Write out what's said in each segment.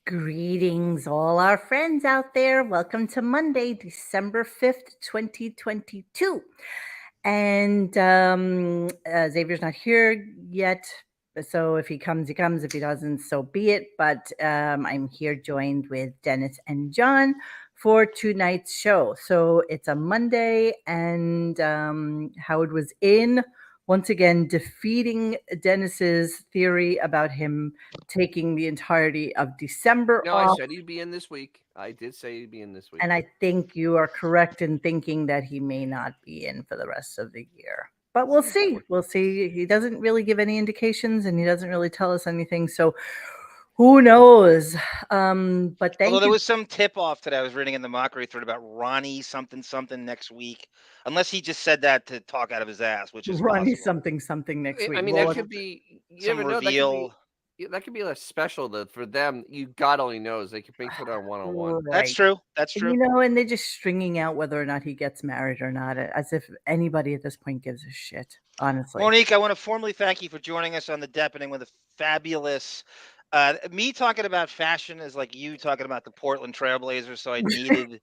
Greetings, all our friends out there. Welcome to Monday, December 5th, 2022. And Xavier's not here yet. So if he comes, he comes. If he doesn't, so be it. But I'm here joined with Dennis and John for tonight's show. So it's a Monday, and Howard was in once again defeating Dennis's theory about him taking the entirety of December No, I off. said he'd be in this week. I did say he'd be in this week. And I think you are correct in thinking that he may not be in for the rest of the year. But we'll see. We'll see. He doesn't really give any indications and he doesn't really tell us anything. So who knows? But Although thank there you. was some tip off that I was reading in the mockery thread about Ronnie something next week, unless he just said that to talk out of his ass, which is Ronnie possible. something next week. I mean, Well, that could be. You Some never know. reveal. That could be a special that for them. God only knows. They could make it on one-on-one. That's right. true. That's And, true. and they're just stringing out whether or not he gets married or not, as if anybody at this point gives a shit, honestly. Monique, I want to formally thank you for joining us on the Deppening with a fabulous. Me talking about fashion is like you talking about the Portland Trailblazers, so I needed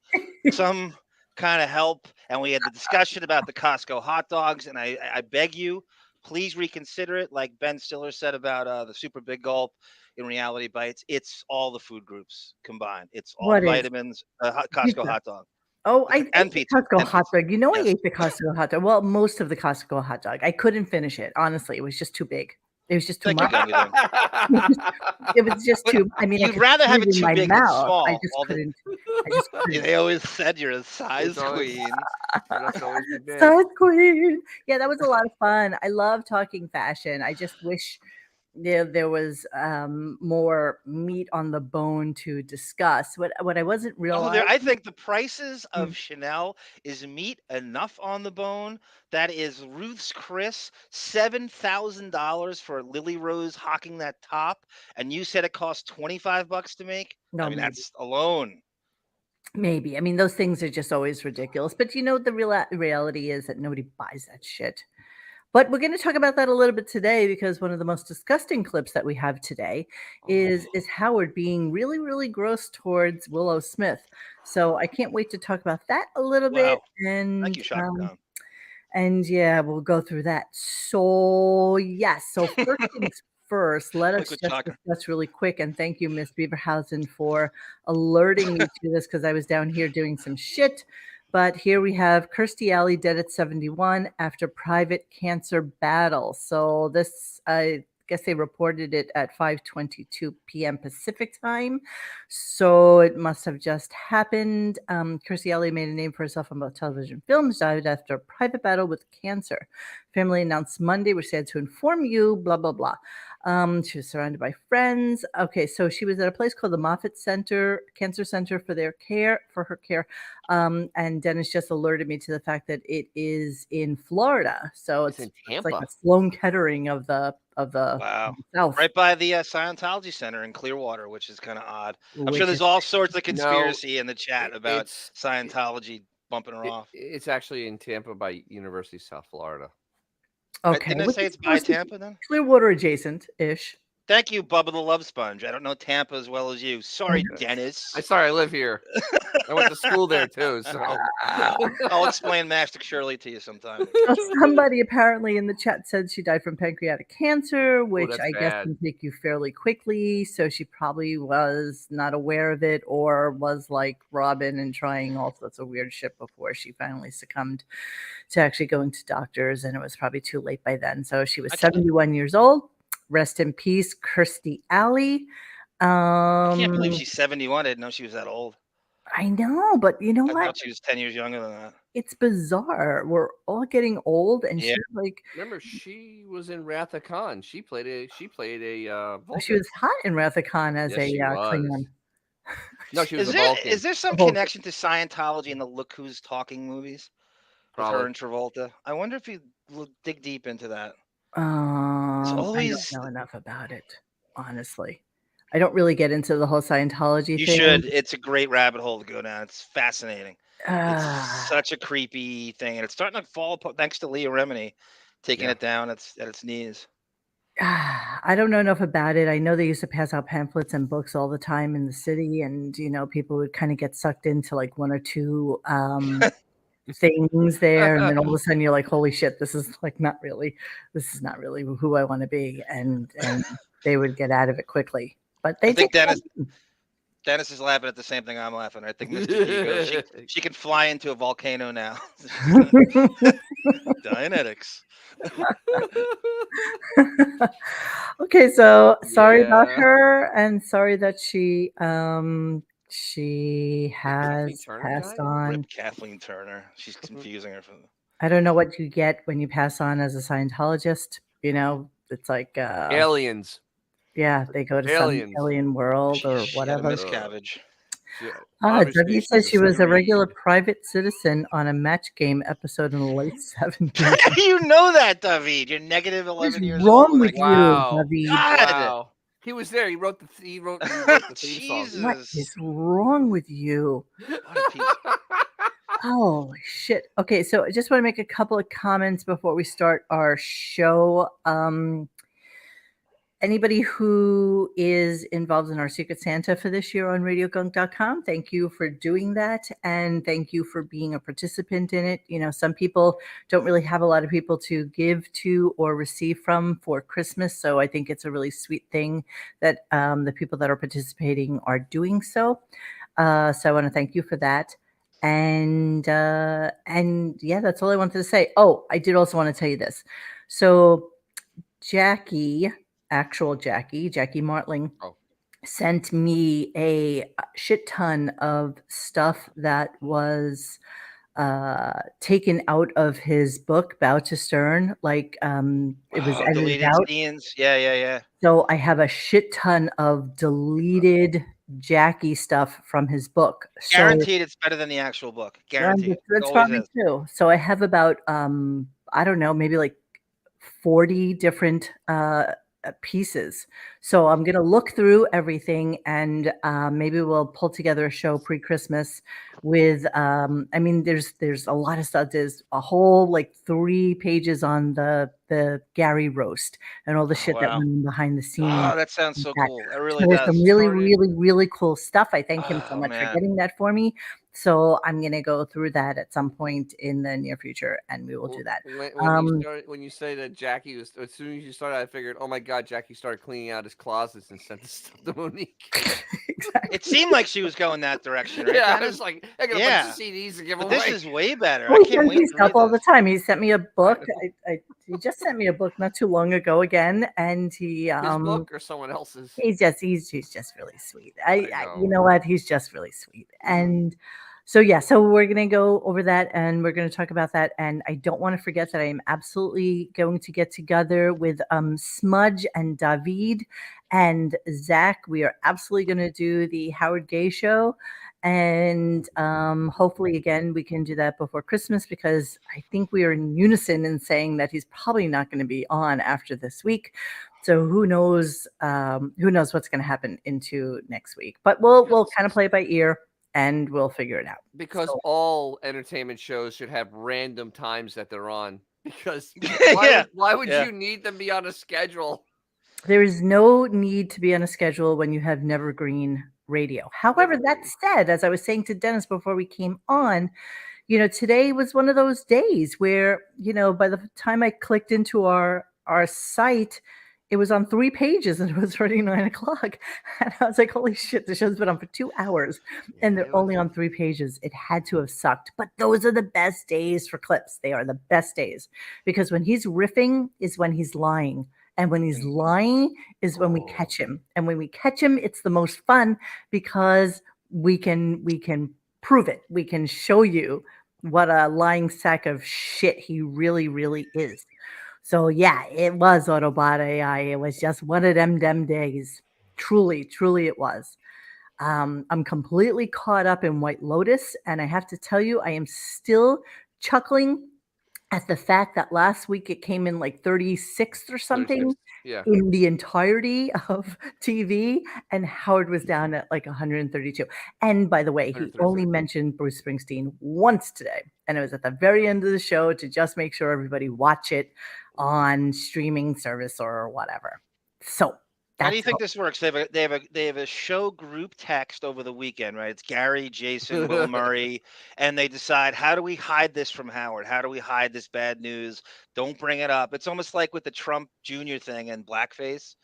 some kind of help. And we had the discussion about the Costco hot dogs, and I beg you, please reconsider it. Like Ben Stiller said about the Super Big Gulp in Reality Bites, it's all the food groups combined. It's all What the is? vitamins, Costco Pizza. hot dog. Oh, I ate And the pizza. Costco And hot pizza. dog. You know, I Yes. ate the Costco hot dog. Well, most of the Costco hot dog. I couldn't finish it. Honestly, it was just too big. It was just too Thank you, much. Young Young. It was just But too. I mean, I you'd could rather put have it it in too my big than mouth. I small. just All the couldn't. I just couldn't. they always said you're a size always- queen. That's always the big. Size queen. Yeah, that was a lot of fun. I love talking fashion. I just wish there was more meat on the bone to discuss. What I wasn't Oh, realizing. I think the prices Mm. of Chanel is meat enough on the bone. That is Ruth's Chris, $7,000 for Lily Rose hawking that top, and you said it cost $25 to make. No, I mean, maybe. that's alone. Maybe. I mean, those things are just always ridiculous. But the reality is that nobody buys that shit. But we're going to talk about that a little bit today because one of the most disgusting clips that we have today is Howard being really, really gross towards Willow Smith. So I can't wait to talk about that a little bit. Wow. Thank you, Shaka Khan. And yeah, we'll go through that. So yes, so first things first, let us Liquid just chocolate. discuss really quick. And thank you, Miss Beaverhausen, for alerting me to this because I was down here doing some shit. But here we have Kirstie Alley dead at 71 after private cancer battle. So this, I guess they reported it at 5:22 p.m. Pacific time. So it must have just happened. Kirstie Alley made a name for herself on both television films, died after a private battle with cancer. Family announced Monday, we're sad to inform you, blah, blah, blah. She was surrounded by friends. Okay, so she was at a place called the Moffitt Cancer Center for her care. And Dennis just alerted me to the fact that it is in Florida. So It's in it's like Tampa. a Sloan Kettering of the Wow. South. Right by the Scientology Center in Clearwater, which is kind of odd. I'm Which sure there's is- all sorts of conspiracy in the chat about it's- Scientology bumping her off. It's actually in Tampa by University of South Florida. Okay. Didn't I which say is it's by supposed to be Tampa then? Clearwater adjacent-ish. Thank you, Bubba the Love Sponge. I don't know Tampa as well as you. Sorry, Dennis. I live here. I went to school there too, so I'll explain Master Shirley to you sometime. Somebody apparently in the chat said she died from pancreatic cancer, which that's I guess bad. can take you fairly quickly. So she probably was not aware of it or was like Robin and trying all sorts of weird shit before she finally succumbed to actually going to doctors. And it was probably too late by then. So she was 71 years old. Rest in peace, Kirstie Alley. I can't believe she's 71. I didn't know she was that old. I know, but you know I what? thought she was 10 years younger than that. It's bizarre. We're all getting old, and Yeah. she's like, remember she was in Wrath of Khan. She played a she Vulcan. was hot in Wrath of Khan as Yes, a she was. Klingon. No, she was Is a Vulcan. there some Vulcan. connection to Scientology in the Look Who's Talking movies with her Probably. and Travolta? I wonder if you dig deep into that. I always- don't know enough about it, honestly. I don't really get into the whole Scientology You thing. should. It's a great rabbit hole to go down. It's fascinating. It's Ah, such a creepy thing, and it's starting to fall apart thanks to Leah Remini taking Yeah. it down at its knees. I don't know enough about it. I know they used to pass out pamphlets and books all the time in the city, and people would kind of get sucked into like one or two things there, and then all of a sudden you're like, "Holy shit, this is not really who I want to be," and they would get out of it quickly. But I they think did. Dennis is laughing at the same thing I'm laughing. I think Mr. G goes, she can fly into a volcano now. Dianetics. Okay, so sorry about Yeah. her, and sorry that she Kathleen has Turner passed died? on. Rip Kathleen Turner. She's confusing her. I don't know what you get when you pass on as a Scientologist. It's like Aliens. yeah, they go to some Aliens. alien world or She had a whatever. miscavige. Obviously, David she's says she was a Siberian. regular private citizen on a match game episode in the late 70s. You know that, David. You're negative What is 11 years wrong old. with you, Wow. David? God. Wow. He was there. He wrote the theme song. Jesus. What is wrong with you? What a piece. Holy shit. Okay, so I just want to make a couple of comments before we start our show. Anybody who is involved in our Secret Santa for this year on RadioGunk.com, thank you for doing that. And thank you for being a participant in it. Some people don't really have a lot of people to give to or receive from for Christmas. So I think it's a really sweet thing that the people that are participating are doing so. So I want to thank you for that. And yeah, that's all I wanted to say. Oh, I did also want to tell you this. So Jackie Martling Oh. sent me a shit ton of stuff that was taken out of his book Bow to Stern, like it was edited Deleted out. scenes. Yeah. So I have a shit ton of deleted Jackie stuff from his book. So Guaranteed it's better than the actual book. Guaranteed. that's Always probably is. true. So I have about I don't know, maybe like 40 different pieces. So I'm going to look through everything, and maybe we'll pull together a show pre-Christmas with I mean there's a lot of stuff. There's a whole like 3 pages on the Gary roast and all the shit that wow. went on behind the scenes. Oh, that sounds so that. cool. It So really there's does. some really cool stuff. I thank him so Oh, much for man. getting that for me. So I'm going to go through that at some point in the near future, and we will do that. When you say that Jackie was, as soon as you started, I figured, oh my God, Jackie started cleaning out his closets and sent the stuff to Monique. Exactly. It seemed like she was going that direction, right? Yeah, I Dennis? was like, I got a bunch of CDs to give But away. this is way better. Well, I he can't sends wait me to stuff read all the this. time. He sent me a book. He just sent me a book not too long ago again, and he His book or someone else's? He's just really sweet. I you know what? He's just really sweet. And so yeah, so we're gonna go over that and we're gonna talk about that. And I don't want to forget that I am absolutely going to get together with Smudge and David and Zach. We are absolutely gonna do the Howard Gay show. And hopefully again we can do that before Christmas, because I think we are in unison in saying that he's probably not going to be on after this week. So who knows what's going to happen into next week. But we'll kind of play it by ear and we'll figure it out. Because So, all entertainment shows should have random times that they're on. Because why would you need them be on a schedule? there is no need to be on a schedule when you have Nevergreen Radio. However, that said, as I was saying to Dennis before we came on, today was one of those days where, by the time I clicked into our site, it was on 3 pages and it was already 9:00. And I was like, holy shit, the show's been on for 2 hours and they're only on 3 pages. It had to have sucked. But those are the best days for clips. They are the best days, because when he's riffing is when he's lying. And when he's lying is when we catch him. And when we catch him, it's the most fun, because we can prove it. We can show you what a lying sack of shit he really, really is. So yeah, it was Autobot AI. It was just one of them days. Truly it was. I'm completely caught up in White Lotus, and I have to tell you, I am still chuckling at the fact that last week it came in like 36th or something, Yeah. in the entirety of TV, and Howard was down at like 132. And by the way, he only 133. mentioned Bruce Springsteen once today, and it was at the very end of the show to just make sure everybody watch it on streaming service or whatever. So How do you that's think how. this works? They have a show group text over the weekend, right? It's Gary, Jason, Will Murray, and they decide, how do we hide this from Howard? How do we hide this bad news? Don't bring it up. It's almost like with the Trump Jr. thing and blackface.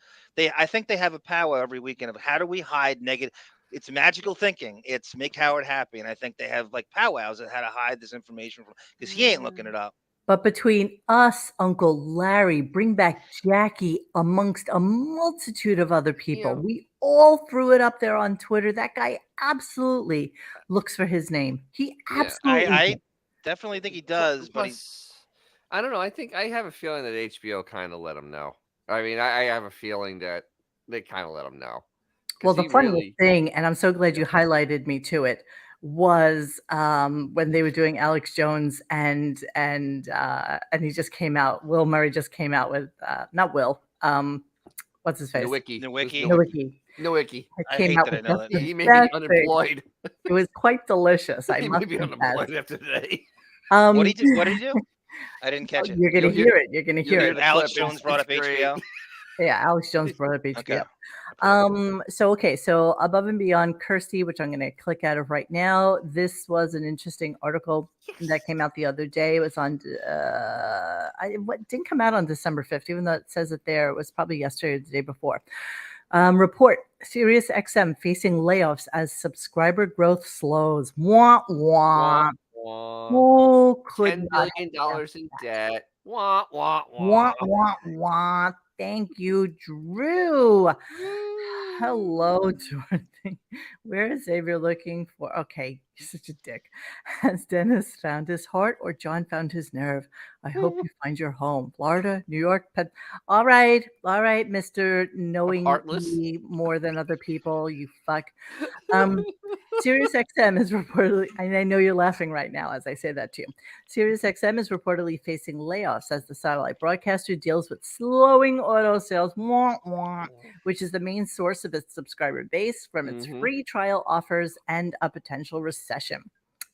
I think they have a power every weekend of how do we hide negative. It's magical thinking. It's make Howard happy, and I think they have like powwows of how to hide this information from because he ain't looking it up. But between us, Uncle Larry, bring back Jackie, amongst a multitude of other You people, know, we all threw it up there on Twitter. That guy absolutely looks for his name. He yeah. absolutely I does. definitely think he Pl- does, but he Plus, I don't know. I think I have a feeling that HBO kind of let him know. I mean, I have a feeling that they kind of let him know Well, because the he funniest really, thing, and I'm so glad yeah. you highlighted me to it, was when they were doing Alex Jones and he just came out. Will Murray just came out with not Will. What's his face? Nowicki. It was Nowicki. Nowicki. Nowicki. Nowicki. I I came hate out that I with know just that the He may be best thing. unemployed. It was quite delicious, I He must may be confess. unemployed after today. What Um, did he do? What did he do? I didn't catch it. you're gonna You'll hear. hear it. You're gonna You'll hear hear it. the Alex clip. Jones brought It's up great. HBO. Yeah, Alex Jones brought up HBO. Okay, I put it. So okay, so above and beyond Kirsty, which I'm going to click out of right now. This was an interesting article that came out the other day. It was on, what didn't come out on December 5th, even though it says it there. It was probably yesterday or the day before. Report: Sirius XM facing layoffs as subscriber growth slows. Wah Wah wah. wah. Who could $10 not billion have guessed in that? debt. Wah wah wah. Wah wah wah. Thank you, Drew. Hello, Dorothy. Where is Xavier looking for? Okay, you're such a dick. Has Dennis found his heart or John found his nerve? I hope you find your home. Florida, New York, all right, Mr. I'm Knowing heartless. me more than other people, you fuck. Um, SiriusXM is reportedly, and I know you're laughing right now as I say that to you. SiriusXM is reportedly facing layoffs as the satellite broadcaster deals with slowing auto sales, wah, wah, which is the main source of its subscriber base, from its Mm-hmm. free trial offers and a potential recession.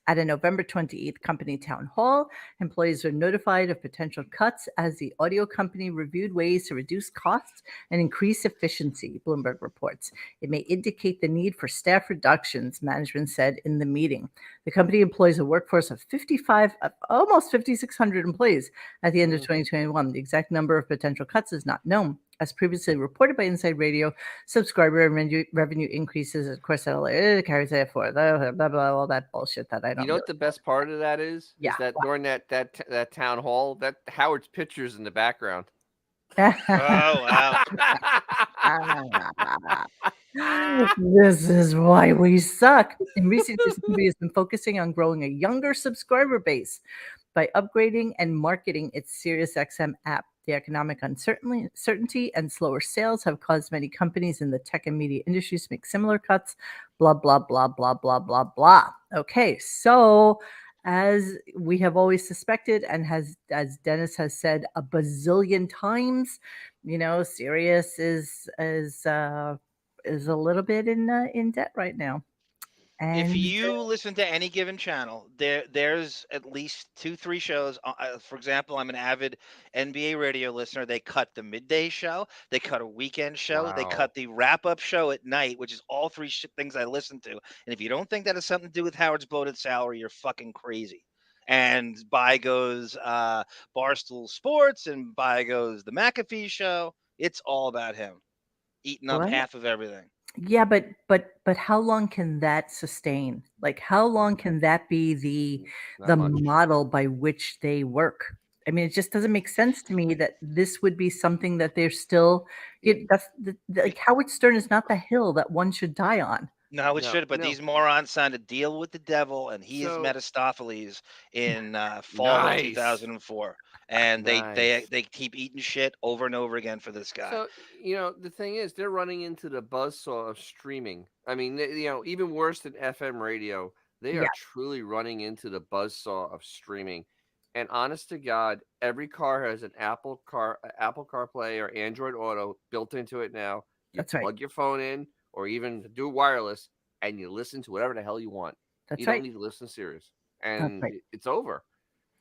At a November 28th company town hall, employees were notified of potential cuts as the audio company reviewed ways to reduce costs and increase efficiency, Bloomberg reports. It may indicate the need for staff reductions, management said in the meeting. The company employs a workforce of 55, almost 5,600 employees at the end of 2021. The exact number of potential cuts is not known. As previously reported by Inside Radio, subscriber and revenue increases, of course, that carries it for blah, blah, blah, all that bullshit that I You don't know really. what the best part of that is? Yeah. Is that during that town hall, that Howard's pictures in the background. Oh wow! This is why we suck. In recent years, the company has been focusing on growing a younger subscriber base by upgrading and marketing its SiriusXM app. The economic uncertainty and slower sales have caused many companies in the tech and media industries to make similar cuts. Blah, blah, blah, blah, blah, blah, blah. Okay, so as we have always suspected, and as Dennis has said a bazillion times, Sirius is a little bit in debt right now. If And you listen to any given channel, there's at least 2, 3 shows. For example, I'm an avid NBA radio listener. They cut the midday show, they cut a weekend show, they Wow. cut the wrap up show at night, which is all three things I listen to. And if you don't think that has something to do with Howard's bloated salary, you're fucking crazy. And by goes Barstool Sports, and by goes the McAfee show. It's all about him eating up right? half of everything. Yeah, but how long can that sustain? Like, how long can that be the Not much. model by which they work? I mean, it just doesn't make sense to me that this would be something that they're still. That's like Howard Stern is not the hill that one should die on. No, it No, should, but no. these morons signed a deal with the devil, and he is So Mephistopheles in fall of nice, 2004. And they they nice. they keep eating shit over and over again for this guy. So the thing is, they're running into the buzzsaw of streaming. I mean, even worse than FM radio, they Yeah. are truly running into the buzzsaw of streaming. And honest to God, every car has an Apple CarPlay or Android Auto built into it now. You That's right. plug your phone in, or even do wireless, and you listen to whatever the hell you want. That's You right. don't need to listen to Sirius, That's and right. it's over.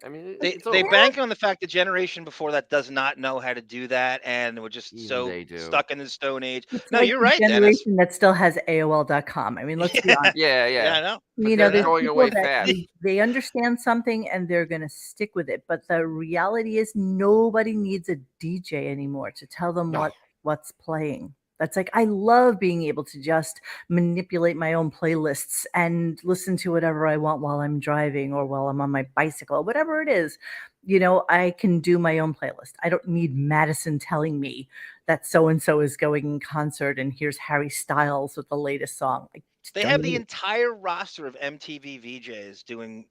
I mean, They it's they over. bank on the fact the generation before that does not know how to do that, and we're just Even so they do. stuck in the Stone Age. It's No, like you're the right, Dennis. generation that still has AOL.com. I mean, let's be honest. Yeah, Yeah, I know. But You know, they're there's going people away that fast. they understand something and they're going to stick with it. But the reality is, nobody needs a DJ anymore to tell them No. what's playing. That's like, I love being able to just manipulate my own playlists and listen to whatever I want while I'm driving or while I'm on my bicycle, whatever it is. You know, I can do my own playlist. I don't need Madison telling me that so and so is going in concert and here's Harry Styles with the latest song. I just They don't have the need it. entire roster of MTV VJs doing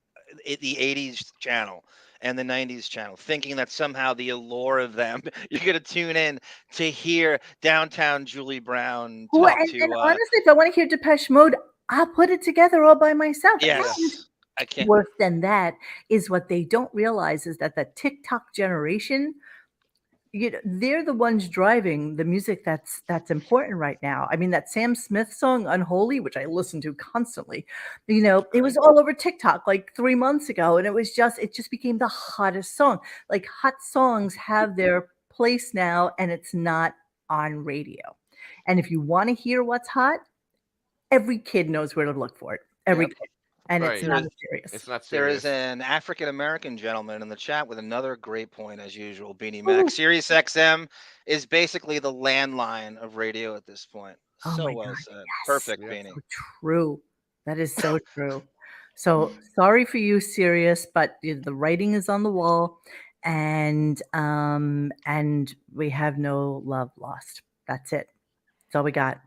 the 80s channel and the 90s channel, thinking that somehow the allure of them, you're going to tune in to hear downtown Julie Brown Well, talk and to, honestly, if I want to hear Depeche Mode, I'll put it together all by myself. And yes, I can't. worse than that is what they don't realize is that the TikTok generation, you know, they're the ones driving the music that's important right now. I mean, that Sam Smith song "Unholy," which I listen to constantly, you know, it was all over TikTok like 3 months ago, and it just became the hottest song. Like, hot songs have their place now, and it's not on radio. And if you want to hear what's hot, every kid knows where to look for it. Every Yep. kid, and it's Right. There not is serious. It's not there is serious. an African American gentleman in the chat with another great point as usual. Beanie Ooh. Mac. Sirius XM is basically the landline of radio at this point. Oh So my well God, said. yes. Perfect, Yeah. Beanie. So true. That is so true. So sorry for you, Sirius, but the writing is on the wall, and we have no love lost. That's it. That's all we got.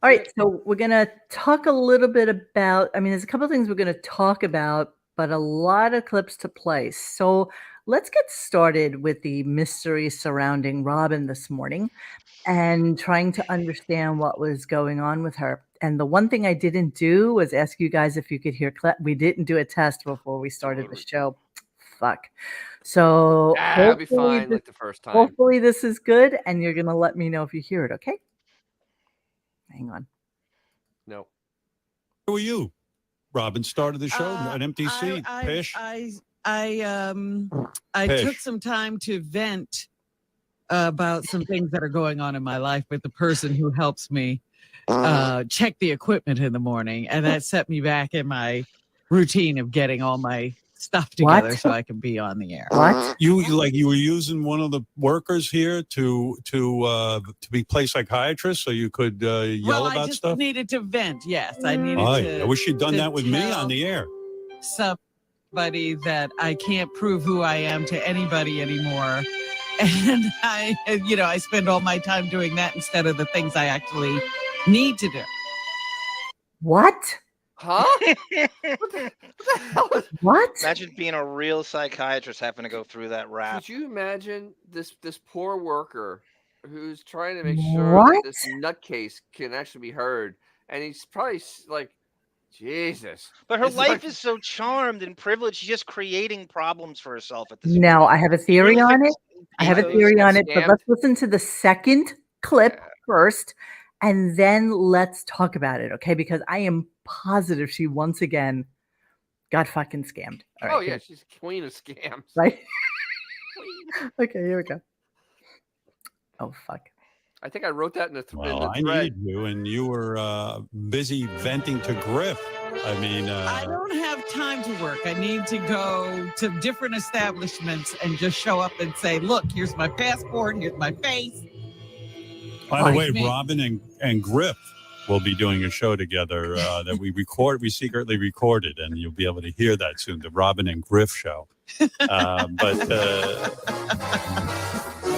All right, so we're gonna talk a little bit about. I mean, there's a couple of things we're gonna talk about, but a lot of clips to play. So let's get started with the mystery surrounding Robin this morning and trying to understand what was going on with her. And the one thing I didn't do was ask you guys if you could hear clip. We didn't do a test before we started the show. Fuck. So I'll be fine like the first time. hopefully this is good, and you're gonna let me know if you hear it. Okay? Hang on. No. Who are you? Robin started the show, an empty seat. Pish. I Pish. took some time to vent about some things that are going on in my life with the person who helps me check the equipment in the morning, and that set me back in my routine of getting all my stuff together What? so I can be on the air. What? You were using one of the workers here to play psychiatrist, so you could yell I about just stuff. needed to vent. Yes, I needed to. I wish you'd done to that with me tell on the air. Somebody that I can't prove who I am to anybody anymore. And I spend all my time doing that instead of the things I actually need to do. What? Huh? What the hell is... What? Imagine being a real psychiatrist having to go through that rap. Could you imagine this poor worker who's trying to make sure What? that this nutcase can actually be heard, and he's probably like, Jesus. But her It's life like- is so charmed and privileged. She's just creating problems for herself at this No, point. I have a theory Really on it. fix I have a egos. theory got on it, but scammed. let's listen to the second clip Yeah. first, and then let's talk about it, okay? Because I am positive she once again got fucking scammed. All right, Oh yeah, she's queen of scams. right? Okay, here we go. Oh fuck. I think I wrote that in the Well, I thread. needed you, and you were busy venting to Griff. I mean, I don't have time to work. I need to go to different establishments and just show up and say, look, here's my passport, here's my face. by the way, me. Robin and Griff will be doing a show together that we secretly recorded, and you'll be able to hear that soon, the Robin and Griff show.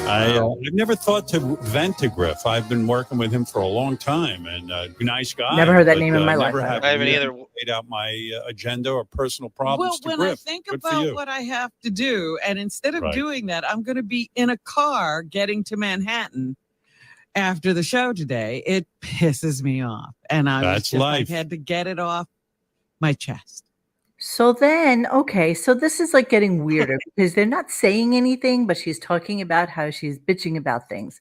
I've never thought to vent to Griff. I've been working with him for a long time, and nice guy. Never heard that but, name in my life. never have I haven't really either. laid out my agenda or personal problems to When Griff. I think Good for about you. what I have to do, and instead of Right. doing that, I'm going to be in a car getting to Manhattan after the show today. It pisses me off. And I That's I life. had to get it off my chest. So then, okay, so this is like getting weirder because they're not saying anything, but she's talking about how she's bitching about things.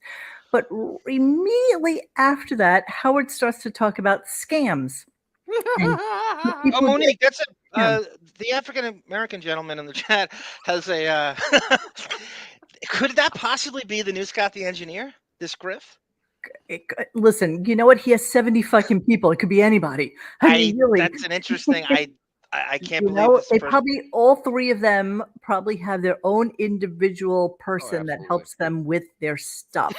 But immediately after that, Howard starts to talk about scams and what Oh, people get. Monique, that's a Yeah. the African American gentleman in the chat has a. Could that possibly be the new Scott the Engineer? This Griff? Listen, you know what? He has 70 fucking people. It could be anybody. I mean, really. That's an interesting. I can't You believe know, this they person. probably all three of them probably have their own individual person that absolutely. helps them with their stuff.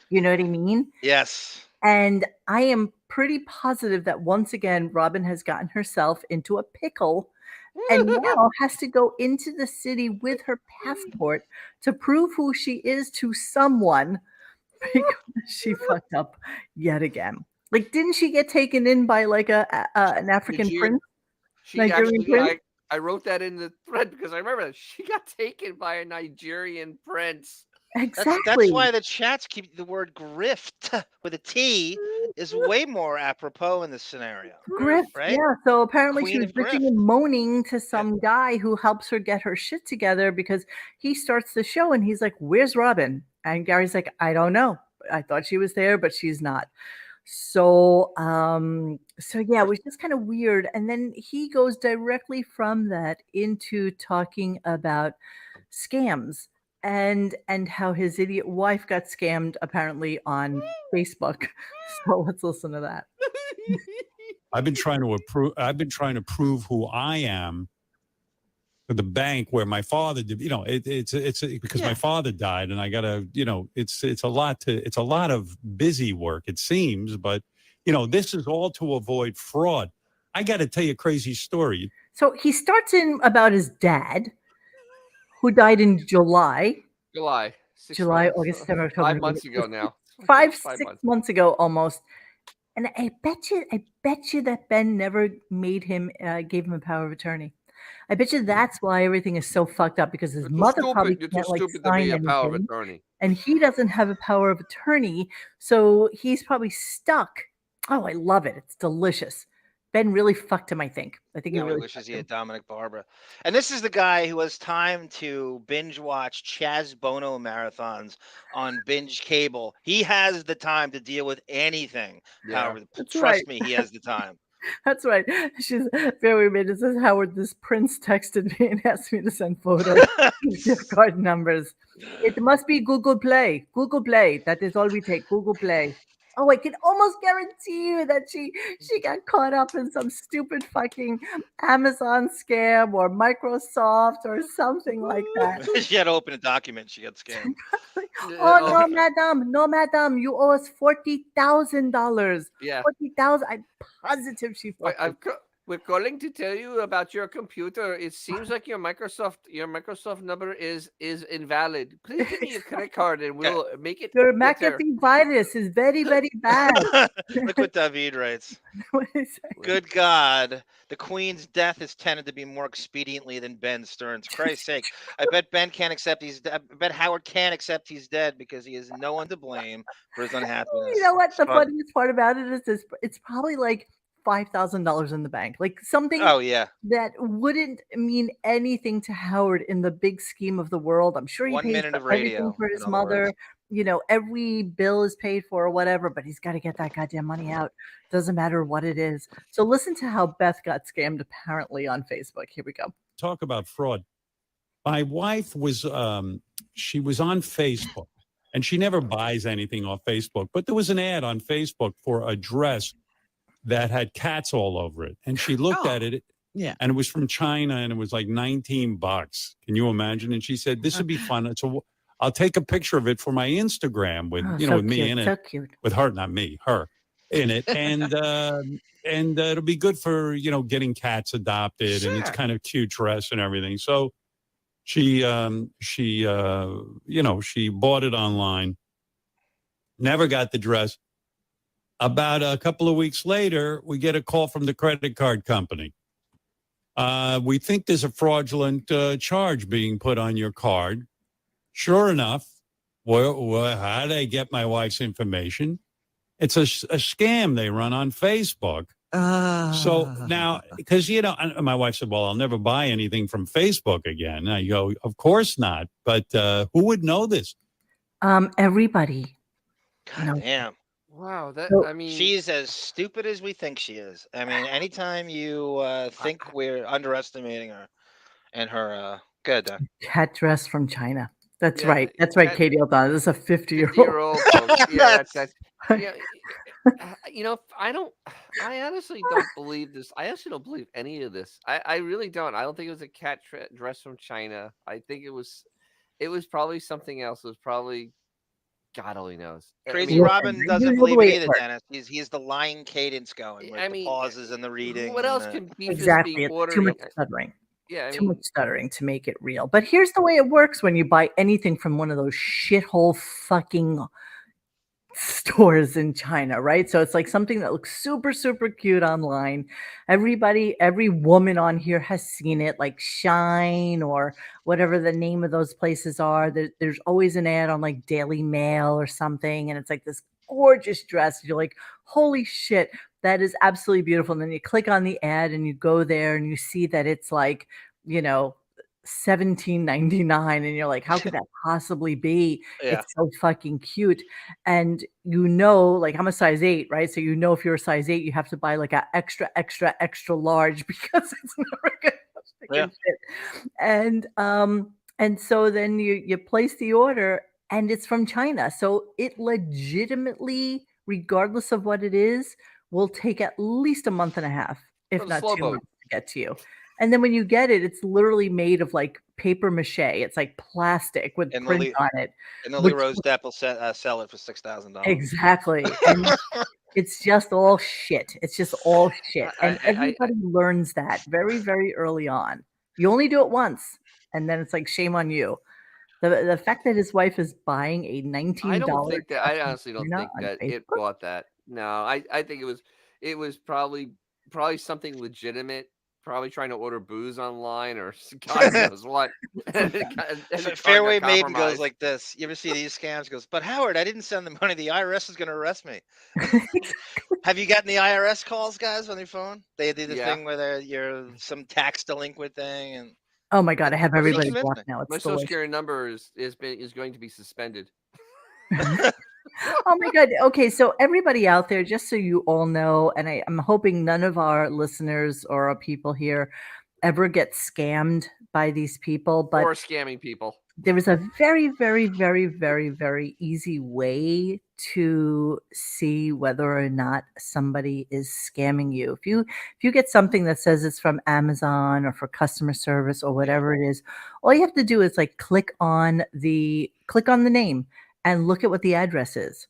You know what I mean? Yes. And I am pretty positive that once again, Robin has gotten herself into a pickle and now has to go into the city with her passport to prove who she is to someone because she fucked up yet again. Like, didn't she get taken in by like an African Nigerian- prince? She Nigerian actually, prince? I wrote that in the thread because I remember that she got taken by a Nigerian prince. Exactly. That's why the chats keep the word grift with a T is way more apropos in this scenario. Griff, right? yeah. So apparently she Queen was of bitching grift. and moaning to some guy who helps her get her shit together because he starts the show and he's like, "Where's Robin?" And Gary's like, "I don't know. I thought she was there, but she's not." So yeah, it was just kind of weird. And then he goes directly from that into talking about scams and how his idiot wife got scammed apparently on Facebook. So let's listen to that. I've been trying to prove who I am to the bank where my father did. You know, it's because my father died, and I gotta. You know, it's a lot of busy work. It seems, but you know, this is all to avoid fraud. I got to tell you a crazy story. So he starts in about his dad, who died in July. July, August, September, October. 5 months ago now. 6 months ago almost. And I bet you that Ben never gave him a power of attorney. I bet you that's why everything is so fucked up because his mother probably You're too can't like stupid to sign be a power of anything, attorney. and he doesn't have a power of attorney, so he's probably stuck. Oh, I love it. It's delicious. Ben really fucked him, I think. He He really wishes fucked he him. had Dominic Barbara. And this is the guy who has time to binge watch Chaz Bono marathons on binge cable. He has the time to deal with anything. Yeah. However, That's trust right. me, he has the time. That's right. She's very weird. It says, Howard, this prince texted me and asked me to send photos with gift card numbers. It must be Google Play. Google Play. That is all we take. Google Play. Oh, I can almost guarantee you that she got caught up in some stupid fucking Amazon scam or Microsoft or something like that. She had to open a document. She got scammed. Oh no, madam, you owe us $40,000. Yeah. 40,000. I'm positive she Wait, fucked we're calling to tell you about your computer. It seems like your Microsoft number is invalid. Please give me your credit card and we'll make it. Your get there. McAfee virus is very, very bad. Look what David writes. What is that? Good God. The Queen's death is tended to be more expediently than Ben Stearns. Christ's sake. I bet Ben can't accept I bet Howard can't accept he's dead because he has no one to blame for his unhappiness. You know what? The Fun. funniest part about it is this: it's probably like $5,000 in the bank, like something Oh, yeah. that wouldn't mean anything to Howard in the big scheme of the world. I'm sure he 1 pays minute for of radio, everything for in his other mother. words. You know, every bill is paid for or whatever, but he's got to get that goddamn money out. Doesn't matter what it is. So listen to how Beth got scammed apparently on Facebook. Here we go. Talk about fraud. My wife was she was on Facebook, and she never buys anything off Facebook, but there was an ad on Facebook for a dress that had cats all over it, and she looked at it. Yeah. And it was from China, and it was like $19. Can you imagine? And she said, "This would be fun." So I'll take a picture of it for my Instagram with so with me cute, in it, so cute. with her, not me, her in it, and it'll be good for getting cats adopted, and it's Sure. kind of cute dress and everything. So she bought it online, never got the dress. About a couple of weeks later, we get a call from the credit card company. We think there's a fraudulent charge being put on your card. Sure enough, how did I get my wife's information? It's a scam they run on Facebook. So now, because my wife said, "Well, I'll never buy anything from Facebook again." I go, "Of course not." But who would know this? Everybody. God damn. Wow, that So- I mean, She's as stupid as we think she is. I mean, anytime you think we're underestimating her and her, good. Cat dress from China. That's Yeah, right. That's right, cat- Katie O'Donnell. This is a 50-year-old. 50-year-old folks. Yeah, that's That's- yeah. I honestly don't believe this. I actually don't believe any of this. I really don't. I don't think it was a cat dress from China. I think it was probably something else. It was probably God only knows. Crazy Listen, Robin you doesn't know the believe way it it either, works. Dennis. He's the lying cadence going with I the mean, pauses and the reading. what and else the- can beefus Exactly. be It's too ordering? much stuttering. Yeah, I Too mean, much stuttering to make it real. But here's the way it works when you buy anything from one of those shithole fucking stores in China, right? So it's like something that looks super, super cute online. Every woman on here has seen it, like Shine or whatever the name of those places are. There's always an ad on like Daily Mail or something, and it's like this gorgeous dress. You're like, holy shit, that is absolutely beautiful. And then you click on the ad and you go there and you see that it's like, you know, 17.99, and you're like, how could that possibly be? Yeah. It's so fucking cute. And like I'm a size 8, right? So if you're a size 8, you have to buy like a extra, extra, extra large because it's never gonna Yeah. fit. And so then you place the order and it's from China. So it legitimately, regardless of what it is, will take at least a month and a half, if the not slow 2 boat. months to get to you. And then when you get it, it's literally made of like paper mache. It's like plastic with And print Lily- on it. And Lily which- Rose Depp will sell it for $6,000. Exactly. And it's just all shit. It's just all shit. And I- everybody learns that very, very early on. You only do it once, and then it's like shame on you. The fact that his wife is buying a $19 I don't think that. I dress honestly don't China think on that it Facebook? bought that. No, I think it was probably something legitimate. Probably trying to order booze online or God knows what. And the card got Fairway Maiden goes compromised. like this. You ever see these scams? Goes, but Howard, I didn't send the money. The IRS is going to arrest me. Have you gotten the IRS calls, guys, on your phone? They did the Yeah. thing where you're some tax delinquent thing, and Oh my God, I have Pretty everybody convincing. blocked now. My It's social delicious. security number is going to be suspended. Oh my God. Okay, so everybody out there, just so you all know, and I'm hoping none of our listeners or our people here ever get scammed by these people, but Or scamming people. there is a very, very, very, very, very easy way to see whether or not somebody is scamming you. If you get something that says it's from Amazon or for customer service or whatever it is, all you have to do is like click on the name and look at what the address is.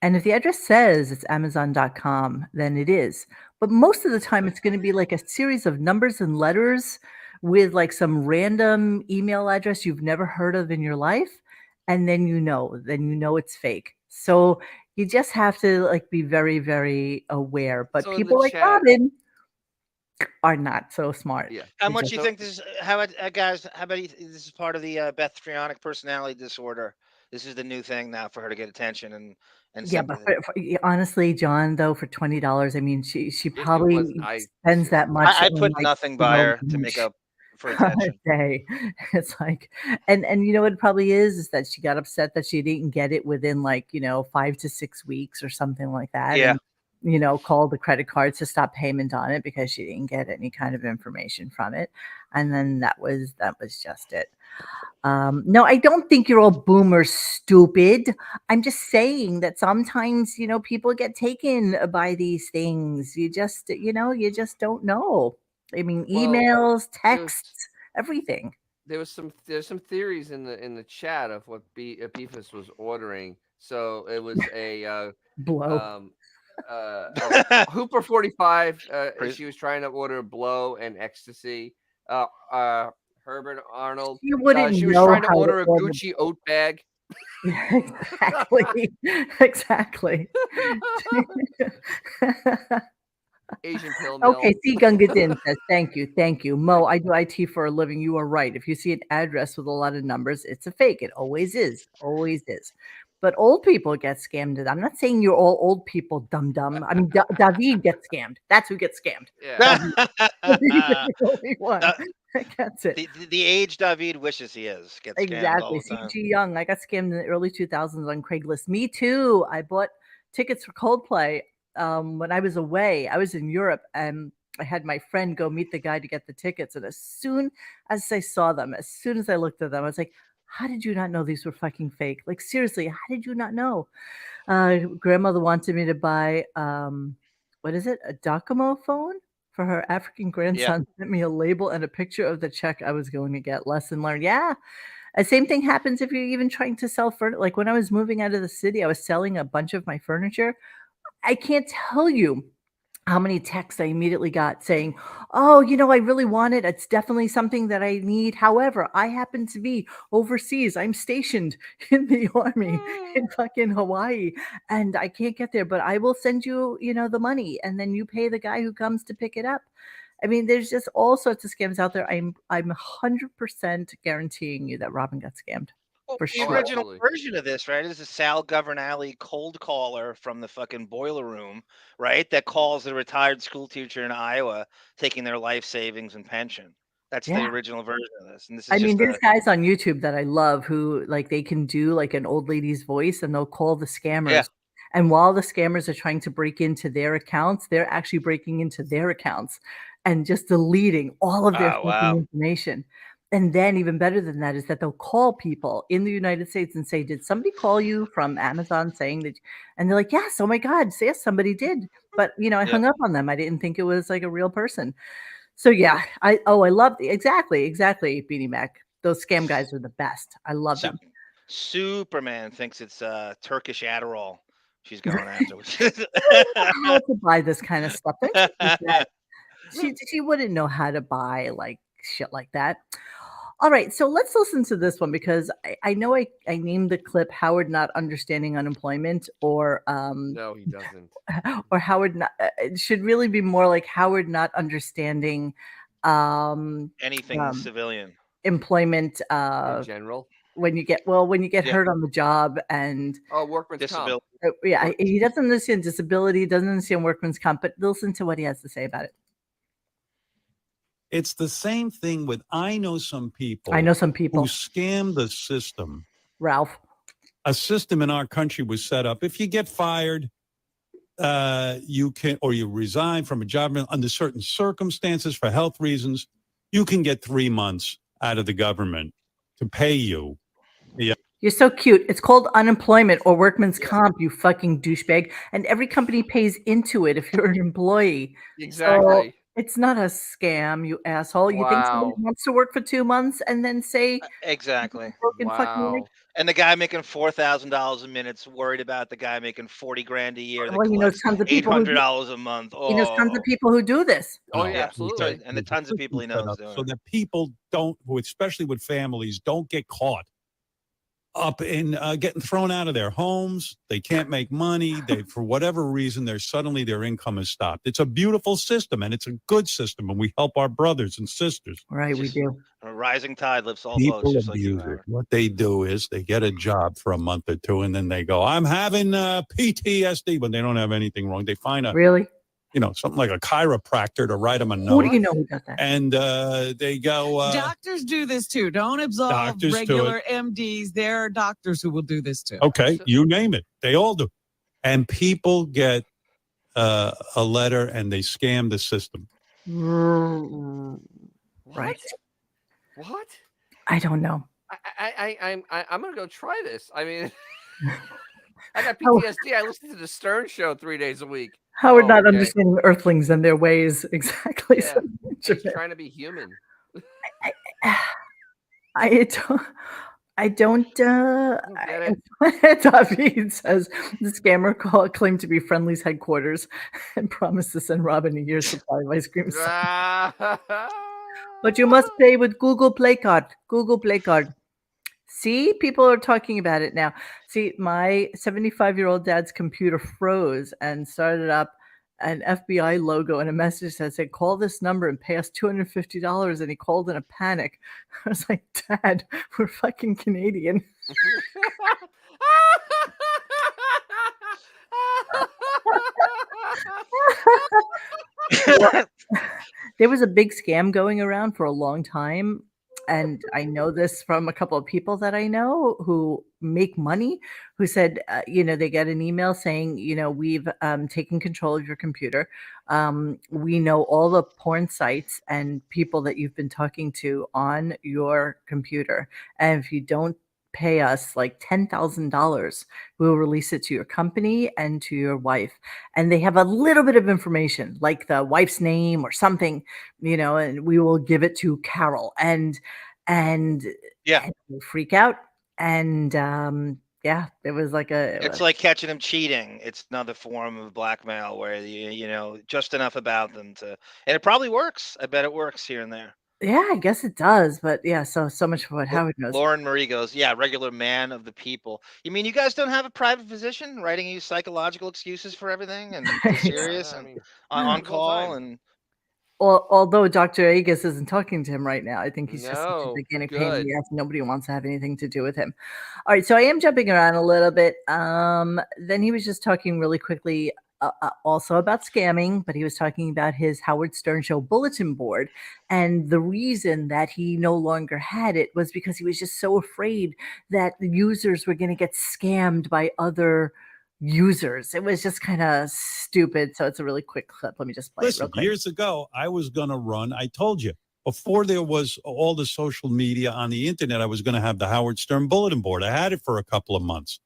And if the address says it's Amazon.com, then it is. But most of the time, it's going to be like a series of numbers and letters with like some random email address you've never heard of in your life. And then you know it's fake. So you just have to like be very, very aware. But So in the people like chat- Robin are not so smart. Yeah. how They much just- you think this is? How about guys? How about this is part of the Beth Trionic personality disorder? This is the new thing now for her to get attention and Yeah, but sympathy. honestly, John, though, for $20, I mean, she it probably was- spends that much. I in, put like, nothing by her to lunch make up for on attention. a day. It's like, and you know what it probably is that she got upset that she didn't get it within like 5 to 6 weeks or something like that. Yeah. And, called the credit card to stop payment on it because she didn't get any kind of information from it, and then that was just it. No, I don't think you're all boomers stupid. I'm just saying that sometimes, people get taken by these things. You just don't know. I mean, Well, emails, there was- texts, everything. There's some theories in the chat of what Beefus was ordering. So it was a Blow. Hooper 45. Praise- She was trying to order blow and ecstasy. Herbert Arnold. You wouldn't She was know trying to how to order a order- Gucci oat bag. Exactly. Exactly. Asian pill mill. Okay, C. Gungadin says, thank you. Mo, I do IT for a living. You are right. If you see an address with a lot of numbers, it's a fake. It always is. Always is. but old people get scammed. I'm not saying you're all old people, dum-dum. I mean, David gets scammed. That's who gets scammed. Yeah. David is the only one Uh, that gets it. the age David wishes he is gets scammed all Exactly. the time. CG Young. I got scammed in the early 2000s on Craigslist. Me too. I bought tickets for Coldplay when I was away. I was in Europe and I had my friend go meet the guy to get the tickets. And as soon as I saw them, as soon as I looked at them, I was like, how did you not know these were fucking fake? Like, seriously, how did you not know? Grandmother wanted me to buy, what is it? A Docomo phone for her African grandson. Sent me a label and a picture of the check I was going to get. Lesson learned. Yeah. Same thing happens if you're even trying to sell furniture. Like when I was moving out of the city, I was selling a bunch of my furniture. I can't tell you how many texts I immediately got saying, oh, I really want it. It's definitely something that I need. However, I happen to be overseas. I'm stationed in the army in fucking Hawaii and I can't get there, but I will send you, the money and then you pay the guy who comes to pick it up. I mean, there's just all sorts of scams out there. I'm 100% guaranteeing you that Robin got scammed. Well, For the sure. original Absolutely. version of this, right, is a Sal Governale cold caller from the fucking boiler room, right? That calls the retired school teacher in Iowa taking their life savings and pension. That's the Yeah. original version of this. And this is I mean, just there's guys on YouTube that I love who like they can do like an old lady's voice and they'll call the scammers. And while the scammers are trying to break into their accounts, they're actually breaking into their accounts and just deleting all of their Oh, fucking wow. information. And then even better than that is that they'll call people in the United States and say, did somebody call you from Amazon saying that? And they're like, yes, oh my God, yes, somebody did. But I hung up on them. I didn't think it was like a real person. So yeah, I love exactly, Beanie Mac. Those scam guys are the best. I love them. Superman thinks it's Turkish Adderall she's going after. How to buy this kind of stuff. Don't you think that? She wouldn't know how to buy like shit like that. All right, so let's listen to this one because I know I named the clip Howard not understanding unemployment or No, he doesn't. or Howard not it should really be more like Howard not understanding Anything civilian. employment In general. when you get Yeah. hurt on the job and Oh, workman's comp. Disability. he doesn't understand disability, doesn't understand workman's comp, but listen to what he has to say about it. It's the same thing with I know some people who who scam the system. Ralph. A system in our country was set up. If you get fired, you can, or you resign from a job under certain circumstances for health reasons, you can get 3 months out of the government to pay you. Yeah. You're so cute. It's called unemployment or workman's comp, you fucking douchebag. And every company pays into it if you're an employee. Exactly. So it's not a scam, you asshole. You think somebody Wow. wants to work for 2 months and then say Exactly. broken fucking leg? Wow. And the guy making $4,000 a minute's worried about the guy making 40 grand a year that Well, collects tons of people who do, $800 a month. he knows tons of Oh, people who do this. Oh, No, yeah, absolutely. And the tons of people he knows doing so it. that people don't, especially with families, don't get caught up in getting thrown out of their homes. They can't make money. They, for whatever reason, their income is stopped. It's a beautiful system and it's a good system, and we help our brothers and sisters. Right, we do. A rising tide lifts all boats, People just like you, abuse it. Howard. What they do is they get a job for a month or two, and then they go, "I'm having PTSD," but they don't have anything wrong. They find Really? something like a chiropractor to write them a note. Who do you know who does that? And they go. Doctors do this too. Don't absolve Doctors do regular MDs. There are doctors who will do this too. Okay, you name it. They all do. And people get a letter and they scam the system. Right. What? I don't know. I'm gonna go try this. I mean, I got Oh. PTSD. I listen to the Stern Show 3 days a week. Howard Oh, not okay. understanding earthlings and their ways. Exactly. Yeah. So Just trying to be human. I don't get David says the scammer claimed to be Friendly's headquarters and promised to send Robin a year's supply of ice cream. But you must pay with Google Play Card. Google Play Card. See, people are talking about it now. See, my 75-year-old dad's computer froze and started up an FBI logo and a message that said, call this number and pay us $250. And he called in a panic. I was like, Dad, we're fucking Canadian. There was a big scam going around for a long time, and I know this from a couple of people that I know who make money, who said, they get an email saying, we've taken control of your computer. We know all the porn sites and people that you've been talking to on your computer. And if you don't pay us like $10,000, we'll release it to your company and to your wife. And they have a little bit of information, like the wife's name or something, and we will give it to Carol. And they freak out. And it was like it's like catching them cheating. It's another form of blackmail where you know just enough about them to, and it probably works. I bet it works here and there. yeah, I guess it does. But yeah, so much for what Howard knows. Lauren Marie goes, yeah, regular man of the people. You mean you guys don't have a private physician writing you psychological excuses for everything and serious I and mean, on the whole call time. and Although Dr. Agus isn't talking to him right now, I think he's just such a No, gigantic pain in good. the ass. Nobody wants to have anything to do with him. All right, so I am jumping around a little bit. Then he was just talking really quickly also about scamming, but he was talking about his Howard Stern Show bulletin board. And the reason that he no longer had it was because he was just so afraid that the users were going to get scammed by other users. It was just kind of stupid. So it's a really quick clip. Let me just play it real Listen, quick. years ago, I was going to run. I told you before there was all the social media on the internet, I was going to have the Howard Stern bulletin board. I had it for a couple of months.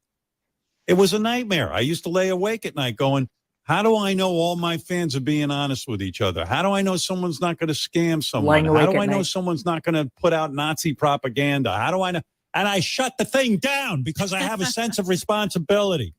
It was a nightmare. I used to lay awake at night going, how do I know all my fans are being honest with each other? How do I know someone's not going to scam someone? How do I know someone's not going to put out Nazi propaganda? How do I know? And I shut the thing down because I have a sense of responsibility.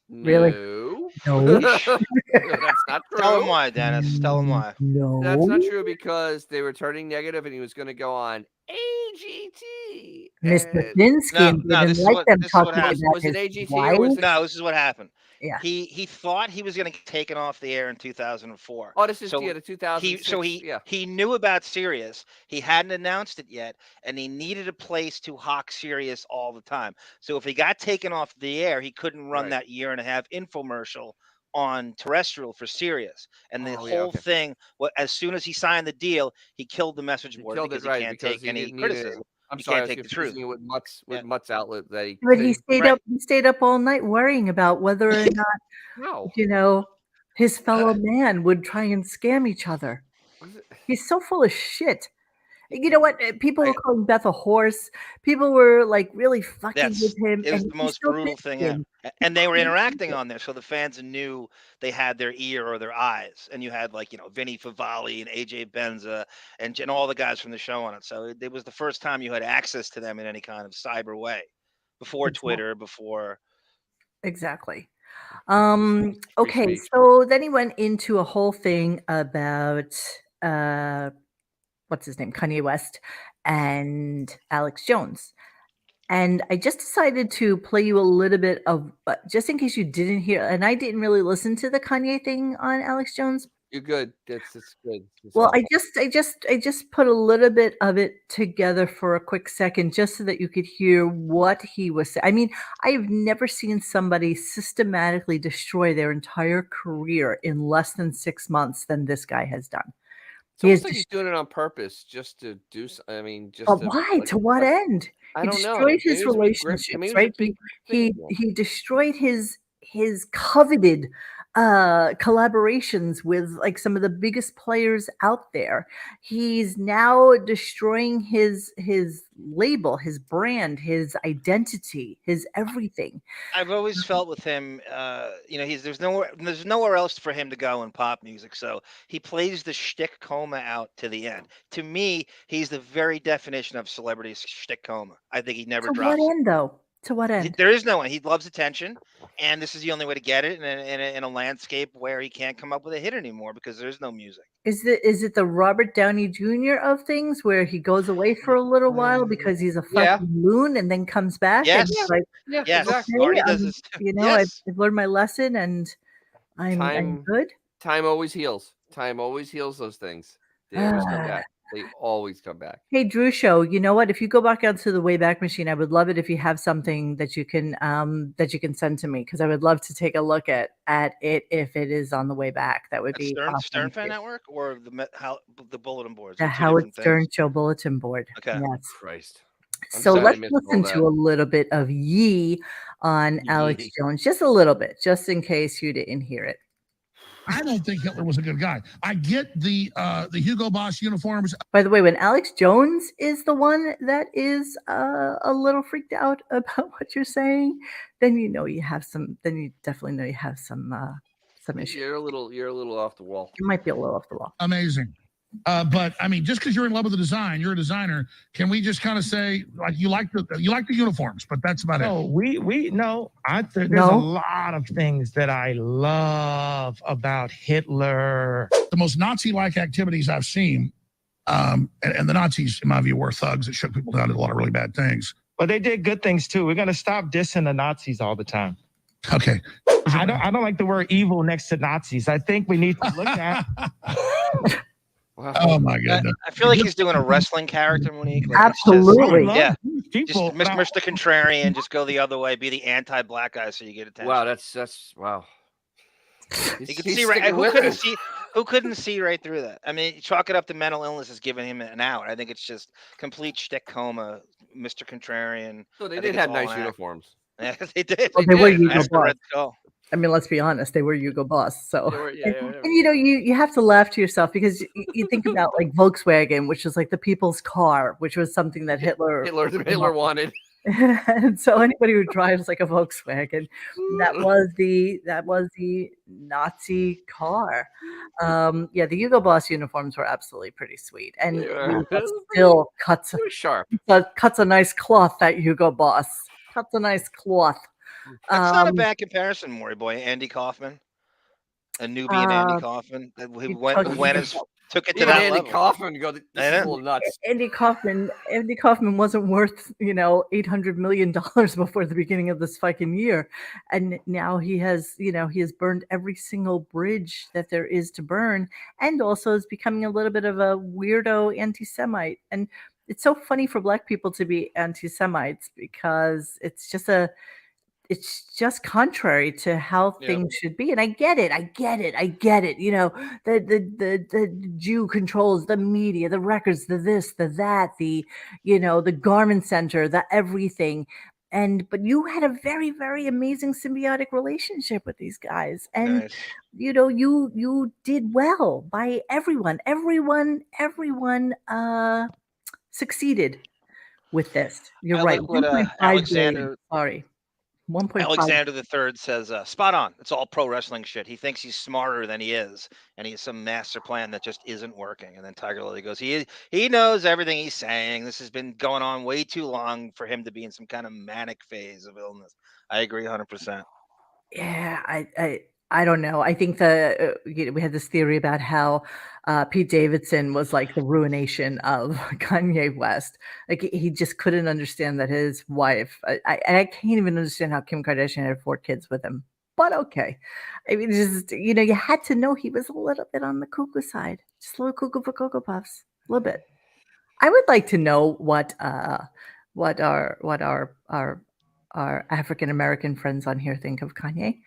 Really? No. No. That's not true. tell him why, Dennis. Tell him why. No. That's not true because they were turning negative and he was going to go on AGT. Mr. and- Finsky No, didn't this is like what- them this is what talking happened. about Was it his AGT or was wife. it? No, this is what happened. Yeah. He thought he was going to get taken off the air in 2004. Oh, this is So the 2006. He knew about Sirius. He hadn't announced it yet, and he needed a place to hawk Sirius all the time. So if he got taken off the air, he couldn't run Right. that year and a half infomercial on terrestrial for Sirius. And the Oh, yeah, whole okay. thing, as soon as he signed the deal, he killed the message He board killed because it right he can't because take he any didn't need it. criticism. I'm You sorry, I can't was take the truth. confusing it with Mutt's Yeah. Mutt's outlet that he. But he stayed Right. up. He stayed up all night worrying about whether or not Wow. his fellow man would try and scam each other. Was it- He's so full of shit. You know what? People were calling Beth a horse. People were like really fucking with him. It was and the he most still brutal did thing it. ever. And they were interacting on there, so the fans knew they had their ear or their eyes. And you had Vinny Favale and AJ Benza and all the guys from the show on it. So it was the first time you had access to them in any kind of cyber way, before Exactly. Twitter, before. Exactly. Free Okay, speech. so then he went into a whole thing about what's his name, Kanye West and Alex Jones. And I just decided to play you a little bit of, just in case you didn't hear, and I didn't really listen to the Kanye thing on Alex Jones. You're good. It's good. It's Well, awesome. I just put a little bit of it together for a quick second, just so that you could hear what he was saying. I mean, I've never seen somebody systematically destroy their entire career in less than 6 months than this guy has done. It's almost like he's doing it on purpose, just to do. I mean, just. But to, why? like, To what end? I He don't know. destroyed his Maybe it was a big grip- relationships, maybe it was a right? big He thing. destroyed his coveted collaborations with like some of the biggest players out there. He's now destroying his label, his brand, his identity, his everything. I've always felt with him, there's nowhere else for him to go in pop music. So he plays the shtick coma out to the end. To me, he's the very definition of celebrity shtick coma. I think he never To drops what it. end, though? To what end? There is no one. He loves attention, and this is the only way to get it in a landscape where he can't come up with a hit anymore because there's no music. Is it the Robert Downey Jr. of things where he goes away for a little while because he's a fucking loon and then comes back and Yes. he's like, Yeah, Yes, exactly. Marty does this too. Yes. I've learned my lesson and I'm good. Time always heals. Time always heals those things. They always come back. They always come back. Hey, Drew Show, you know what? If you go back onto the Wayback Machine, I would love it if you have something that you can send to me, because I would love to take a look at it if it is on the way back. That would At be Stern awesome. Fan Network or the bulletin boards? The They're two Howard different Stern things. Show bulletin board. Okay. Yes. Christ. I'm So sad I let's missed all listen that. to a little bit of Yee on Alex Yee. Jones, just a little bit, just in case you didn't hear it. I don't think Hitler was a good guy. I get the Hugo Boss uniforms. By the way, when Alex Jones is the one that is a little freaked out about what you're saying, then you know you have some. Then you definitely know you have some issues. You're a little off the wall. You might be a little off the wall. Amazing. But I mean, just because you're in love with the design, you're a designer. Can we just kind of say like you like the uniforms, but that's about No, it. there's a lot of things that I love about Hitler. The most Nazi-like activities I've seen, and the Nazis, in my view, were thugs that shook people down, did a lot of really bad things. But they did good things too. We're gonna stop dissing the Nazis all the time. Okay. I don't like the word evil next to Nazis. I think we need to look at. Wow. Oh my goodness! I feel like he's doing a wrestling character, Monique. Like Absolutely. Yeah. People, Just Mr. Contrarian, just go the other way, be the anti-black guy, so you get attention. Wow, that's wow. You can see right. Who couldn't see right through that? I mean, chalk it up to mental illness is giving him an out. I think it's just complete shtick coma, Mr. Contrarian. So they did have nice uniforms. Yeah, they did. Well, they were Hugo That's the Boss. Red Skull. I mean, let's be honest, they were Hugo Boss. So, Yeah. and you know, you have to laugh to yourself because you think about like Volkswagen, which is like the people's car, which was something that Hitler wanted. And so anybody who drives like a Volkswagen, that was the Nazi car. Yeah, the Hugo Boss uniforms were absolutely pretty sweet, and Hugo Boss still cuts sharp. Cuts a nice cloth. That Hugo Boss cuts a nice cloth. That's not a bad comparison, Maury boy. Andy Kaufman, a Nubian Andy Kaufman, who took it to that Andy level. Kaufman, go, this is a little nuts. Andy Kaufman wasn't worth $800 million before the beginning of this fucking year, and now he has burned every single bridge that there is to burn, and also is becoming a little bit of a weirdo anti-Semite. And it's so funny for Black people to be anti-Semites because it's just contrary to how things should be. And I get it. You know, the Jew controls the media, the records, the this, the that, the garment center, the everything. But you had a very, very amazing symbiotic relationship with these guys. And Nice. you did well by everyone. Everyone succeeded with this. You're right. Like what 1.5 Alexander. billion. Sorry. 1.5. Alexander III says, spot on. It's all pro wrestling shit. He thinks he's smarter than he is, and he has some master plan that just isn't working. And then Tiger Lily goes, he knows everything he's saying. This has been going on way too long for him to be in some kind of manic phase of illness. I agree 100%. Yeah, I don't know. I think we had this theory about how Pete Davidson was like the ruination of Kanye West. Like he just couldn't understand that his wife. I can't even understand how Kim Kardashian had 4 kids with him. But okay, I mean, just you had to know he was a little bit on the cuckoo side, just a little cuckoo for Cocoa Puffs, a little bit. I would like to know what our African American friends on here think of Kanye.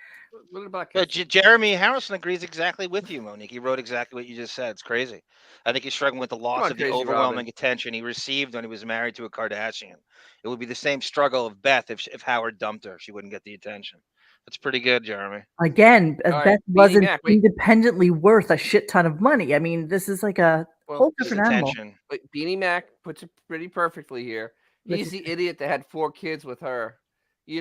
What about Jeremy Harrison agrees exactly with you, Monique. He wrote exactly what you just said. It's crazy. I think he's struggling with the loss of the overwhelming attention he received when he was married to a Kardashian. It would be the same struggle of Beth if Howard dumped her. She wouldn't get the attention. That's pretty good, Jeremy. Again, All Beth right, wasn't Mac, wait. independently worth a shit ton of money. I mean, this is like a whole different animal. Attention. But Beanie Mac puts it pretty perfectly here. He's the idiot that had 4 kids with her. A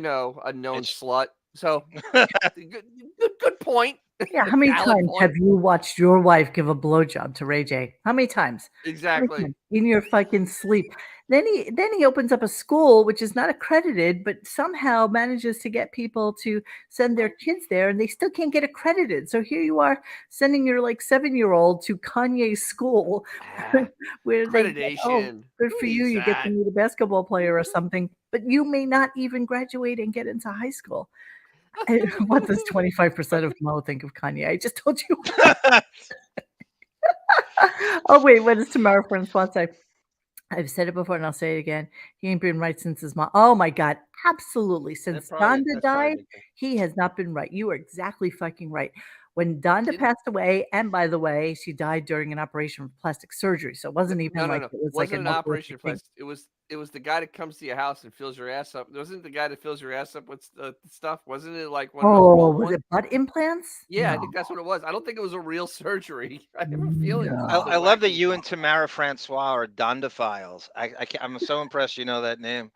known slut. So, good point. Yeah, how many Valid times point. have you watched your wife give a blowjob to Ray J? How many times? Exactly. In your fucking sleep. Then he opens up a school which is not accredited, but somehow manages to get people to send their kids there, and they still can't get accredited. So here you are sending your 7-year-old to Kanye's school, where they get, Accreditation. good for you. You get to meet a basketball player or something, but you may not even graduate and get into high school. What does 25% of Mo think of Kanye? I just told you. Oh wait, what does Tamara Francois say? I've said it before and I'll say it again. He ain't been right since his mom. Oh my God, absolutely. Since Donda that's probably a died, big thing. he has not been right. You are exactly fucking right. When Donda passed away, and by the way, she died during an operation for plastic surgery, so it wasn't even like No. it was like Wasn't an an operation thing. place. It was the guy that comes to your house and fills your ass up. Wasn't it the guy that fills your ass up with stuff? Wasn't it like one of those Oh, small was ones? it butt implants? Yeah, I No. think that's what it was. I don't think it was a real surgery. I have a feeling. No. I love that you and Tamara Francois are Dondophiles. I'm so impressed you know that name.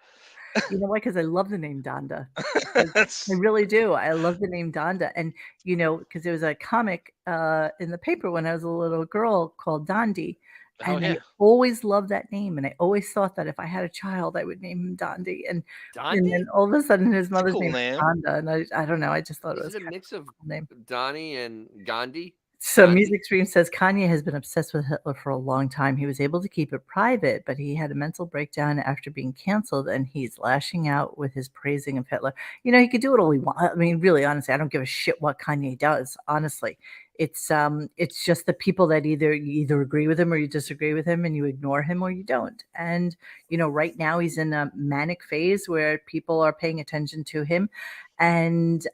You know why? Because I love the name Donda. I That's really do. I love the name Donda. And, because there was a comic in the paper when I was a little girl called Dondi. oh And yeah. I always loved that name. And I always thought that if I had a child, I would name him Dondi. And Dondi? then all of a sudden his It's a mother's cool name name. is Donda. And I don't know. I just thought it Is was it a kind mix of of a cool name. Donnie and Gandhi? So Gandhi? Music Stream says Kanye has been obsessed with Hitler for a long time. He was able to keep it private, but he had a mental breakdown after being canceled, and he's lashing out with his praising of Hitler. He could do it all he wants. I mean, really, honestly, I don't give a shit what Kanye does. Honestly, it's just the people that you either agree with him or you disagree with him, and you ignore him or you don't. And right now he's in a manic phase where people are paying attention to him, and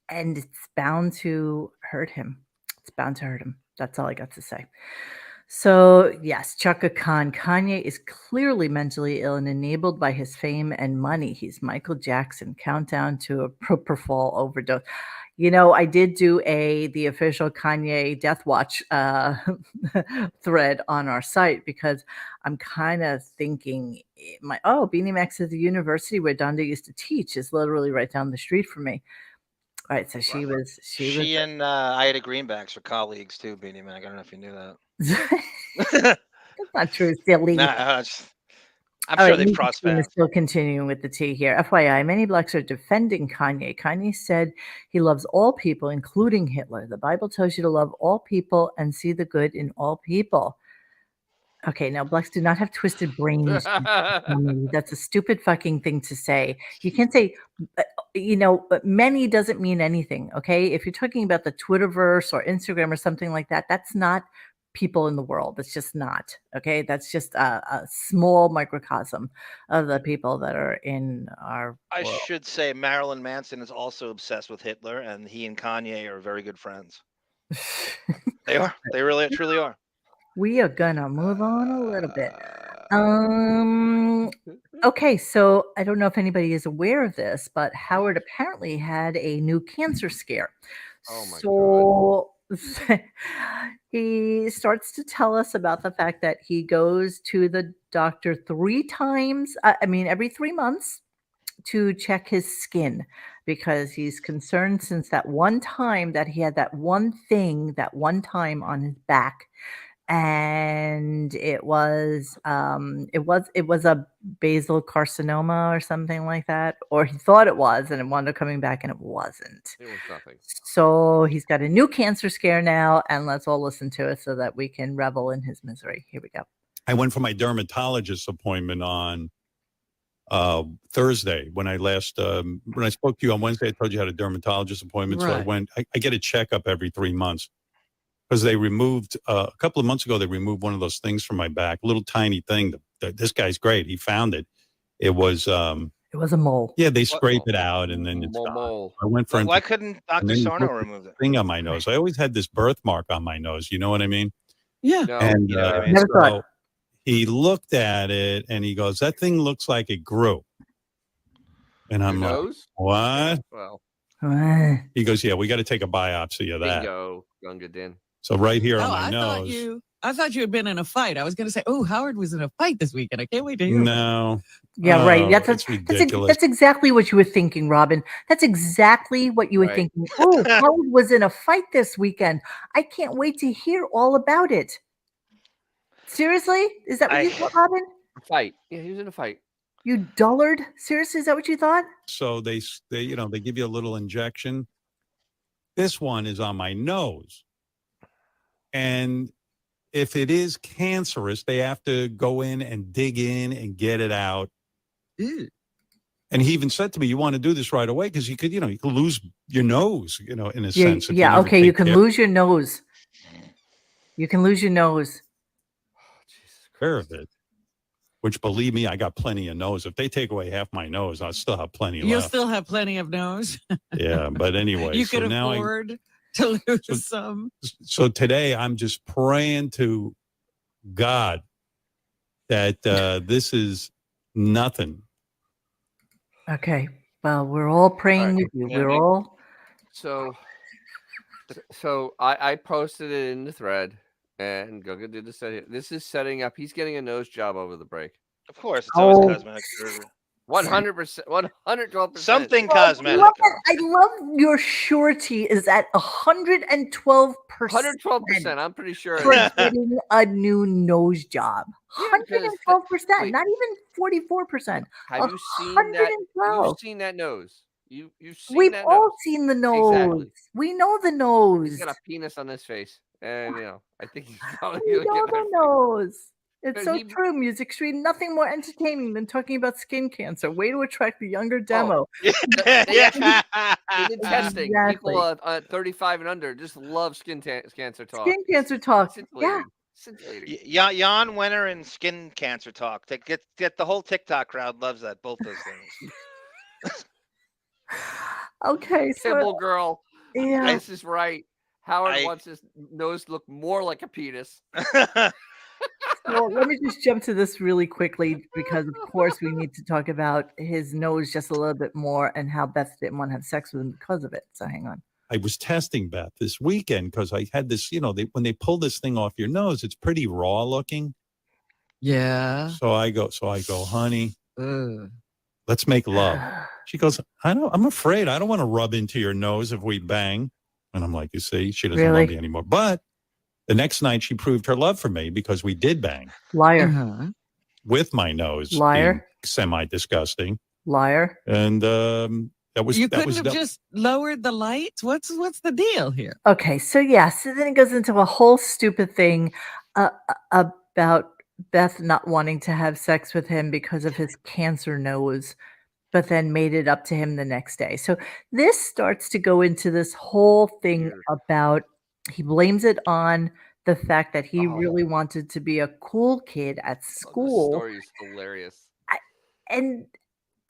it's bound to hurt him. It's bound to hurt him. That's all I got to say. So, yes, Chaka Khan. Kanye is clearly mentally ill and enabled by his fame and money. He's Michael Jackson. Countdown to a propofol overdose. I did do the official Kanye Death Watch thread on our site because I'm kind of thinking Beanie Max at the university where Donda used to teach is literally right down the street from me. All right, so she was and Ida Greenbacks are colleagues too, Beanie Mac. I don't know if you knew that. That's not true, silly. Nah, I'm All sure right, they've Music crossed Stream is paths. still continuing with the tea here. FYI, many blacks are defending Kanye. Kanye said he loves all people, including Hitler. The Bible tells you to love all people and see the good in all people. Okay, now blacks do not have twisted brains. That's a stupid fucking thing to say. You can't say, many doesn't mean anything. Okay, if you're talking about the Twitterverse or Instagram or something like that, that's not people in the world. It's just not. Okay, that's just a small microcosm of the people that are in our I world. should say Marilyn Manson is also obsessed with Hitler, and he and Kanye are very good friends. They are. They really, truly are. We are gonna move on a little bit. Okay, so I don't know if anybody is aware of this, but Howard apparently had a new cancer scare. Oh my So he starts to tell us about the fact that he goes to the doctor 3 times, every 3 months to check his skin because he's concerned since that one time that he had that one time on his back, and it was a basal carcinoma or something like that, or he thought it was, and it wound up coming back and it wasn't. It was nothing. So he's got a new cancer scare now, and let's all listen to it so that we can revel in his misery. Here we go. I went for my dermatologist appointment on Thursday when I spoke to you on Wednesday. I told you I had a dermatologist appointment. Right. So I went. I get a checkup every 3 months because they removed a couple of months ago. They removed one of those things from my back, a little tiny thing. This guy's great. He found it. It was a mole. Yeah, they scrape it out and then it's gone. I went for Why couldn't Dr. Sarno remove it? thing on my nose. I always had this birthmark on my nose. You know what I mean? Yeah. No, And you know what I mean? so he looked at it and he goes, "That thing looks like it grew." And I'm Your like, nose? "What?" Well, He goes, "Yeah, we got to take a biopsy of that." bingo, Gunga Din. So right here on Oh, my nose. I thought you had been in a fight. I was going to say, oh, Howard was in a fight this weekend. I can't wait to hear about it. No. Yeah, right. It's ridiculous. That's exactly what you were thinking, Robin. That's exactly what you were Right. thinking. Oh, Howard was in a fight this weekend. I can't wait to hear all about it. Seriously? Is that what you thought, Robin? Fight. Yeah, he was in a fight. You dullard? Seriously, is that what you thought? So they give you a little injection. This one is on my nose. And if it is cancerous, they have to go in and dig in and get it out. Ew. And he even said to me, "You want to do this right away because you could lose your nose, in a sense." Yeah, okay, you can lose your nose. You can lose your nose. care of it. Which, believe me, I got plenty of nose. If they take away half my nose, I'll still have plenty You'll left. still have plenty of nose. Yeah, but anyway, You so could now afford to lose some. So today I'm just praying to God that this is nothing. Okay. Well, we're all praying with you. Yeah. We're all. So I posted it in the thread, and Gunga did the setting. This is setting up. He's getting a nose job over the break. Of course, it's always Oh. cosmetic surgery. 100%, 112%. Something I cosmetic. love it. I love your surety is at 112%. 112%. I'm pretty sure. For getting a new nose job. Yeah, because 112%, wait. not even 44%. Have you seen that? 112. You've seen that nose. You've seen We've that all nose. seen the nose. Exactly. We know the nose. He's got a penis on his face, and I think he's probably We gonna know get the that. nose. It's But so he- true, Music Street. Nothing more entertaining than talking about skin cancer. Way to attract the younger demo. They did testing. Exactly. People 35 and under just love cancer talk. Skin cancer talk. Yeah. Scintillating. Jan Wenner and skin cancer talk. Get the whole TikTok crowd loves that. Both those things. Okay. Kibble So, girl. yeah. This is right. Howard wants his nose to look more like a penis. Well, let me just jump to this really quickly because, of course, we need to talk about his nose just a little bit more and how Beth didn't want to have sex with him because of it. So hang on. I was testing Beth this weekend because I had this, when they pull this thing off your nose, it's pretty raw looking. Yeah. So I go, honey, Ugh. let's make love. She goes, I'm afraid I don't want to rub into your nose if we bang. And I'm like, you see, she doesn't Really? love me anymore. But the next night she proved her love for me because we did bang. Liar. Uh-huh. With my nose Liar. Semi-disgusting. Liar. And that was You couldn't have just lowered the lights? What's the deal here? Okay, so so then it goes into a whole stupid thing about Beth not wanting to have sex with him because of his cancer nose, but then made it up to him the next day. So this starts to go into this whole thing about he blames it on the fact that he really wanted to be a cool kid at school. The story is hilarious. And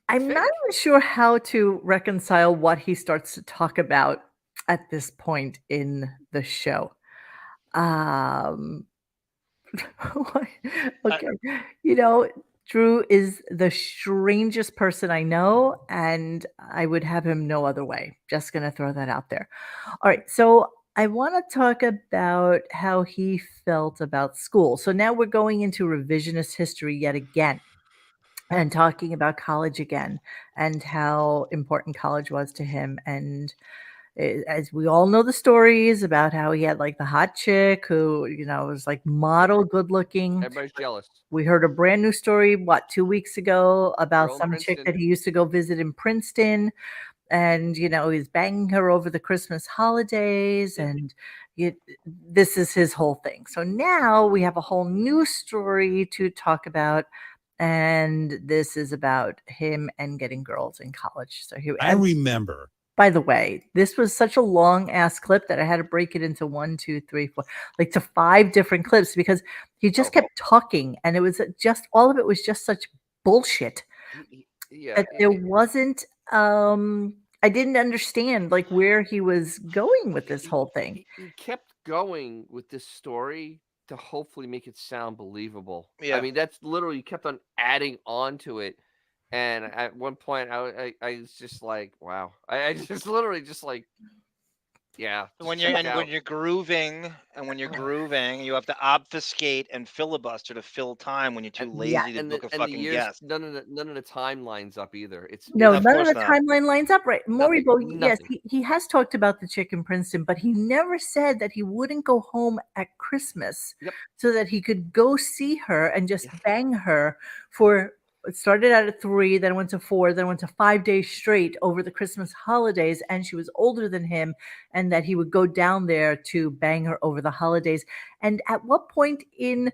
I'm not even sure how to reconcile what he starts to talk about at this point in the show. Okay. Drew is the strangest person I know, and I would have him no other way. Just going to throw that out there. All right. So I want to talk about how he felt about school. So now we're going into revisionist history yet again. And talking about college again and how important college was to him. And as we all know the stories about how he had like the hot chick who, was like model good looking. Everybody's jealous. We heard a brand new story, 2 weeks ago about Girl in some chick Princeton. that he used to go visit in Princeton. And, he's banging her over the Christmas holidays. And this is his whole thing. So now we have a whole new story to talk about. And this is about him and getting girls in college. So here I remember. By the way, this was such a long ass clip that I had to break it into 1, 2, 3, 4, like to 5 different clips because he just kept talking, and it was just all of it was just such bullshit. That there wasn't. I didn't understand like where he was going with this whole thing. He kept going with this story to hopefully make it sound believable. Yeah. I mean, that's literally kept on adding on to it. And at one point, I was just like, wow. I just literally just like, yeah. When you're grooving, you have to obfuscate and filibuster to fill time when you're too lazy to book a fucking guest. None of the time lines up either. None Of of course the not. timeline lines up right. Moribo, yes, nothing. he has talked about the chick in Princeton, but he never said that he wouldn't go home at Christmas so that he could go see her and just bang her for. It started out at 3, then went to 4, then went to 5 days straight over the Christmas holidays. And she was older than him, and that he would go down there to bang her over the holidays. And at what point in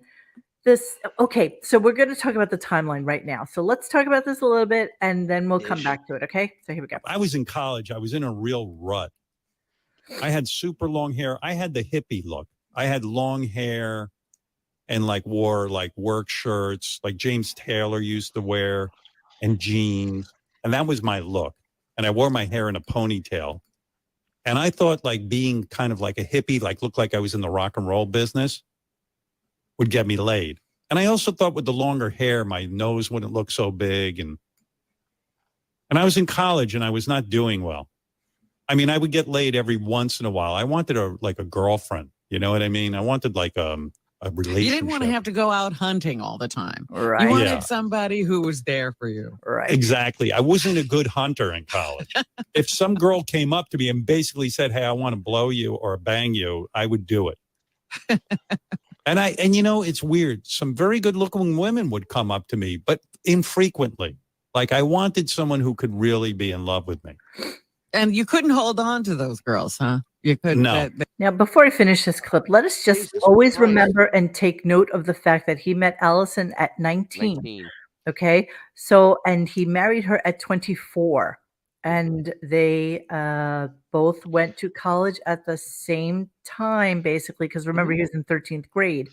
this? Okay, so we're going to talk about the timeline right now. So let's talk about this a little bit, and then we'll come back to it. Okay, so here we go. I was in college. I was in a real rut. I had super long hair. I had the hippie look. I had long hair. and like wore like work shirts like James Taylor used to wear and jeans. And that was my look. And I wore my hair in a ponytail. And I thought like being kind of like a hippie, like looked like I was in the rock and roll business, would get me laid. And I also thought with the longer hair, my nose wouldn't look so big. And I was in college and I was not doing well. I mean, I would get laid every once in a while. I wanted a girlfriend. You know what I mean? I wanted like a relationship. You didn't want to have to go out hunting all the time. Right. You wanted Yeah. somebody who was there for you. Right. Exactly. I wasn't a good hunter in college. If some girl came up to me and basically said, "Hey, I want to blow you or bang you," I would do it. And you know, it's weird. Some very good looking women would come up to me, but infrequently. Like I wanted someone who could really be in love with me. And you couldn't hold on to those girls, huh? You couldn't. No. Now, before I finish this clip, let us just Jesus always Christ. remember and take note of the fact that he met Allison at 19. 19. Okay. So, and he married her at 24. And they both went to college at the same time, basically, because remember, he was in 13th grade.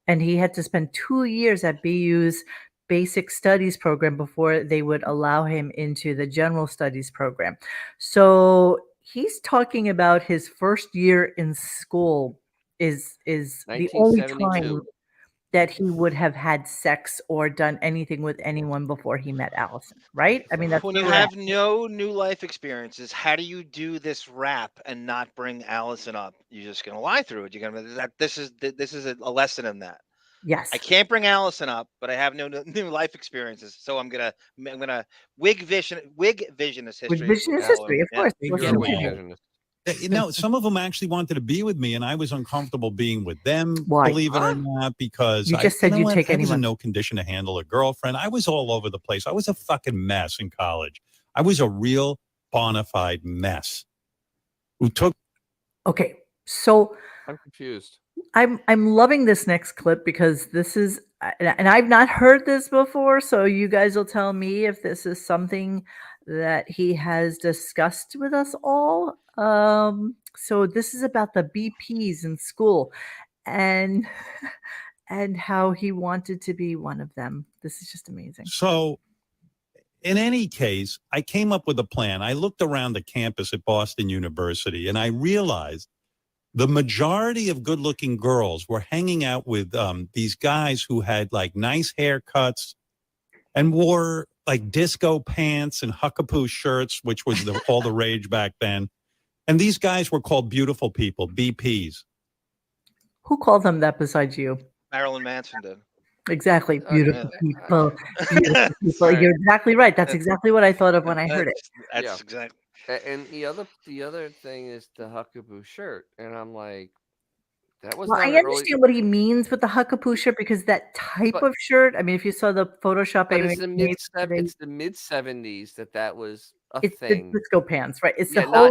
And he had to spend 2 years at BU's basic studies program before they would allow him into the general studies program. So he's talking about his first year in school is the only time 1972. that he would have had sex or done anything with anyone before he met Allison, right? I mean, that's When you correct. have no new life experiences, how do you do this rap and not bring Allison up? You're just gonna lie through it. You're gonna that this is a lesson in that. Yes. I can't bring Allison up, but I have no new life experiences, so I'm gonna wig vision this history. With vision is history, of course. Yeah. What You're can a we wig do? visionist. You know, some of them actually wanted to be with me, and I was uncomfortable being with them. Why? Believe it or not, because You just said know you'd what? take I was in anyone. no condition to handle a girlfriend. I was all over the place. I was a fucking mess in college. I was a real bona fide mess. Who took? Okay, so I'm confused. I'm loving this next clip because this is, and I've not heard this before. So you guys will tell me if this is something that he has discussed with us all. So this is about the BPs in school, and and how he wanted to be one of them. This is just amazing. So, in any case, I came up with a plan. I looked around the campus at Boston University, and I realized the majority of good-looking girls were hanging out with these guys who had like nice haircuts and wore like disco pants and Huckapoo shirts, which was all the rage back then. And these guys were called beautiful people, BPs. Who called them that besides you? Marilyn Manson did. Exactly. Okay. Beautiful people. Beautiful people. Right. You're exactly right. That's exactly what I thought of when I heard it. That's Yeah. exactly. And the other thing is the Huckapoo shirt, and I'm like, that was Well, not I an early. understand what he means with the Huckapoo shirt because that type But- of shirt. I mean, if you saw the Photoshop, But I it's the made today, it's the mid 70s that was a it's the thing. disco pants, right? It's Yeah, the not whole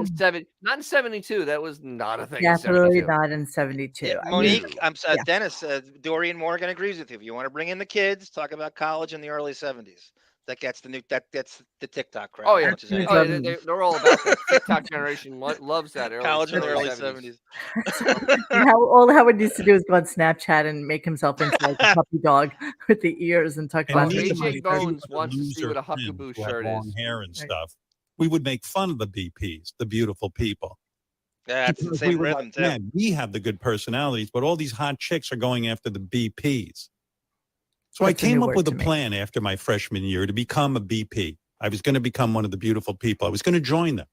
in 72. That was not a thing. In definitely 72. not in 72. Yeah, I mean, Monique, yeah. Dennis, Dorian Morgan agrees with you. If you want to bring in the kids, talk about college in the early 70s. That gets the TikTok crowd. Oh yeah, Much as anything. oh, yeah, they're all about that. TikTok generation loves that early College in the early 70s. 70s. And all Howard needs to do is go on Snapchat and make himself into like a puppy dog with the ears and talk And about Oh, me it. and my AJ Bones other wants to see what a loser friends Huckapoo who had shirt long is. hair and Right. stuff. We would make fun of the BPs, the beautiful people. Yeah, it's the Because same we were rhythm like, too. man, we have the good personalities, but all these hot chicks are going after the BPs. So That's a I came new up word with a to me. plan after my freshman year to become a BP. I was going to become one of the beautiful people. I was going to join them.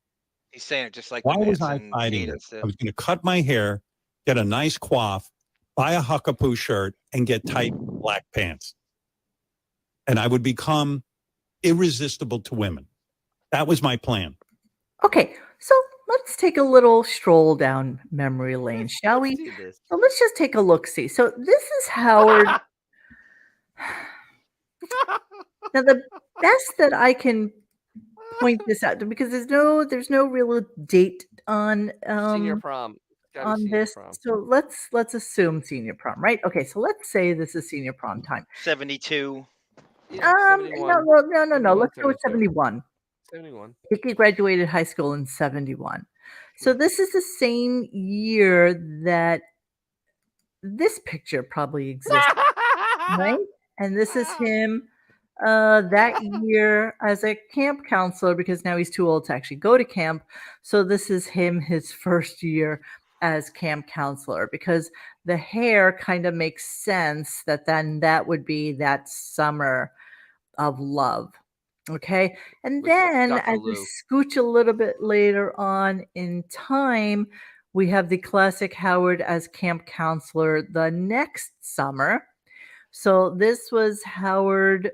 He's saying it just like Why the was I Manson fighting it? cadence did. I was going to cut my hair, get a nice coif, buy a Huckapoo shirt, and get tight black pants. And I would become irresistible to women. That was my plan. Okay, so let's take a little stroll down memory lane, shall we? See this. So let's just take a look. See, so this is Howard. Now, the best that I can point this out because there's no real date on Senior prom. It's gotta be on senior this. prom. So let's assume senior prom, right? Okay, so let's say this is senior prom time. 72. Yeah, No. 71. Let's go with 72. 71. 71. He graduated high school in 71. So this is the same year that this picture probably exists. right? And this is him that year as a camp counselor because now he's too old to actually go to camp. So this is him his first year as camp counselor because the hair kind of makes sense that then that would be that summer of love. Okay. And With then Dr. as we Lou. scooch a little bit later on in time, we have the classic Howard as camp counselor the next summer. So this was Howard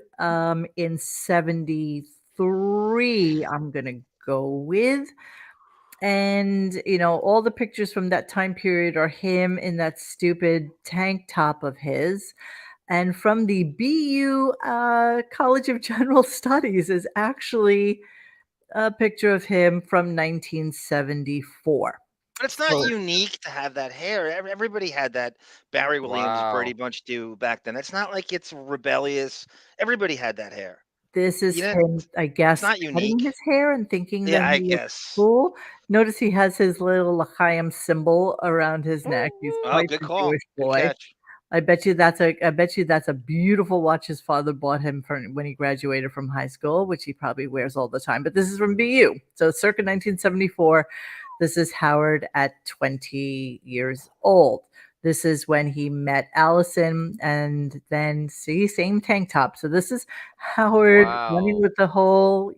in 73, I'm going to go with. And, all the pictures from that time period are him in that stupid tank top of his. And from the BU College of General Studies is actually a picture of him from 1974. But it's not So unique to have that hair. Everybody had that. Barry Williams, Brady Wow. Bunch do back then. It's not like it's rebellious. Everybody had that hair. this is You know, him, I it's guess, not cutting unique. his hair and thinking Yeah, that I he was guess. cool. Notice he has his little L'chaim symbol around his neck. He's Oh, quite good the call. Jewish Good boy. catch. I bet you that's a beautiful watch his father bought him for when he graduated from high school, which he probably wears all the time. But this is from BU. So circa 1974. This is Howard at 20 years old. This is when he met Allison and then see same tank top. So this is Howard running Wow. with the whole,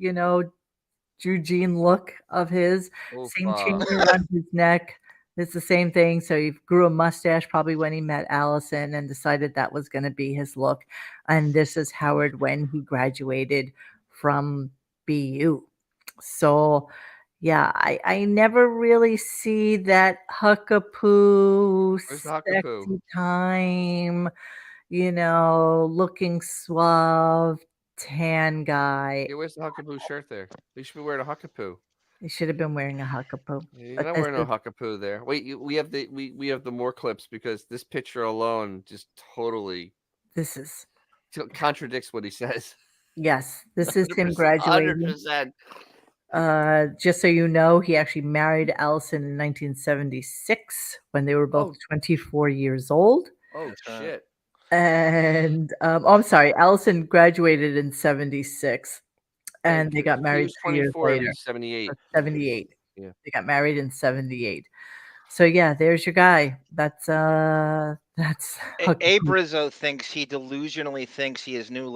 Eugene look of his, same chain Oofa. around his neck. It's the same thing. So he grew a mustache probably when he met Allison and decided that was going to be his look. And this is Howard when he graduated from BU. So yeah, I never really see that Huckapoo Where's the Huckapoo? sexy time, looking suave, tan guy. Yeah, where's the Huckapoo shirt there? You should be wearing a Huckapoo. He should have been wearing a Huckapoo. You're But not wearing no Huckapoo there. Wait, we have the more clips because this picture alone just totally this is contradicts what he says. yes, this is him 100%. graduating. 100%. Just so you know, he actually married Allison in 1976 when they were both Oh. 24 years old. Oh shit. And I'm sorry, Allison graduated in 76 and they got He married was 2 years 24. He later. was 78. 78. Yeah. They got married in 78. So yeah, there's your guy. That's Abe Rizzo he delusionally thinks he has new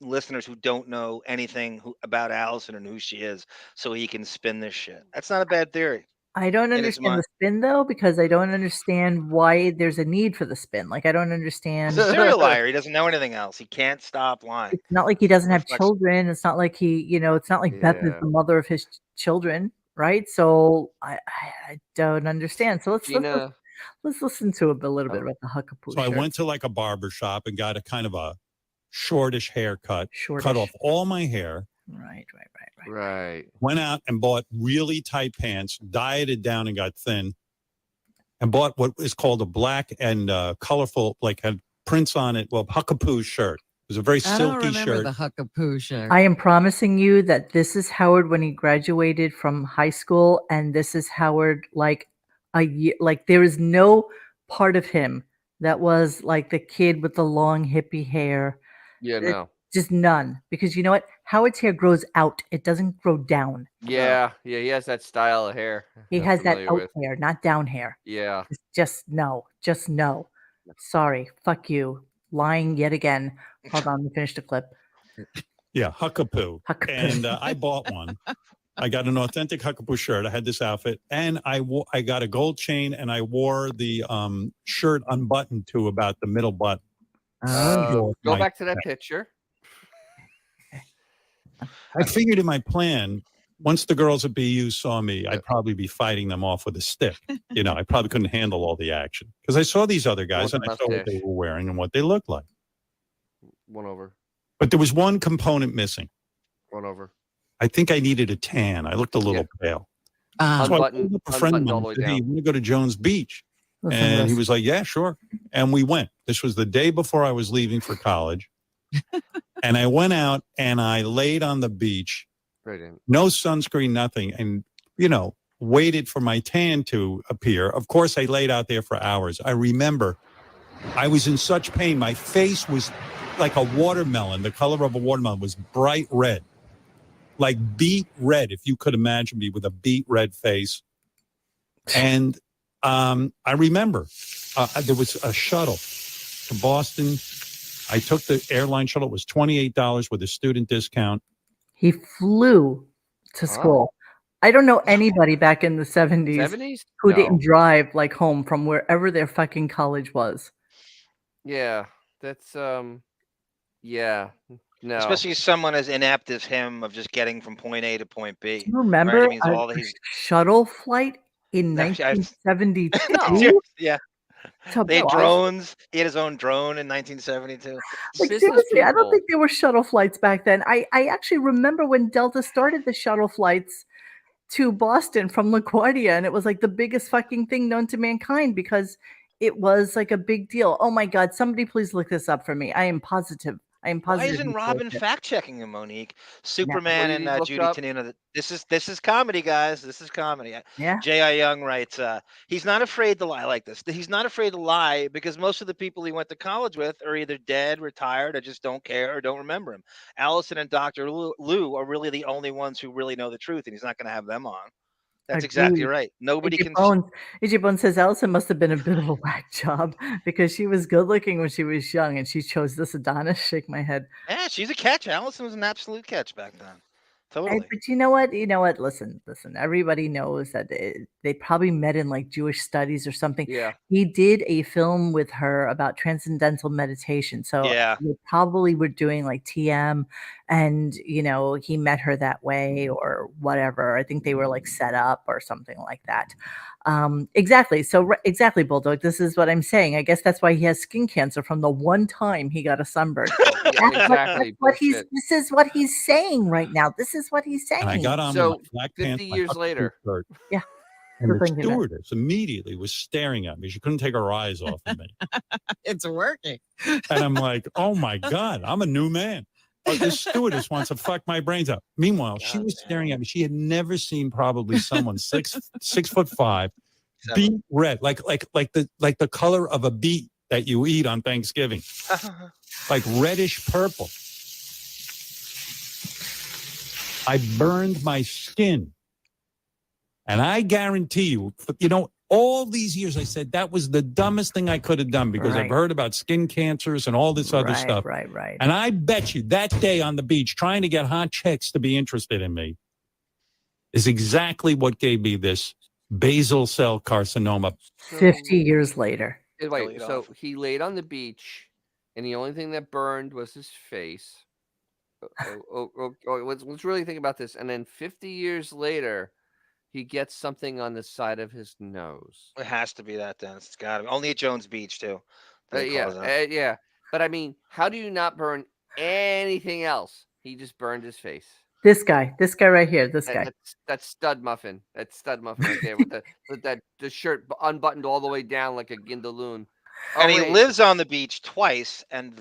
listeners who don't know anything about Allison and who she is, so he can spin this shit. That's not a bad theory. I don't in his understand the mind. spin though, because I don't understand why there's a need for the spin. Like I don't understand. He's a serial liar. He doesn't know anything else. He can't stop lying. It's not like he doesn't have Reflex. children. It's not like it's not like Beth is Yeah. the mother of his children, right? So I don't understand. So Gina. let's listen to a little bit Oh. about the Huckapoo So I shirt. went to like a barber shop and got a kind of a shortish haircut, Shortish. cut off all my hair, Right. Right. went out and bought really tight pants, dieted down and got thin, and bought what is called a black and colorful, like had prints on it. Well, Huckapoo shirt. It was a very I don't silky remember shirt. the Huckapoo shirt. I am promising you that this is Howard when he graduated from high school, and this is Howard like a year. Like there is no part of him that was like the kid with the long hippie hair. Yeah, It- no. Just none, because you know what? Howard's hair grows out; it doesn't grow down. Yeah, he has that style of hair. He I'm has that familiar out with. hair, not down hair. Yeah. Just no. Sorry, fuck you, lying yet again. Hold on, let me finish the clip. Yeah, Huckapoo. Huckapoo. And I bought one. I got an authentic Huckapoo shirt. I had this outfit, and I got a gold chain, and I wore the shirt unbuttoned to about the middle button. Oh. Go back to that picture. I figured in my plan, once the girls at BU saw me, I'd probably be fighting them off with a stick. I probably couldn't handle all the action because I saw these other guys With and a I saw what they mustache. were wearing and what they looked like. One over. But there was one component missing. One over. I think I needed a tan. I looked a little pale. So I Unbuttoned- called up a friend of unbuttoned all mine the and way said, hey, down. you want to go to Jones Beach? Listen to And he this. was like, yeah, sure. And we went. This was the day before I was leaving for college. And I went out and I laid on the beach, Right in. no sunscreen, nothing. And, waited for my tan to appear. Of course, I laid out there for hours. I remember I was in such pain. My face was like a watermelon. The color of a watermelon was bright red, like beet red, if you could imagine me with a beet red face. And I remember there was a shuttle to Boston. I took the airline shuttle. It was $28 with a student discount. He flew to school. I don't know anybody back in the 70s who didn't drive like home from wherever their fucking college was. Yeah, that's yeah, no. Especially someone as inept as him of just getting from point A to point B. Do you remember Right? a shuttle flight in 1972? Yeah. They had drones. He had his own drone in 1972. Like, seriously, I don't think there were shuttle flights back then. I actually remember when Delta started the shuttle flights to Boston from LaGuardia, and it was like the biggest fucking thing known to mankind because it was like a big deal. Oh my God, somebody please look this up for me. I am positive. Why isn't Robin fact checking him, Monique? Superman and Judy Tenuta. This is comedy, guys. This is comedy. Yeah. J.I. Young writes, he's not afraid to lie. I like this. He's not afraid to lie because most of the people he went to college with are either dead, retired, or just don't care or don't remember him. Allison and Dr. Lou are really the only ones who really know the truth, and he's not going to have them on. That's exactly right. Nobody can. AJ Bones says Allison must have been a bit of a whack job because she was good looking when she was young and she chose this Adonis. Shake my head. Yeah, she's a catch. Allison was an absolute catch back then. Totally. But you know what? Listen. Everybody knows that they probably met in like Jewish studies or something. Yeah. He did a film with her about transcendental meditation. So yeah, they probably were doing like TM, and he met her that way or whatever. I think they were like set up or something like that. Exactly. So exactly, Bulldog. This is what I'm saying. I guess that's why he has skin cancer from the one time he got a sunburn. Exactly. This is what he's saying right now. This is what he's saying. And I got on So, with my black 50 pants, years later. Shirt, yeah. And the stewardess immediately was staring at me. She couldn't take her eyes off of me. It's working. And I'm like, oh my God, I'm a new man. Oh, this stewardess wants to fuck my brains out. Meanwhile, she was staring at me. She had never seen probably someone 6'5", beet red, like the color of a beet that you eat on Thanksgiving, like reddish purple. I burned my skin, and I guarantee you, all these years I said that was the dumbest thing I could have done because I've heard about skin cancers and all this other stuff. Right. And I bet you that day on the beach trying to get hot chicks to be interested in me is exactly what gave me this basal cell carcinoma. 50 years later. Wait, so he laid on the beach, and the only thing that burned was his face. Let's really think about this. And then 50 years later, he gets something on the side of his nose. It has to be that, Dennis. It's got to be. Only at Jones Beach, too. Yeah. But I mean, how do you not burn anything else? He just burned his face. This guy right here. This guy. That's stud muffin. That's stud muffin right there with the shirt unbuttoned all the way down like a gindaloon. And he lives on the beach twice, and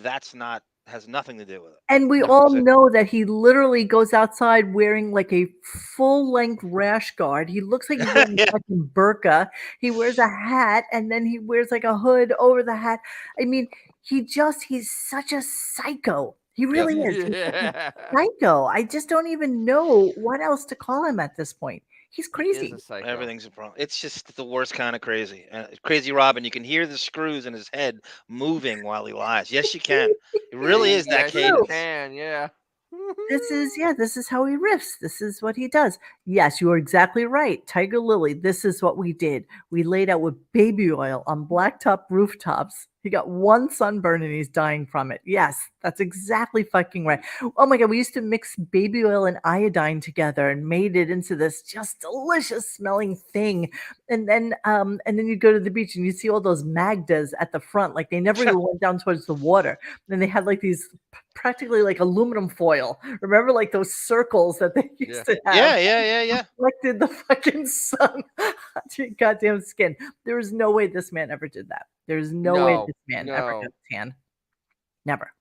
has nothing to do with it. And we all know that he literally goes outside wearing like a full-length rash guard. He looks like he's wearing a fucking burqa. He wears a hat, and then he wears like a hood over the hat. I mean, he's such a psycho. He really is. Yeah. Psycho. I just don't even know what else to call him at this point. He's crazy. He is a psycho. Everything's a problem. It's just the worst kind of crazy. Crazy Robin, you can hear the screws in his head moving while he lies. Yes, you can. It really is that cadence. You can, yeah. This is how he riffs. This is what he does. Yes, you are exactly right. Tiger Lily, this is what we did. We laid out with baby oil on blacktop rooftops. He got one sunburn and he's dying from it. Yes, that's exactly fucking right. Oh my God, we used to mix baby oil and iodine together and made it into this just delicious smelling thing. And then you go to the beach and you see all those Magdas at the front, like they never even went down towards the water. And they had like these practically like aluminum foil. Remember like those circles that they used to have? Yeah. Reflected the fucking sun onto your goddamn skin. There is no way this man ever did that. There's no way this man ever got his tan. Never.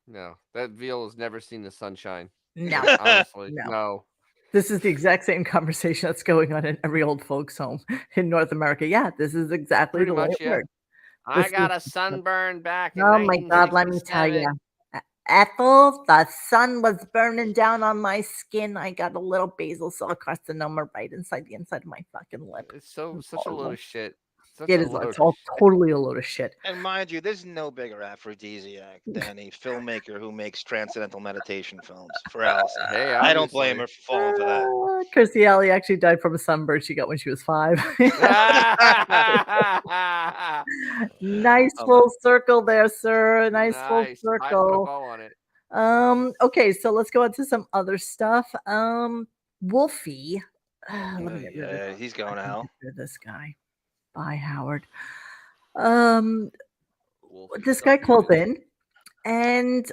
No, that veal has never seen the sunshine. No. Honestly, no. This is the exact same conversation that's going on in every old folks' home in North America. Yeah, this is exactly the way it works. I got a sunburn back in Oh my God, let me tell 1967. you. Ethel, the sun was burning down on my skin. I got a little basal cell carcinoma right inside the inside of my fucking lip. It's such a load of shit. Such It a is. load It's of all shit. totally a load of shit. And mind you, there's no bigger aphrodisiac than a filmmaker who makes transcendental meditation films for Allison. Hey, I don't blame her for falling for that. Kirstie Alley actually died from a sunburn she got when she was 5. Nice full circle there, sir. Nice full Nice. I put a circle. bow on it. Okay, so let's go on to some other stuff. Wolfie. Let me get rid of Yeah, he's going out. this guy. Bye, Howard. Wolfie This guy sucked calls it. in, and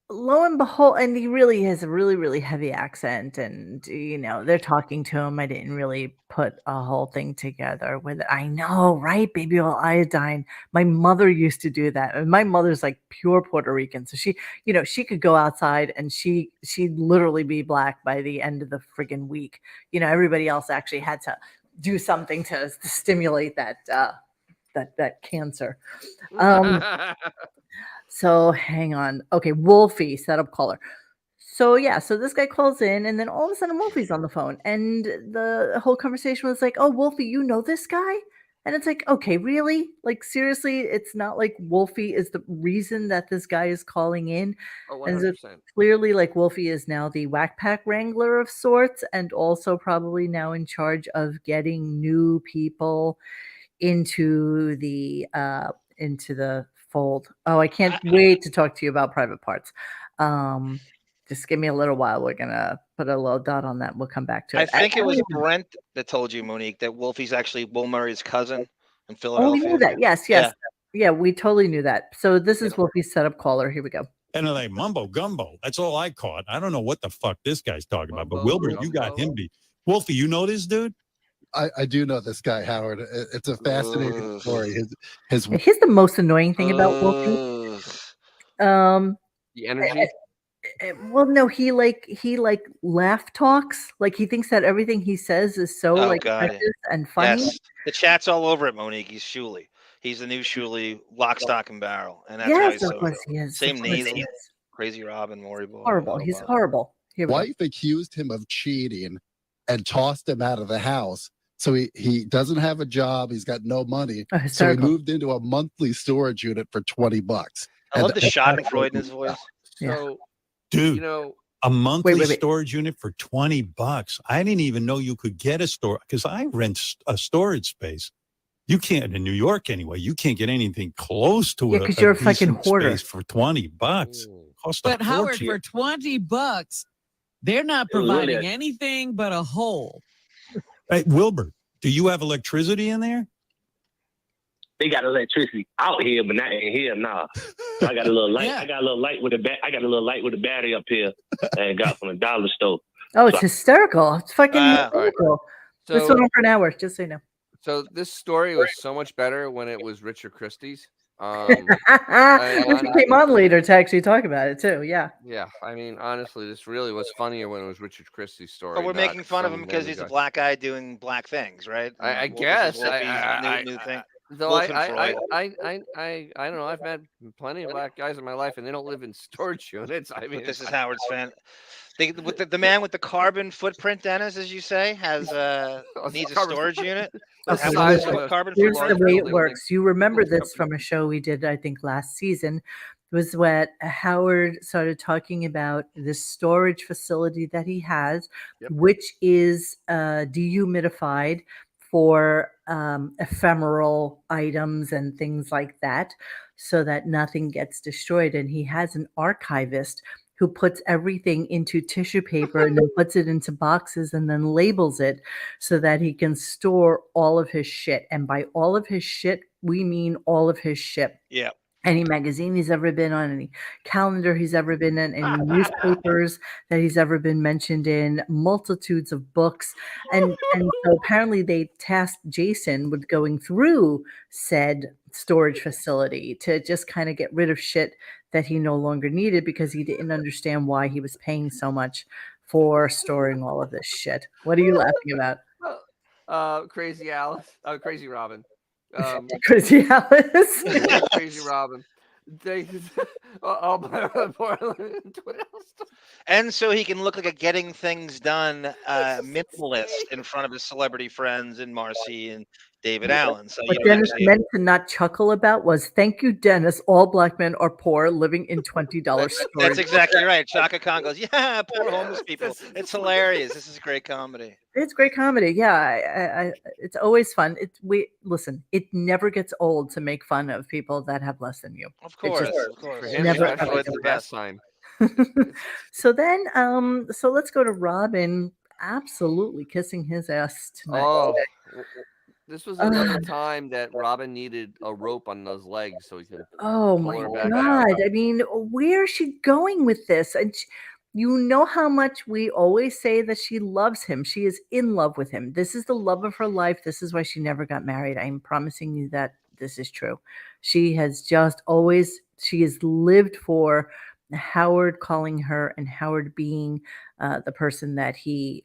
lo and behold, and he really has a really, really heavy accent, and they're talking to him. I didn't really put a whole thing together with it. I know, right? Baby oil iodine. My mother used to do that. And my mother's like pure Puerto Rican. So she could go outside and she'd literally be black by the end of the friggin' week. Everybody else actually had to do something to stimulate that cancer. So hang on. Okay, Wolfie, setup caller. So yeah, so this guy calls in, and then all of a sudden Wolfie's on the phone, and the whole conversation was like, "Oh, Wolfie, you know this guy?" And it's like, okay, really? Like seriously, it's not like Wolfie is the reason that this guy is calling in. Oh, And so 100%. clearly, like Wolfie is now the whack pack wrangler of sorts, and also probably now in charge of getting new people into the fold. Oh, I can't wait to talk to you about private parts. Just give me a little while. We're gonna put a little dot on that. We'll come back to I it. think it was Brent that told you, Monique, that Wolfie's actually Will Murray's cousin in Oh, we Philadelphia. knew that. Yes. Yeah, we totally knew that. So this is Wolfie's setup caller. Here we go. And they're like mumbo gumbo. That's all I caught. I don't know what the fuck this guy's talking about. But Mumbo Wilbur, you got him beat. Wolfie, you know this dude? I do know this guy, Howard. It's a fascinating story. His Here's the most annoying thing about Wolfie. The energy. Well, no, he laugh talks. Like he thinks that everything he says is so precious and funny. Yes, the chat's all over it, Monique. He's Shuley. He's the new Shuley, lock, stock, and barrel. And that's why he's Of so course he is. same Of course needs. he is. Crazy Robin, Maury Boy. Horrible. He's horrible. Here we go. wife accused him of cheating and tossed him out of the house. So he doesn't have a job. He's got no money. Oh, So he hysterical. moved into a monthly storage unit for $20. I love the Schadenfreude in his voice. So, Dude, you know, a monthly wait. storage unit for $20. I didn't even know you could get a store because I rent a storage space. You can't in New York anyway. You can't get anything close to Yeah, it. 'cause you're a fucking hoarder. For $20. Cost a But Howard, fortune. for $20, they're not providing anything but a hole. Hey, Wilbur, do you have electricity in there? They got electricity out here, but not in here. Nah, I got a little light. Yeah. I got a little light with a battery up here that I got from the dollar store. Oh, it's hysterical. It's fucking hysterical. This So- went on for an hour, just so you know. So this story was so much better when it was Richard Christie's. Which he came on later to actually talk about it too. Yeah. Yeah, I mean, honestly, this really was funnier when it was Richard Christie's story. But we're not making fun of some him because random he's a guy. black guy doing black things, right? I Wolf guess. is Wolfie's new thing. Though Wolf and I don't know. I've met plenty of black guys in my life, and they don't live in storage units. I mean, But this is Howard's fan. The man with the carbon footprint, Dennis, as you say, has needs a storage unit. Okay, Has here's a carbon here's footprint. the way it works. You remember this from a show we did, I think, last season. It was when Howard started talking about this storage facility that he has, which is dehumidified for ephemeral items and things like that, so that nothing gets destroyed. And he has an archivist who puts everything into tissue paper and then puts it into boxes and then labels it so that he can store all of his shit. And by all of his shit, we mean all of his shit. Yeah. Any magazine he's ever been on, any calendar he's ever been in, any newspapers that he's ever been mentioned in, multitudes of books. And so apparently they tasked Jason with going through said storage facility to just kind of get rid of shit that he no longer needed because he didn't understand why he was paying so much for storing all of this shit. What are you laughing about? Crazy Alice, Crazy Robin. Crazy Alice. Crazy Robin. They, And so he can look like a getting things done minimalist in front of his celebrity friends and Marcy and David Allen. So What you don't Dennis actually. meant to not chuckle about was, "Thank you, Dennis. All black men are poor, living in $20 That's storage." exactly right. Chaka Khan goes, yeah, poor homeless people. It's hilarious. This is great comedy. It's great comedy. Yeah, it's always fun. Listen. It never gets old to make fun of people that have less than you. Of course, of for course. him, Never especially, ever it's the the best best. time. So then, so let's go to Robin. Absolutely kissing his ass tonight. Oh, this was another time that Robin needed a rope on those legs so he could. Oh pull my her back God. out. I mean, where is she going with this? And you know how much we always say that she loves him. She is in love with him. This is the love of her life. This is why she never got married. I'm promising you that this is true. She has lived for Howard calling her and Howard being the person that he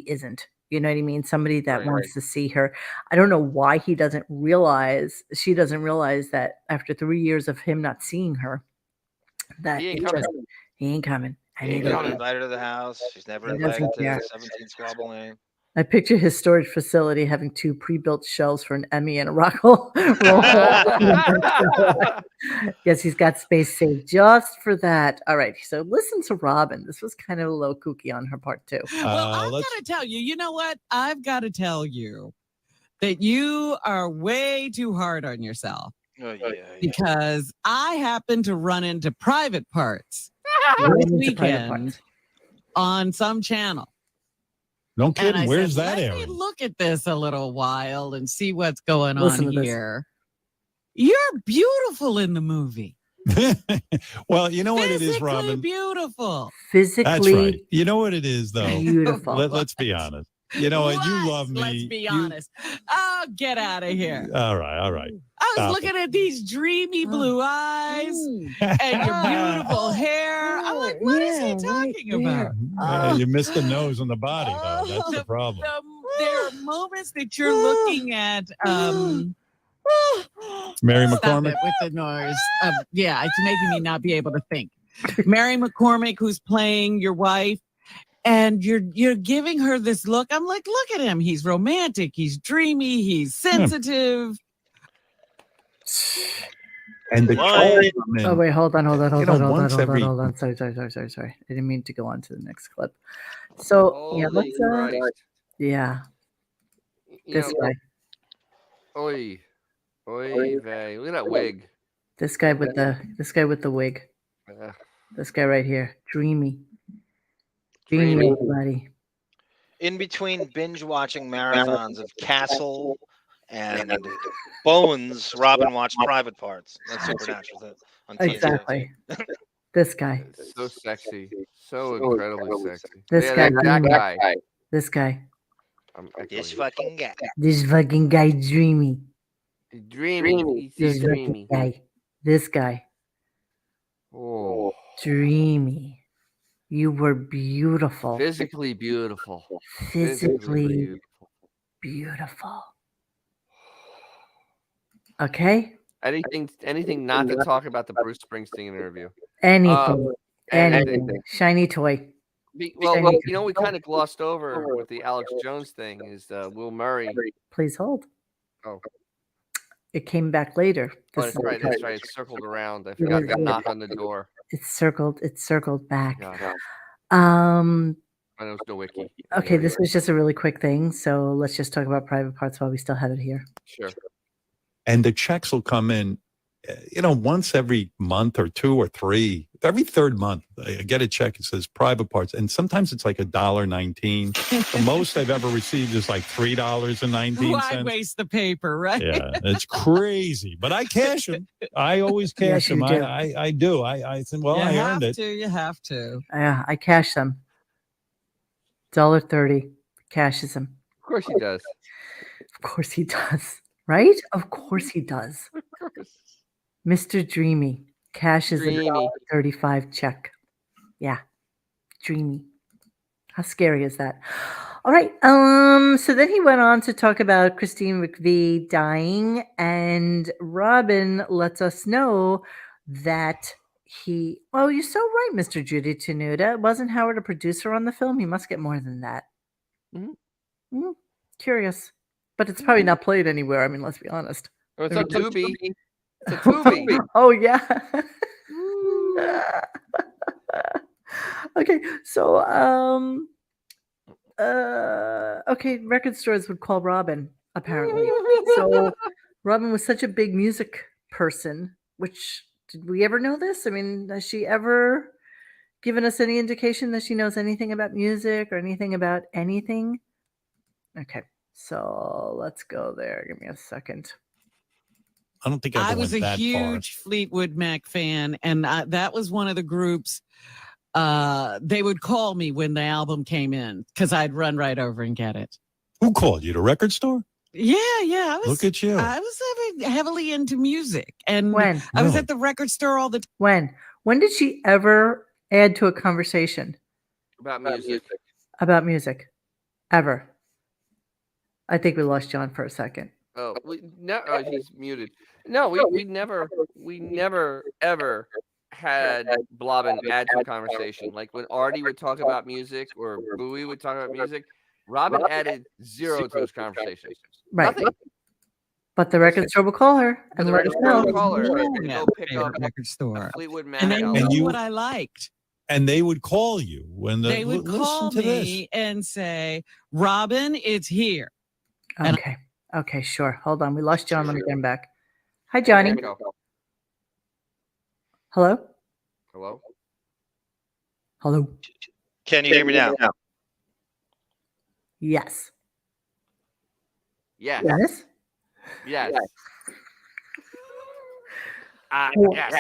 isn't. You know what I mean? Somebody that Right. wants to see her. I don't know why she doesn't realize that after 3 years of him not seeing her, that He ain't he coming. ain't coming. And He he ain't Never doesn't- coming. invited her to the house. She's never He doesn't invited care. to 17 Squabble Lane. I picture his storage facility having 2 pre-built shelves for an Emmy and a roll. Yes, he's got space saved just for that. All right, so listen to Robin. This was kind of a little kooky on her part too. Well, I've got to tell you, you know what? I've got to tell you that you are way too hard on yourself. Oh, yeah. Because I happened to run into Private Parts Run this into Private weekend Parts. on some channel. No And kidding. I Where's said, that let me area? look at this a little while and see what's going Listen on to this. here. You're beautiful in the movie. Well, you know what it is, Physically Robin. beautiful. Physically That's right. You know what it is, though. beautiful. Let's be honest. You know what? You love me. Let's be honest. Oh, get out of here. All right. All right. I was Stop looking at these dreamy blue eyes and your beautiful hair. I'm like, what is he talking about? You missed the nose and the body, though. That's the problem. There are moments that you're looking at. Mary Stop McCormick. it with the noise. Yeah, it's making me not be able to think. Mary McCormick, who's playing your wife, and you're giving her this look. I'm like, look at him. He's romantic. He's dreamy. He's sensitive. And the Why? Oh wait, hold on. once every- Sorry. I didn't mean to go on to the next clip. So yeah, Holy let's Christ. yeah, You this know, guy. Oi. Oi, vey. Look at that wig. This guy with the wig. Uh, This guy right here. Dreamy. Dreamy. Everybody. In between binge watching marathons of Castle and Bones, Robin watched Private Parts. That's Supernatural on TNT. Exactly. This guy. so sexy. So incredibly sexy. This Yeah, guy. that guy. This guy. I'm This echoing. fucking guy. This fucking guy dreamy. Dreamy. He's This so fucking dreamy. guy. This guy. Oh, Dreamy. You were beautiful. physically beautiful. Physically beautiful. Okay? Anything not to talk about the Bruce Springsteen interview. Anything. Anything. Anything. Shiny toy. Well, Anything. you know, we kind of glossed over with the Alex Jones thing is Will Murray. Please hold. Oh, It came back later. oh, This that's right. That's right. It circled around. I It forgot was- the knock on the door. It's circled back. Yeah. I know it's no wiki. Okay, this was just a really quick thing. So let's just talk about Private Parts while we still have it here. Sure. And the checks will come in, once every month or 2 or 3. Every third month, I get a check. It says Private Parts, and sometimes it's like $1.19. The most I've ever received is like Why $3.19. waste the paper, right? Yeah, it's crazy. But I cash them. I always cash Yes, you them. do. I do. I think, well, I earned it. You have to. Yeah, I cash them. $1.30 cashes them. Of course he does. Of course he does. Right? Of course he does. Of course. Mr. Dreamy cashes a Dreamy. $1.35 check. Yeah. Dreamy. How scary is that? All right. So then he went on to talk about Christine McVie dying, and Robin lets us know that oh, you're so right, Mr. Judy Tenuta. Wasn't Howard a producer on the film? He must get more than that. Mhm. Curious. But it's probably not played anywhere. I mean, let's be honest. Or it's on Tubi. It's a Tubi. Oh, yeah. Woo. Okay, so okay, record stores would call Robin, apparently. So Robin was such a big music person, which did we ever know this? I mean, has she ever given us any indication that she knows anything about music or anything about anything? Okay, so let's go there. Give me a second. I don't think I I ever was went a that huge Fleetwood Mac fan, and that was one of the groups. They would call me when the album came in because I'd run right over and get it. far. Who called you? The record store? Yeah. I was, Look at you. I was heavily into music, and When? I was Really? at the record store all the time. When did she ever add to a conversation About music. about music? Ever? I think we lost John for a second. Oh, he's muted. No, we never ever had Blobbin add to a conversation. Like when Artie would talk about music or Bowie would talk about music, Robin added zero to those conversations. Right. Nothing. But the record store will call her But and the let record us store know. will call her Yeah, and go pick up favorite record a store, Fleetwood Mac and they album. knew what I liked. And they would call you when They would listen call to this. me and say, "Robin, it's here." And Okay, sure. Hold on. We lost John. Let me get him back. Hi, There Johnny. you go. Hello? Hello? Hello? Can you hear me now? Yes. Yes. Yes? Yes. Oh. Yes.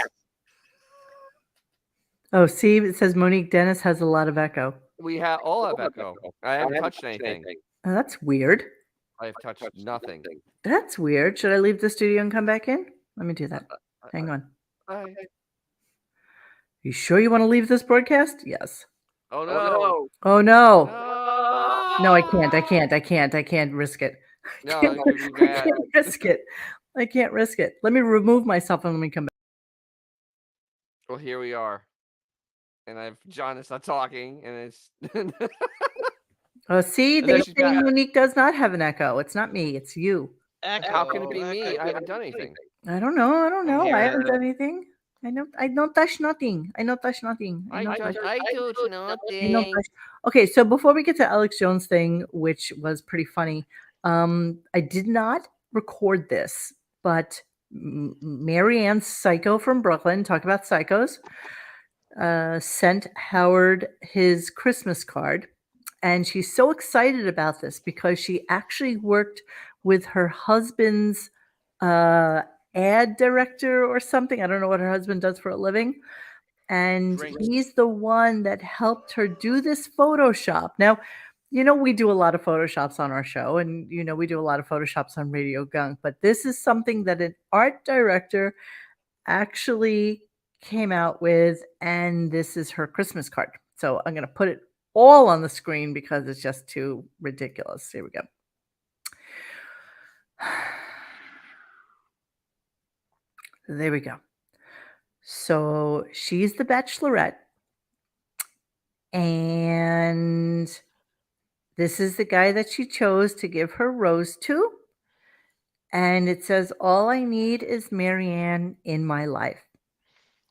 Oh, see, it says Monique Dennis has a lot of echo. We all have echo. I haven't touched anything. Oh, that's weird. I have touched nothing. That's weird. Should I leave the studio and come back in? Let me do that. Hang on. You sure you want to leave this broadcast? Yes. Oh no. Oh, no. No, I No, can't risk it. No, it could be I bad. can't risk it. I can't risk it. Let me remove myself and let me come back. Well, here we are. And John is not talking, and it's Oh, see, And then they she's say back. Monique does not have an echo. It's not me. It's you. How can it be me? I haven't done anything. I don't know. I hearing haven't it. done anything. I don't touch nothing. I don't touch nothing. I touch I don't nothing. touch. Okay, so before we get to Alex Jones thing, which was pretty funny, I did not record this, but Marianne Psycho from Brooklyn, talk about psychos, sent Howard his Christmas card. And she's so excited about this because she actually worked with her husband's ad director or something. I don't know what her husband does for a living. And he's the one that helped her do this Photoshop. Now, we do a lot of Photoshops on our show, and, we do a lot of Photoshops on RadioGunk, but this is something that an art director actually came out with, and this is her Christmas card. So I'm going to put it all on the screen because it's just too ridiculous. Here we go. There we go. So she's the bachelorette, and this is the guy that she chose to give her rose to. And it says, "All I need is Marianne in my life."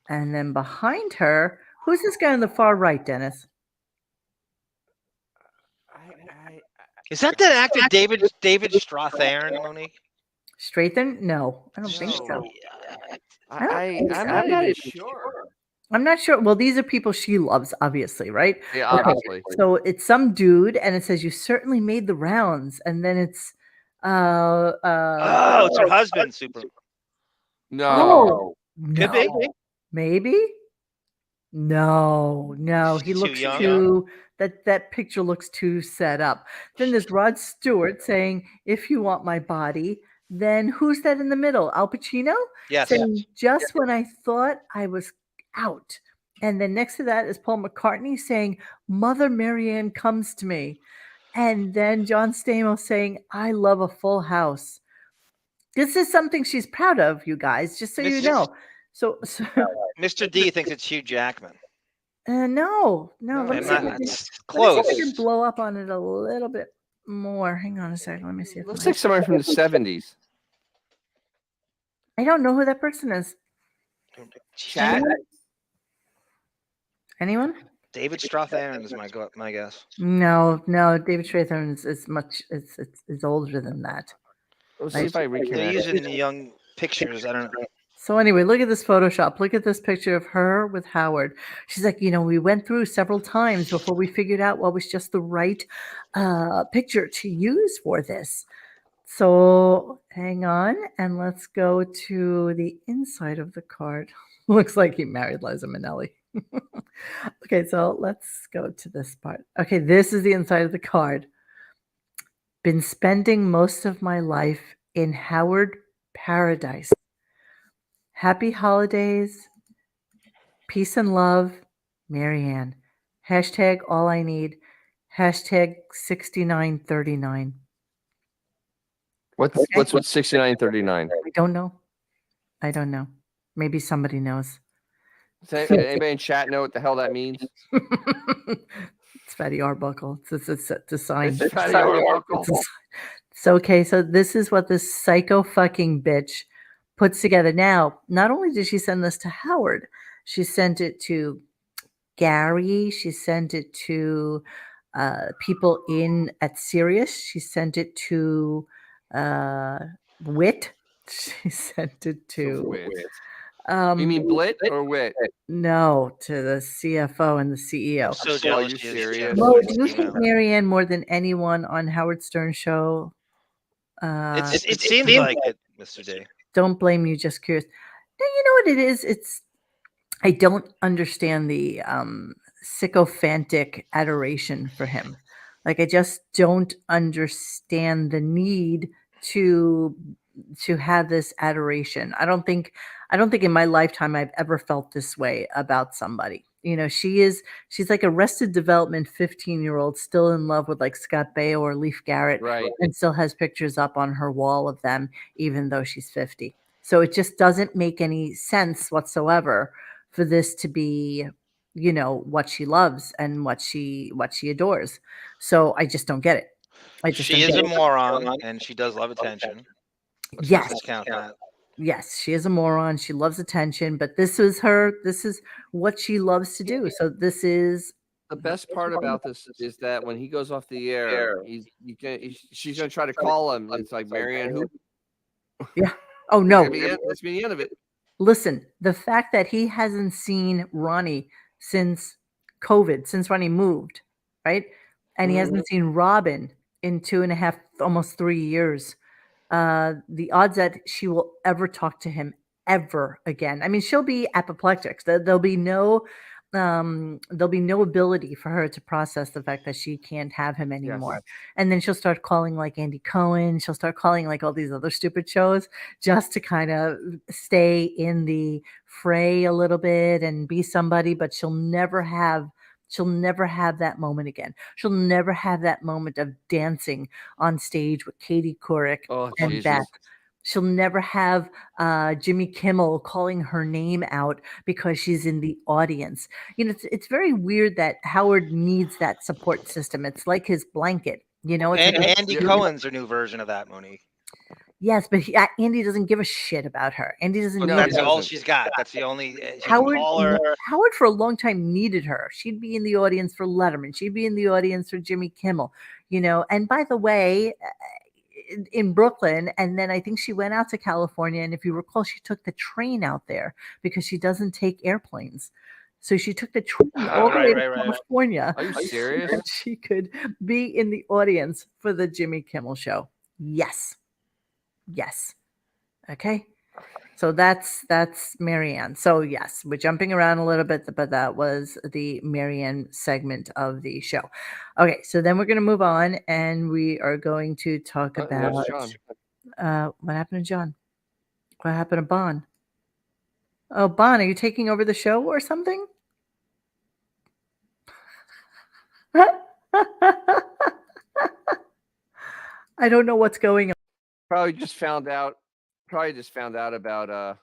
And then behind her, who's this guy on the far right, Dennis? Is that actor David Strathairn, Monique? Strathairn? No, I don't think so. I'm not even sure. I'm not sure. Well, these are people she loves, obviously, right? Yeah, Okay, obviously. so it's some dude, and it says, "You certainly made the rounds," and then it's it's her husband. Super. No. Could be. Maybe. No, he Too looks young? too. That picture looks too set up. Then there's Rod Stewart saying, "If you want my body." Then who's that in the middle? Al Pacino? Yes. Saying, "Just when I thought I was out." And then next to that is Paul McCartney saying, "Mother Marianne comes to me." And then John Stamos saying, I love a full house. This is something she's proud of, you guys, just so you know. So Mr. D thinks it's Hugh Jackman. no. Let me And see if I that- can, it's let me see close. if I can blow up on it a little bit more. Hang on a second. Let me see if Looks like somebody from the 70s. I don't know who that person is. Chat. Anyone? David Strathairn is my guess. No. David Strathairn is much. It's older than that. Let's see if I They're reconnect. using the young pictures. I don't know. So anyway, look at this Photoshop. Look at this picture of her with Howard. She's like, we went through several times before we figured out what was just the right picture to use for this. So hang on, and let's go to the inside of the card. Looks like he married Liza Minnelli. Okay, so let's go to this part. Okay, this is the inside of the card. Been spending most of my life in Howard Paradise. Happy holidays, peace and love, Marianne. Hashtag all I need. Hashtag 6939. What's with 6939? We don't know. I don't know. Maybe somebody knows. Does anybody in chat know what the hell that means? It's Fatty Arbuckle. It's a sign. It's Fatty Arbuckle. So, okay, so this is what this psycho fucking bitch puts together. Now, not only did she send this to Howard, she sent it to Gary. She sent it to people at Sirius. She sent it to Wit. She sent it to Wit. You mean Blit or Wit? No, to the CFO and the CEO. I'm so jealous. You're serious. Mo, do you hate Marianne more than anyone on Howard Stern show? It seems like it, Mr. D. Don't blame you, just curious. No, you know what it is? I don't understand the sycophantic adoration for him. Like, I just don't understand the need to have this adoration. I don't think in my lifetime I've ever felt this way about somebody. She's like Arrested Development 15-year-old still in love with like Scott Baio or Leif Garrett, right? And still has pictures up on her wall of them, even though she's 50. So it just doesn't make any sense whatsoever for this to be, what she loves and what she adores. So I just don't get it. She is a moron, and she does love attention. Let's Yes. not discount that. Yes, she is a moron. She loves attention, but this is what she loves to do. So this is the best part about this is that when he goes off the air, she's gonna try to call him. It's like, Marianne, who? Yeah. Oh no. That's the end of it. Listen, the fact that he hasn't seen Ronnie since COVID, since Ronnie moved, right? And he hasn't seen Robin in 2.5, almost 3 years. The odds that she will ever talk to him ever again. I mean, she'll be apoplectic. There'll be no ability for her to process the fact that she can't have him anymore. Yes. And then she'll start calling like Andy Cohen. She'll start calling like all these other stupid shows just to kind of stay in the fray a little bit and be somebody, but she'll never have that moment again. She'll never have that moment of dancing on stage with Katie Couric and Beth. She'll never have Jimmy Kimmel calling her name out because she's in the audience. It's very weird that Howard needs that support system. It's like his blanket, And Andy Cohen's her new version of that, Monique. Yes, but Andy doesn't give a shit about her. Andy doesn't need That's all she's got. That's the only Howard for a long time needed her. She'd be in the audience for Letterman. She'd be in the audience for Jimmy Kimmel, And by the way, in Brooklyn, and then I think she went out to California. And if you recall, she took the train out there because she doesn't take airplanes. So she took the train all the way to California. Are you serious? So she could be in the audience for the Jimmy Kimmel show. Yes. Okay. So that's Marianne. So yes, we're jumping around a little bit, but that was the Marianne segment of the show. Okay, so then we're going to move on, and we are going to talk about what happened to John. What happened to Bon? Oh, Bon, are you taking over the show or something? I don't know what's going on. Probably just found out about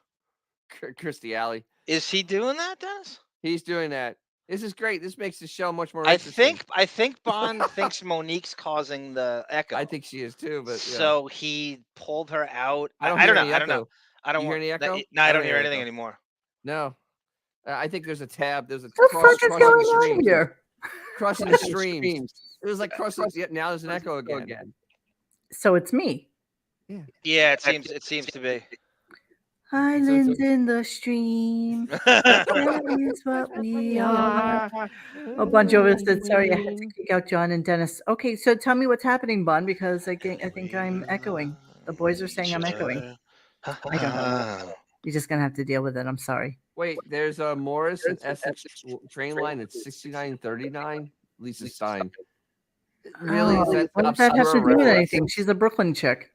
Kirstie Alley. Is he doing that, Dennis? He's doing that. This is great. This makes the show much more I interesting. think Bond thinks Monique's causing the echo. I think she is too, but yeah. So he pulled her out. I don't know. any I don't know. echo. I don't You hear any echo? No, I don't hear hear anything echo. anymore. No. I think there's a tab. There's a What the fuck is going on here? Crossing the streams. It was like crossing. Yeah, now there's an echo again. So it's me. Yeah, it seems to be. Islands in the stream. That is what we are. Oh, Bon Jovi said, sorry, I had to kick out John and Dennis. Okay, so tell me what's happening, Bon, because I think I'm echoing. The boys are saying I'm echoing. I don't know. You're just going to have to deal with it. I'm sorry. Wait, there's a Morris and Essex train line at 6939. Lisa Stein. Really? Oh, what does that have to do with anything? She's a Brooklyn chick.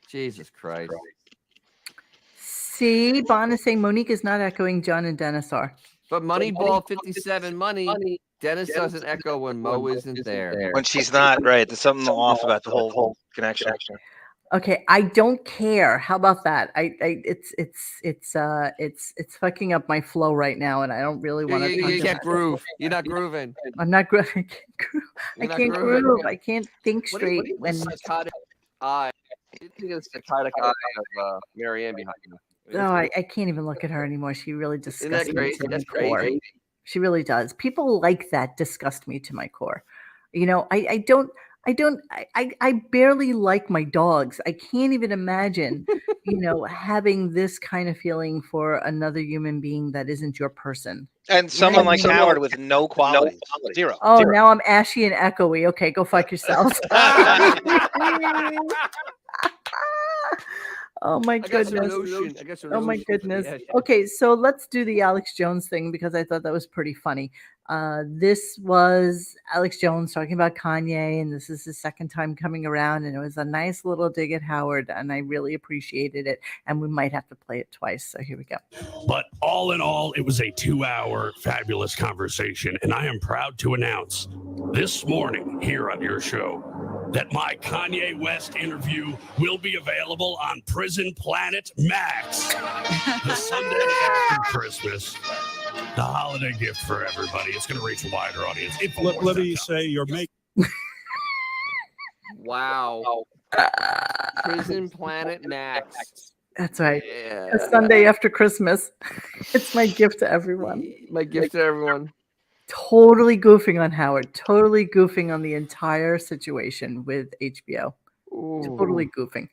Jesus Christ. See, Bon is saying Monique is not echoing. John and Dennis are. But Moneyball 57 money. Dennis doesn't echo when Mo isn't there. When she's not, right. There's something off about the whole connection. Okay, I don't care. How about that? It's fucking up my flow right now, and I don't really want to. You can't groove. You're not grooving. I'm not grooving. I can't groove. I can't think straight. When psychotic eye. You think of the psychotic eye of Marianne behind you. No, I can't even look at her anymore. She really disgusts me to my core. Great. She really does. People like that disgust me to my core. You know, I barely like my dogs. I can't even imagine, having this kind of feeling for another human being that isn't your person. And someone like Howard with no quality. Zero. Oh, Zero. now I'm ashy and echoey. Okay, go fuck yourselves. Oh my goodness. Oh my goodness. Okay, so let's do the Alex Jones thing because I thought that was pretty funny. This was Alex Jones talking about Kanye, and this is his second time coming around, and it was a nice little dig at Howard, and I really appreciated it, and we might have to play it twice, so here we go. But all in all, it was a 2-hour fabulous conversation, and I am proud to announce this morning here on your show that my Kanye West interview will be available on Prison Planet Max the Sunday after Christmas. The holiday gift for everybody. It's going to reach a wider audience. Let me say, you're making. Wow. Prison Planet Max. That's right. Yeah. A Sunday after Christmas. It's my gift to everyone. My gift to everyone. Totally goofing on Howard. Totally goofing on the entire situation with HBO. Ooh. Totally goofing.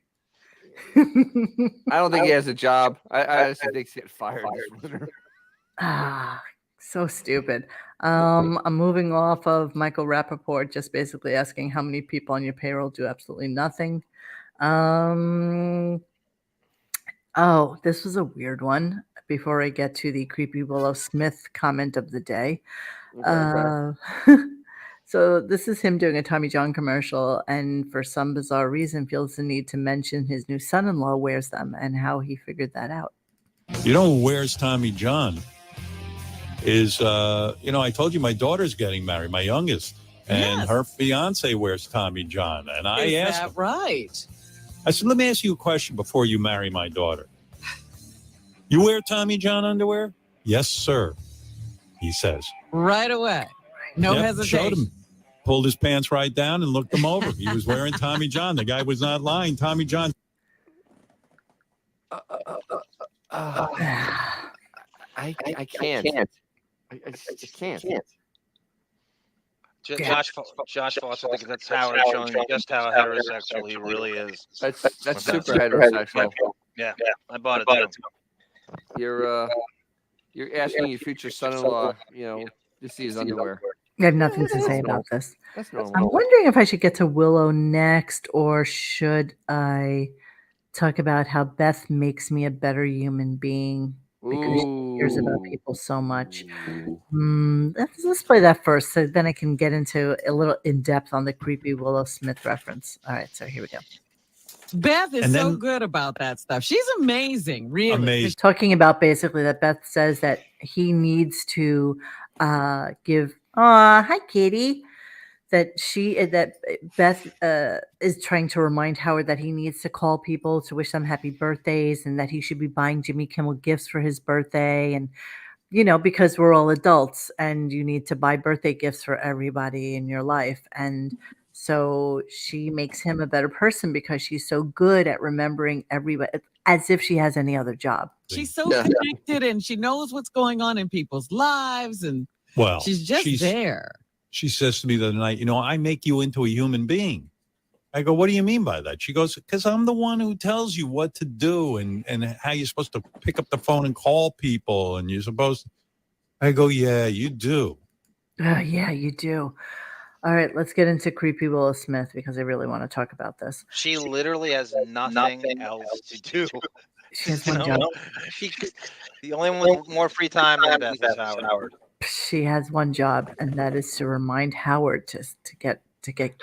I don't think he has a job. I honestly think he's getting fired. So stupid. I'm moving off of Michael Rappaport, just basically asking how many people on your payroll do absolutely nothing. Oh, this was a weird one. Before I get to the creepy Willow Smith comment of the day. So this is him doing a Tommy John commercial, and for some bizarre reason feels the need to mention his new son-in-law wears them and how he figured that out. You know who wears Tommy John? Is, I told you my daughter's getting married, my youngest, and her fiance wears Tommy John. And I asked him, right? I said, let me ask you a question before you marry my daughter. You wear Tommy John underwear? Yes, sir, he says. Right away. No hesitation. Showed him. Pulled his pants right down and looked him over. He was wearing Tommy John. The guy was not lying. Tommy John. I can't. I just can't. Josh Foster thinks that's Howard showing just how heterosexual he really is. That's super heterosexual. Yeah, I bought it too. You're asking your future son-in-law, to see his underwear. I have nothing to say about this. That's normal. I'm wondering if I should get to Willow next, or should I talk about how Beth makes me a better human being because she cares about people so much. Let's play that first, so then I can get into a little in depth on the creepy Willow Smith reference. All right, so here we go. Beth is so good about that stuff. She's amazing, really. Amazing. Talking about basically that Beth says that he needs to give. Hi, Kitty. that Beth is trying to remind Howard that he needs to call people to wish them happy birthdays, and that he should be buying Jimmy Kimmel gifts for his birthday, and because we're all adults and you need to buy birthday gifts for everybody in your life. And so she makes him a better person because she's so good at remembering everybody as if she has any other job. She's so connected and she knows what's going on in people's lives, and she's just there. She says to me the other night, I make you into a human being. I go, what do you mean by that? She goes, because I'm the one who tells you what to do and how you're supposed to pick up the phone and call people. And you're supposed to. I go, yeah, you do. Yeah, you do. All right, let's get into creepy Willow Smith because I really want to talk about this. She literally has nothing else to do. She has one job. The only one with more free time than Beth is Howard. She has one job, and that is to remind Howard to get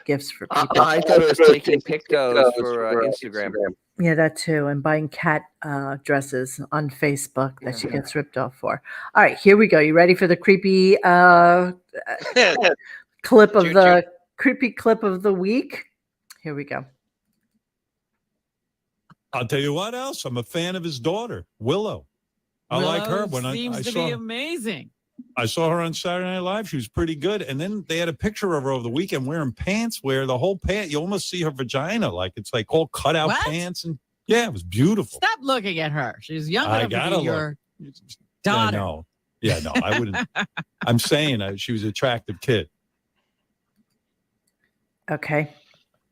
gifts for people. I thought it was taking pictos for Instagram. Yeah, that too, and buying cat dresses on Facebook that she gets ripped off for. All right, here we go. You ready for the creepy clip of the creepy clip of the week? Here we go. I'll tell you what else. I'm a fan of his daughter, Willow. I like her. When seems to be amazing. I saw her on Saturday Night Live. She was pretty good. And then they had a picture of her over the weekend wearing pants where the whole pant, you almost see her vagina. Like it's like all cut out pants. And yeah, it was beautiful. Stop looking at her. She's young enough to be your daughter. Yeah, no, I wouldn't. I'm saying she was an attractive kid. Okay.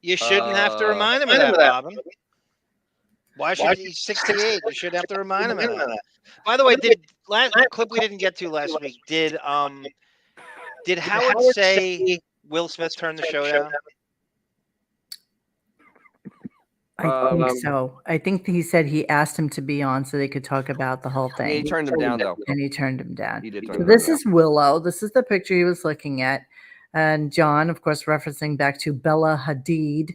You shouldn't have to remind him of that, Robin. Why should he? He's 68. You shouldn't have to remind him of that. By the way, last clip we didn't get to last week, did Howard say Will Smith turned the show down? I think so. I think he said he asked him to be on so they could talk about the whole thing. He turned him down, though. And he turned him down. He did turn So him this down. is Willow. This is the picture he was looking at. And John, of course, referencing back to Bella Hadid.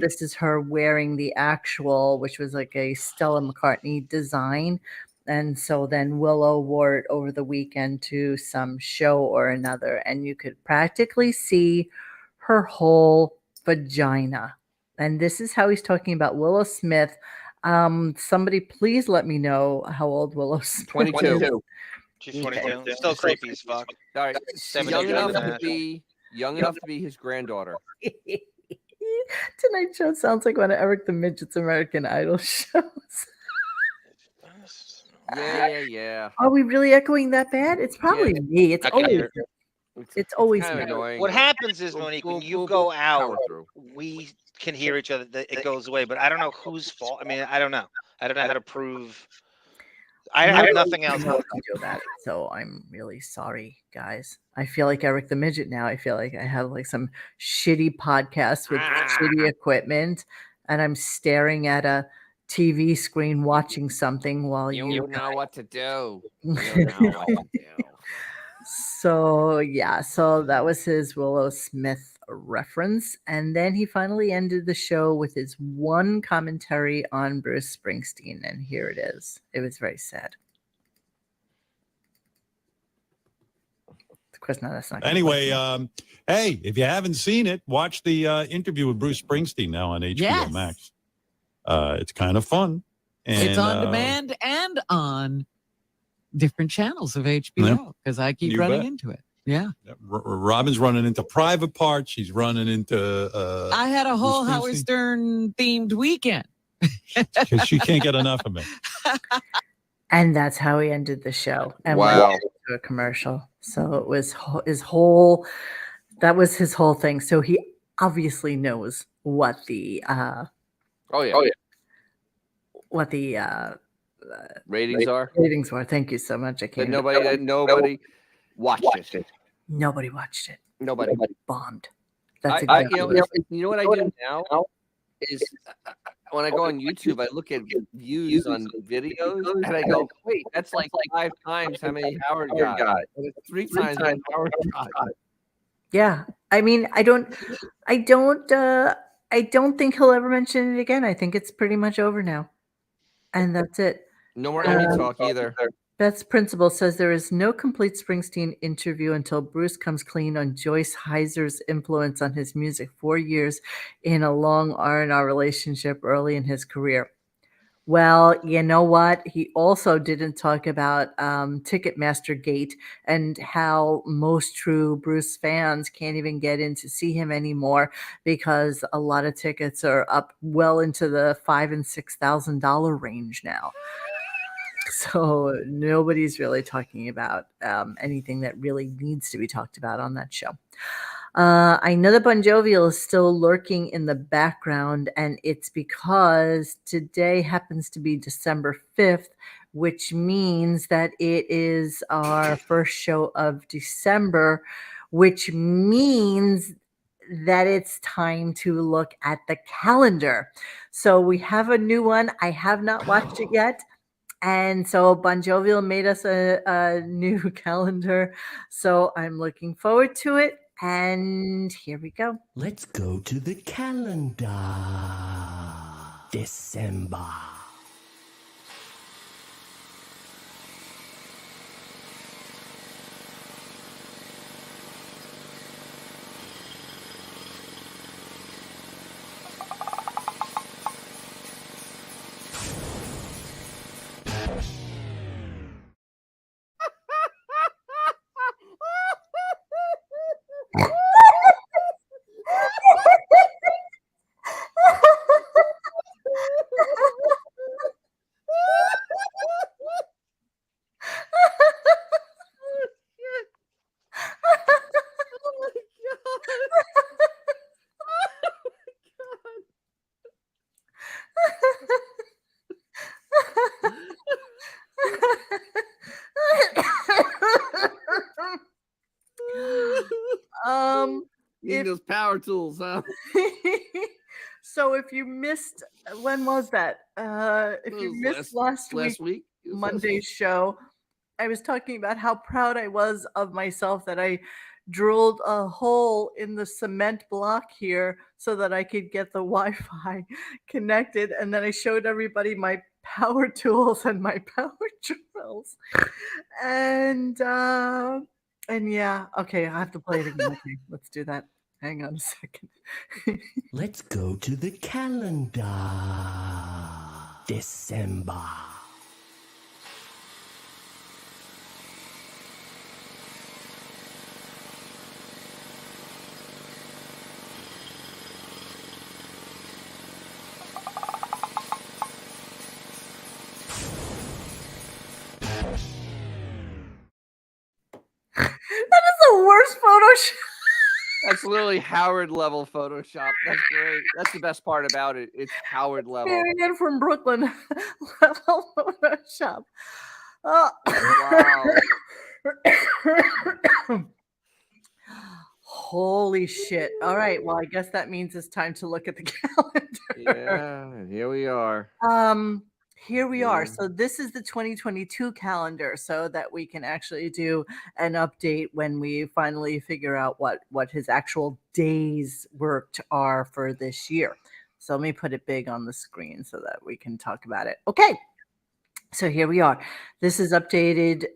This is her wearing the actual, which was like a Stella McCartney design. And so then Willow wore it over the weekend to some show or another. And you could practically see her whole vagina. And this is how he's talking about Willow Smith. Somebody please let me know how old Willow Smith 22. is. She's 22. Still creepy as fuck. All right, young enough to be his granddaughter. Tonight Show sounds like one of Eric the Midget's American Idol shows. Yeah. Are we really echoing that bad? It's probably me. It's always kind of me. annoying. What happens is, Monique, when you go out, we can hear each other. It goes away, but I don't know whose fault. I mean, I don't know. I don't know how to prove. I have nothing else to do that. So I'm really sorry, guys. I feel like Eric the Midget now. I feel like I have like some shitty podcast with shitty equipment, and I'm staring at a TV screen watching something while you know what to do. You know what to do. So that was his Willow Smith reference. And then he finally ended the show with his one commentary on Bruce Springsteen. And here it is. It was very sad. Of course, no, that's not. Anyway, hey, if you haven't seen it, watch the interview with Bruce Springsteen now on HBO Max. It's kind of fun. And, it's on demand and on different channels of HBO because I keep running into it. Yeah. Robin's running into private parts. She's running into. I had a whole Howard Stern themed weekend because she can't get enough of it. And that's how he ended the show. And wow. went to a commercial. So it was his whole. That was his whole thing. So he obviously knows what the. What the ratings are. Ratings were. Thank you so much. I can't. Nobody watched it. Nobody watched it. Nobody bombed. That's you know what I do now is when I go on YouTube, I look at views on videos and I go, wait, that's like 5 times how many Howard got. 3 times how Howard got. Yeah, I mean, I don't think he'll ever mention it again. I think it's pretty much over now, and that's it. No more Emmy talk either. Beth's principal says there is no complete Springsteen interview until Bruce comes clean on Joyce Heiser's influence on his music 4 years in a long R&R relationship early in his career. Well, you know what? He also didn't talk about Ticketmaster Gate and how most true Bruce fans can't even get in to see him anymore because a lot of tickets are up well into the $5,000 and $6,000 range now. So nobody's really talking about anything that really needs to be talked about on that show. I know that Bon Jovial is still lurking in the background, and it's because today happens to be December 5th, which means that it is our first show of December, which means that it's time to look at the calendar. So we have a new one. I have not watched it yet. And so Bon Jovial made us a new calendar. So I'm looking forward to it. And here we go. Let's go to the calendar. December. Need those power tools, huh? So if you missed, when was that? If you missed last week Monday's show, I was talking about how proud I was of myself that I drilled a hole in the cement block here so that I could get the Wi-Fi connected, and then I showed everybody my power tools and my power drills, and yeah, okay, I have to play it again. Okay, let's do that. Hang on a second. Let's go to the calendar. December. That is the worst Photoshop. That's literally Howard level Photoshop. That's great. That's the best part about it. It's Howard level. Marianne from Brooklyn level Photoshop. Oh. Wow. Holy shit. All right. Well, I guess that means it's time to look at the calendar. Yeah, here we are. Here we are. So this is the 2022 calendar so that we can actually do an update when we finally figure out what his actual days worked are for this year. So let me put it big on the screen so that we can talk about it. Okay. So here we are. This is updated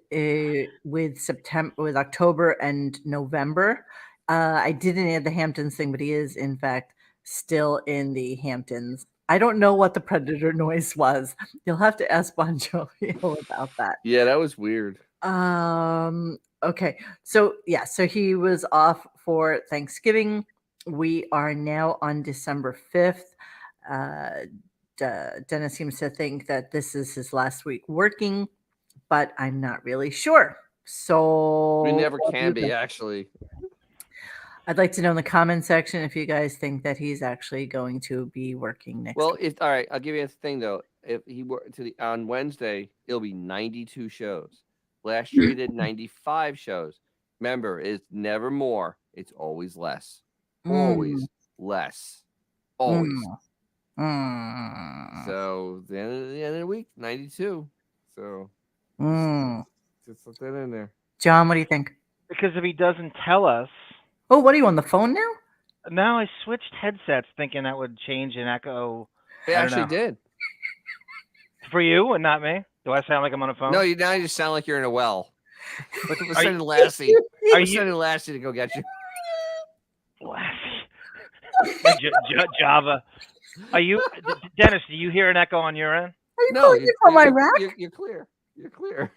with October and November. I didn't add the Hamptons thing, but he is in fact still in the Hamptons. I don't know what the Predator noise was. You'll have to ask Bon Jovial about that. Yeah, that was weird. Okay. So yeah, so he was off for Thanksgiving. We are now on December 5th. Dennis seems to think that this is his last week working, but I'm not really sure. So we never can be, actually. I'd like to know in the comment section if you guys think that he's actually going to be working next week. All right, I'll give you a thing though. If he worked on Wednesday, it'll be 92 shows. Last year he did 95 shows. Remember, it's never more. It's always less. Always less. Always. So the end of the week, 92. So just put that in there. John, what do you think? Because if he doesn't tell us. Oh, what are you on the phone now? No, I switched headsets thinking that would change an echo. It actually did. For you and not me? Do I sound like I'm on a phone? No, now you just sound like you're in a well. We're Are sending you- Lassie. Are We're you sending Lassie to go get you. Java? Are you, Dennis? Do you hear an echo on your end? Are you calling me from Iraq? You're clear. You're clear.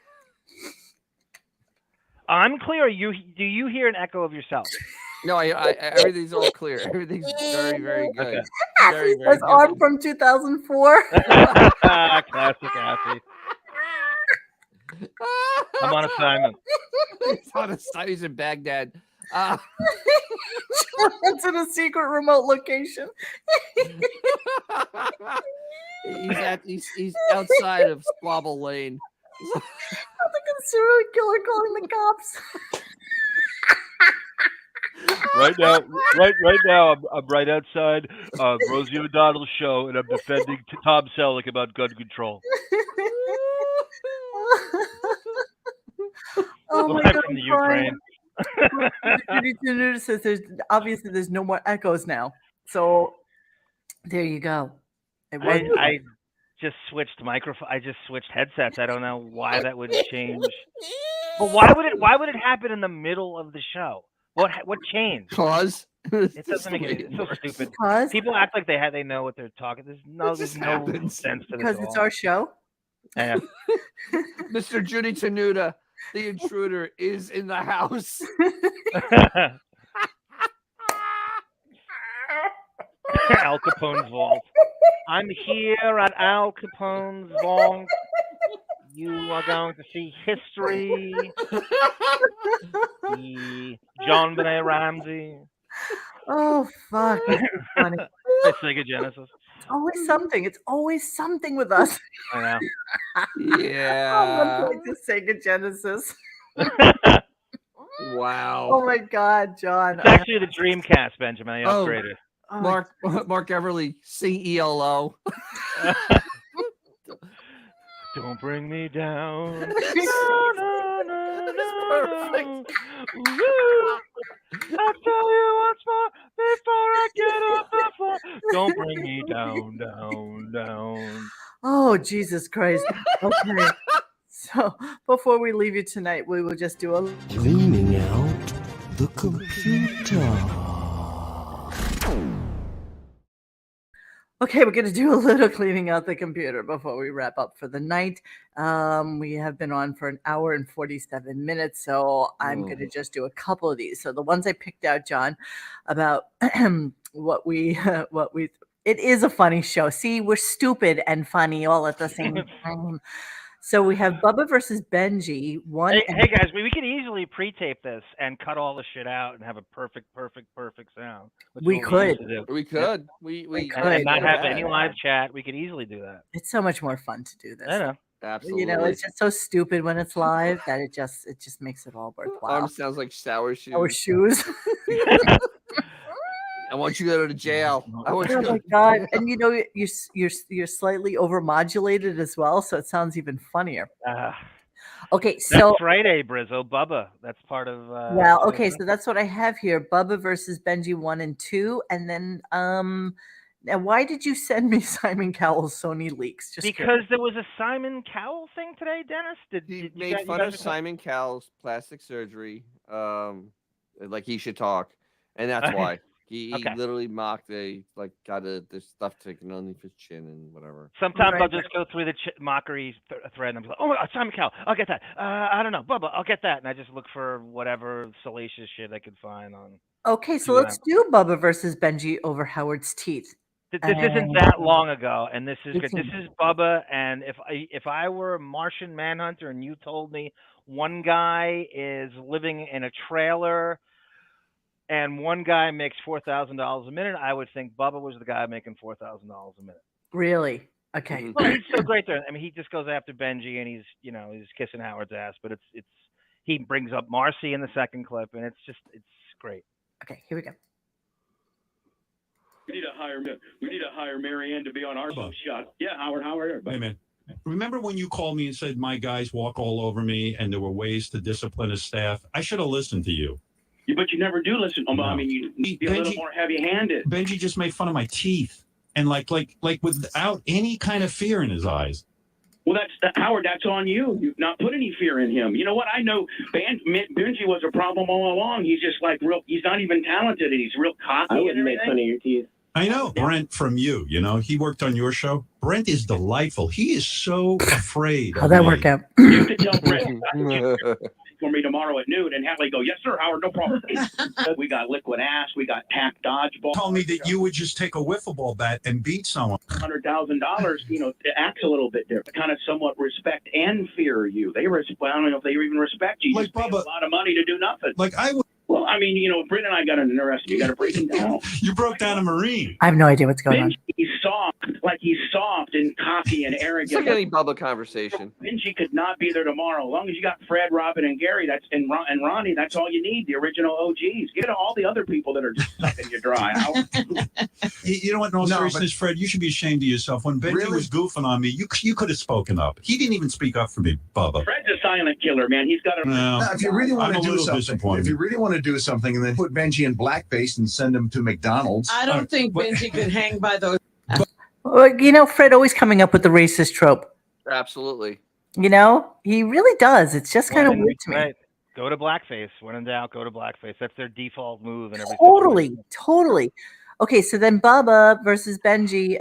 I'm clear. Do you hear an echo of yourself? No, everything's all clear. Everything's very, very good. Okay. Very, very That's good. armed from 2004. Classic Assy. I'm on assignment. He's on assignment. He's in Baghdad. It's in a secret remote location. He's outside of Squabble Lane. I think a serial killer calling the cops. Right now, I'm right outside Rosie O'Donnell's show, and I'm defending Tom Selleck about gun control. Oh my Live God, from the I'm Ukraine. Judy says there's no more echoes now. So there you go. I just switched microphone. I just switched headsets. I don't know why that would change. But why would it happen in the middle of the show? What changed? Cause it doesn't make it. It's so stupid. Because people act like they know what they're talking. There's no sense to this. Because it's our show. Yeah. Mr. Judy Tenuta, the intruder, is in the house. Al Capone's vault. I'm here at Al Capone's vault. You are going to see history. The John Benet Ramsey. Oh fuck! That's funny. Sega Genesis. It's always something. It's always something with us. I know. Yeah. I'm like the Sega Genesis. Wow. Oh my God, John. It's actually the Dreamcast, Benjamin. I upgraded. Mark Everly, CELO. Don't bring me down. Perfect. I'll tell you once more before I get off the floor. Don't bring me down, down, down. Oh, Jesus Christ. Okay. So before we leave you tonight, we will just do a Cleaning out the computer. Okay, we're going to do a little cleaning out the computer before we wrap up for the night. We have been on for an hour and 47 minutes, so I'm going to just do a couple of these. So the ones I picked out, John, about what we it is a funny show. See, we're stupid and funny all at the same time. So we have Bubba versus Benji. Hey guys, we could easily pre-tape this and cut all the shit out and have a perfect sound. We could. We could. We could. And not have any live chat. We could easily do that. It's so much more fun to do this. I know. Absolutely. You know, it's just so stupid when it's live that it just makes it all worthwhile. Arm sounds like sour shoes. Our shoes. I want you to go to jail. I want you Oh to my God! And you know you're slightly overmodulated as well, so it sounds even funnier. Okay, so that's Friday, Brizzo, Bubba. That's part of. Well, okay, so that's what I have here: Bubba versus Benji 1 and 2, and then now why did you send me Simon Cowell's Sony leaks? Just because there was a Simon Cowell thing today, Dennis. He made fun of Simon Cowell's plastic surgery, like he should talk, and that's why. He literally mocked got this stuff taken underneath his chin and whatever. Sometimes I'll just go through the mockery thread and I'm like, oh my God, Simon Cowell, I'll get that. I don't know, Bubba, I'll get that. And I just look for whatever salacious shit I can find on. Okay, so let's do Bubba versus Benji over Howard's teeth. This isn't that long ago, and this is good. This is Bubba, and if I were a Martian Manhunter and you told me one guy is living in a trailer and one guy makes $4,000 a minute, I would think Bubba was the guy making $4,000 a minute. Really? Okay. Well, he's so great there. I mean, he just goes after Benji, and he's kissing Howard's ass. But it's he brings up Marcy in the second clip, and it's great. Okay, here we go. We need to hire Marianne to be on our shot. Yeah, Howard. Wait a minute. Remember when you called me and said my guys walk all over me, and there were ways to discipline his staff? I should have listened to you. Yeah, but you never do listen. No. I mean, you need to be a little more heavy-handed. Benji just made fun of my teeth, and like without any kind of fear in his eyes. Well, Howard. That's on you. You've not put any fear in him. You know what? I know Benji was a problem all along. He's just like real. He's not even talented, and he's real cocky. I wouldn't make fun of your teeth. I know Brent from you. You know, he worked on your show. Brent is delightful. He is so afraid. How'd that work out? You have to tell Brent for me tomorrow at noon, and Hadley go, yes, sir, Howard, no problem. We got liquid ass. We got tack dodgeball. Told me that you would just take a wiffle ball bat and beat someone. $100,000, it acts a little bit different. Kind of somewhat respect and fear you. I don't know if they even respect you. You just pay a lot of money to do nothing. Like I would. Well, I mean, Britt and I got interested. You got to break him down. You broke down a Marine. I have no idea what's going on. He's soft and cocky and arrogant. It's like any Bubba conversation. Benji could not be there tomorrow. As long as you got Fred, Robin, and Gary, and Ronnie, that's all you need. The original OGs. Get all the other people that are just sucking you dry. You know what? No, seriousness, Fred, you should be ashamed of yourself. When Benji was goofing on me, you could have spoken up. He didn't even speak up for me, Bubba. Fred's a silent killer, man. He's got a. No, if you really want to do something, do something, and then put Benji in blackface and send him to McDonald's. I don't think Benji could hang by those. Well, Fred always coming up with the racist trope. Absolutely. He really does. It's just kind of weird to me. Right. Go to blackface. When in doubt, go to blackface. That's their default move. And Totally. Okay, so then Bubba versus Benji.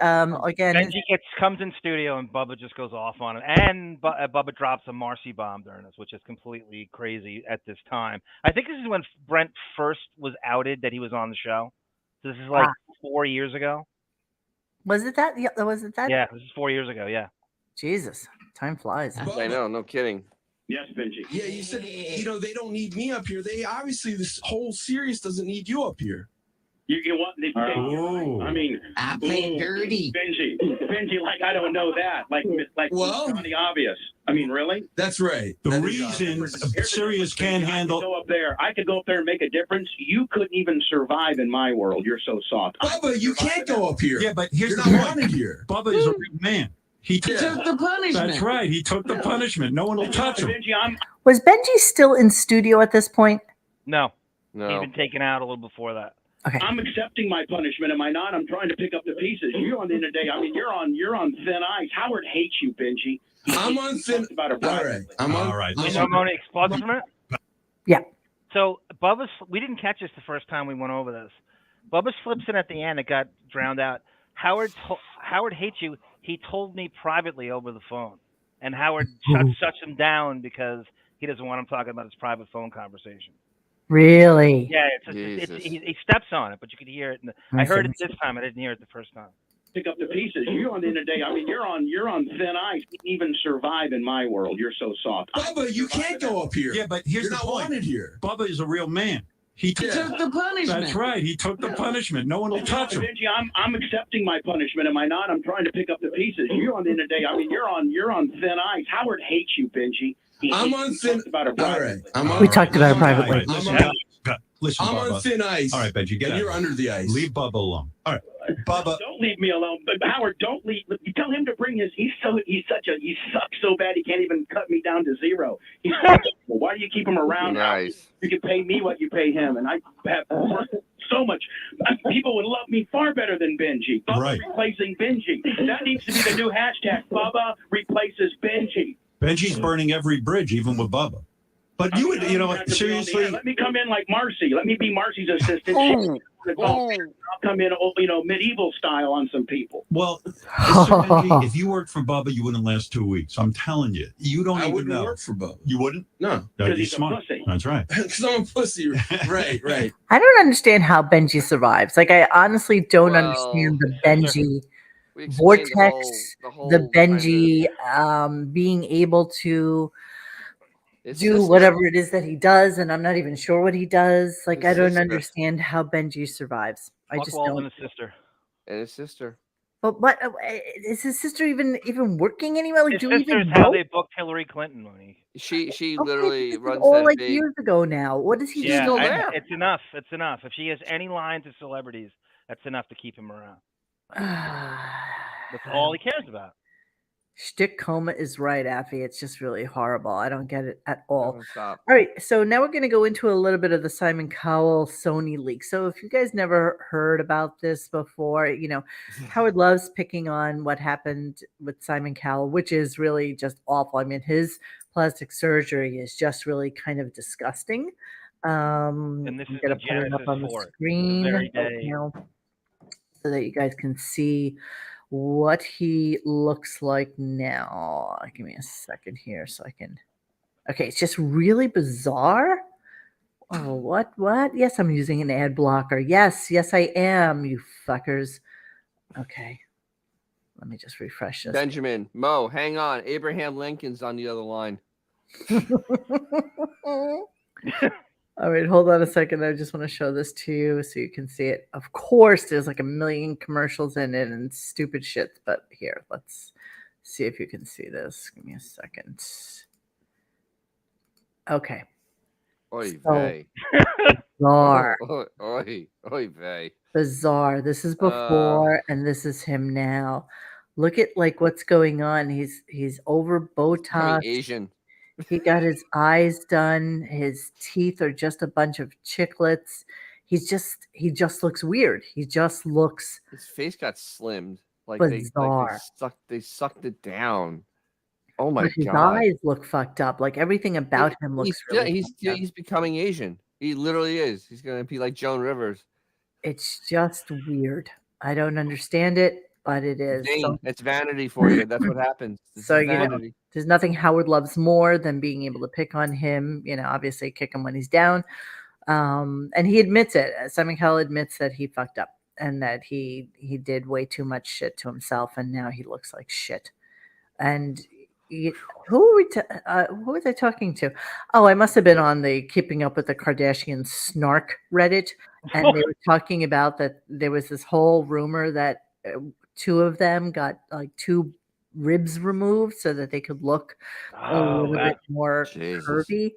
Again, Benji comes in studio and Bubba just goes off on him, and Bubba drops a Marcy bomb during this, which is completely crazy at this time. I think this is when Brent first was outed that he was on the show. So this is like 4 years ago. Was it that? Yeah, was it that? Yeah, this is 4 years ago. Yeah. Jesus, time flies. I know, no kidding. Yes, Benji. Yeah, you said, they don't need me up here. They obviously, this whole series doesn't need you up here. You want the I mean, I play dirty. Benji, like I don't know that. Like the obvious. I mean, really? That's right. The reason Sirius can't handle. I could go up there and make a difference. You couldn't even survive in my world. You're so soft. Bubba, you can't go up here. Yeah, but here's You're the not point. wanted here. Bubba is a big man. He took the punishment. That's right. He took the punishment. No one will touch him. Was Benji still in studio at this point? No. He'd been taken out a little before that. Okay. I'm accepting my punishment, am I not? I'm trying to pick up the pieces. You on the end of the day, I mean, you're on thin ice. Howard hates you, Benji. I'm on thin. All right. All right. You know Moni explodes from it? Yeah. So we didn't catch this the first time we went over this. Bubba slips in at the end. It got drowned out. Howard hates you. He told me privately over the phone, and Howard shuts him down because he doesn't want him talking about his private phone conversation. Really? Yeah, he steps on it, but you could hear it. I heard it this time. I didn't hear it the first time. Pick up the pieces. You on the end of the day, I mean, you're on thin ice. You can't even survive in my world. You're so soft. Bubba, you can't go up here. Yeah, but here's You're the not point. wanted here. Bubba is a real man. He took the punishment. That's right. He took the punishment. No one will touch him. Benji, I'm accepting my punishment, am I not? I'm trying to pick up the pieces. You on the end of the day, I mean, you're on thin ice. Howard hates you, Benji. I'm on thin. All right. We talked about it privately. Listen, I'm Bubba. on thin ice. All right, Benji, get out. You're under the ice. Leave Bubba alone. All right, Bubba. Don't leave me alone. But Howard, don't leave. You tell him to bring his. He sucks so bad he can't even cut me down to zero. Why do you keep him around? Nice. You can pay me what you pay him, and I have worked so much. People would love me far better than Benji. Bubba replacing Benji. That needs to be the new hashtag. Bubba replaces Benji. Benji's burning every bridge, even with Bubba. But you would, seriously. Let me come in like Marcy. Let me be Marcy's assistant. I'll come in, medieval style on some people. Well, Benji, if you worked for Bubba, you wouldn't last 2 weeks. I'm telling you. You don't I even wouldn't know. work for Bubba. You wouldn't? No. That'd be he's a smart. pussy. That's right. Because I'm a pussy. Right. I don't understand how Benji survives. Like, I honestly don't understand the Benji vortex, the Benji being able to do whatever it is that he does, and I'm not even sure what he does. Like, I don't understand how Benji survives. I just don't. And his sister. And his sister. But what is his sister even working anywhere? Like, His do we sister's even how know? they booked Hillary Clinton money. She Okay, literally this is runs all that like big. years ago now. What is he Yeah, still and there? it's enough. It's enough. If she has any lines of celebrities, that's enough to keep him around. That's all he cares about. Shtick coma is right, Affy. It's just really horrible. I don't get it at all. No, stop. All right, so now we're going to go into a little bit of the Simon Cowell Sony leak. So if you guys never heard about this before, Howard loves picking on what happened with Simon Cowell, which is really just awful. I mean, his plastic surgery is just really kind of disgusting. And this I'm is going the to put it up genesis on the for it. screen The very right day. now so that you guys can see what he looks like now. Give me a second here so I can. Okay, it's just really bizarre. Oh, what? Yes, I'm using an ad blocker. Yes, I am, you fuckers. Okay, let me just refresh this. Benjamin, Mo, hang on. Abraham Lincoln's on the other line. All right, hold on a second. I just want to show this to you so you can see it. Of course, there's like a million commercials in it and stupid shit. But here, let's see if you can see this. Give me a second. Okay. Oy So, vey. bizarre. Oy vey. Bizarre. This is before and this is him now. Look at like what's going on. He's over Becoming Botox. Asian. He got his eyes done. His teeth are just a bunch of chiclets. He just looks weird. He just looks His face got slimmed. Like bizarre. they sucked it down. Oh my But his god. eyes look fucked up. Like everything about him looks really fucked up. He's becoming Asian. He literally is. He's gonna be like Joan Rivers. It's just weird. I don't understand it, but it is. Vain. It's vanity for you. That's what happens. This So is vanity. there's nothing Howard loves more than being able to pick on him. Obviously kick him when he's down. And he admits it. Simon Cowell admits that he fucked up and that he did way too much shit to himself, and now he looks like shit. And who was I talking to? Oh, I must have been on the Keeping Up with the Kardashians snark Reddit, and they were talking about that there was this whole rumor that two of them got like two ribs removed so that they could look a little bit more curvy.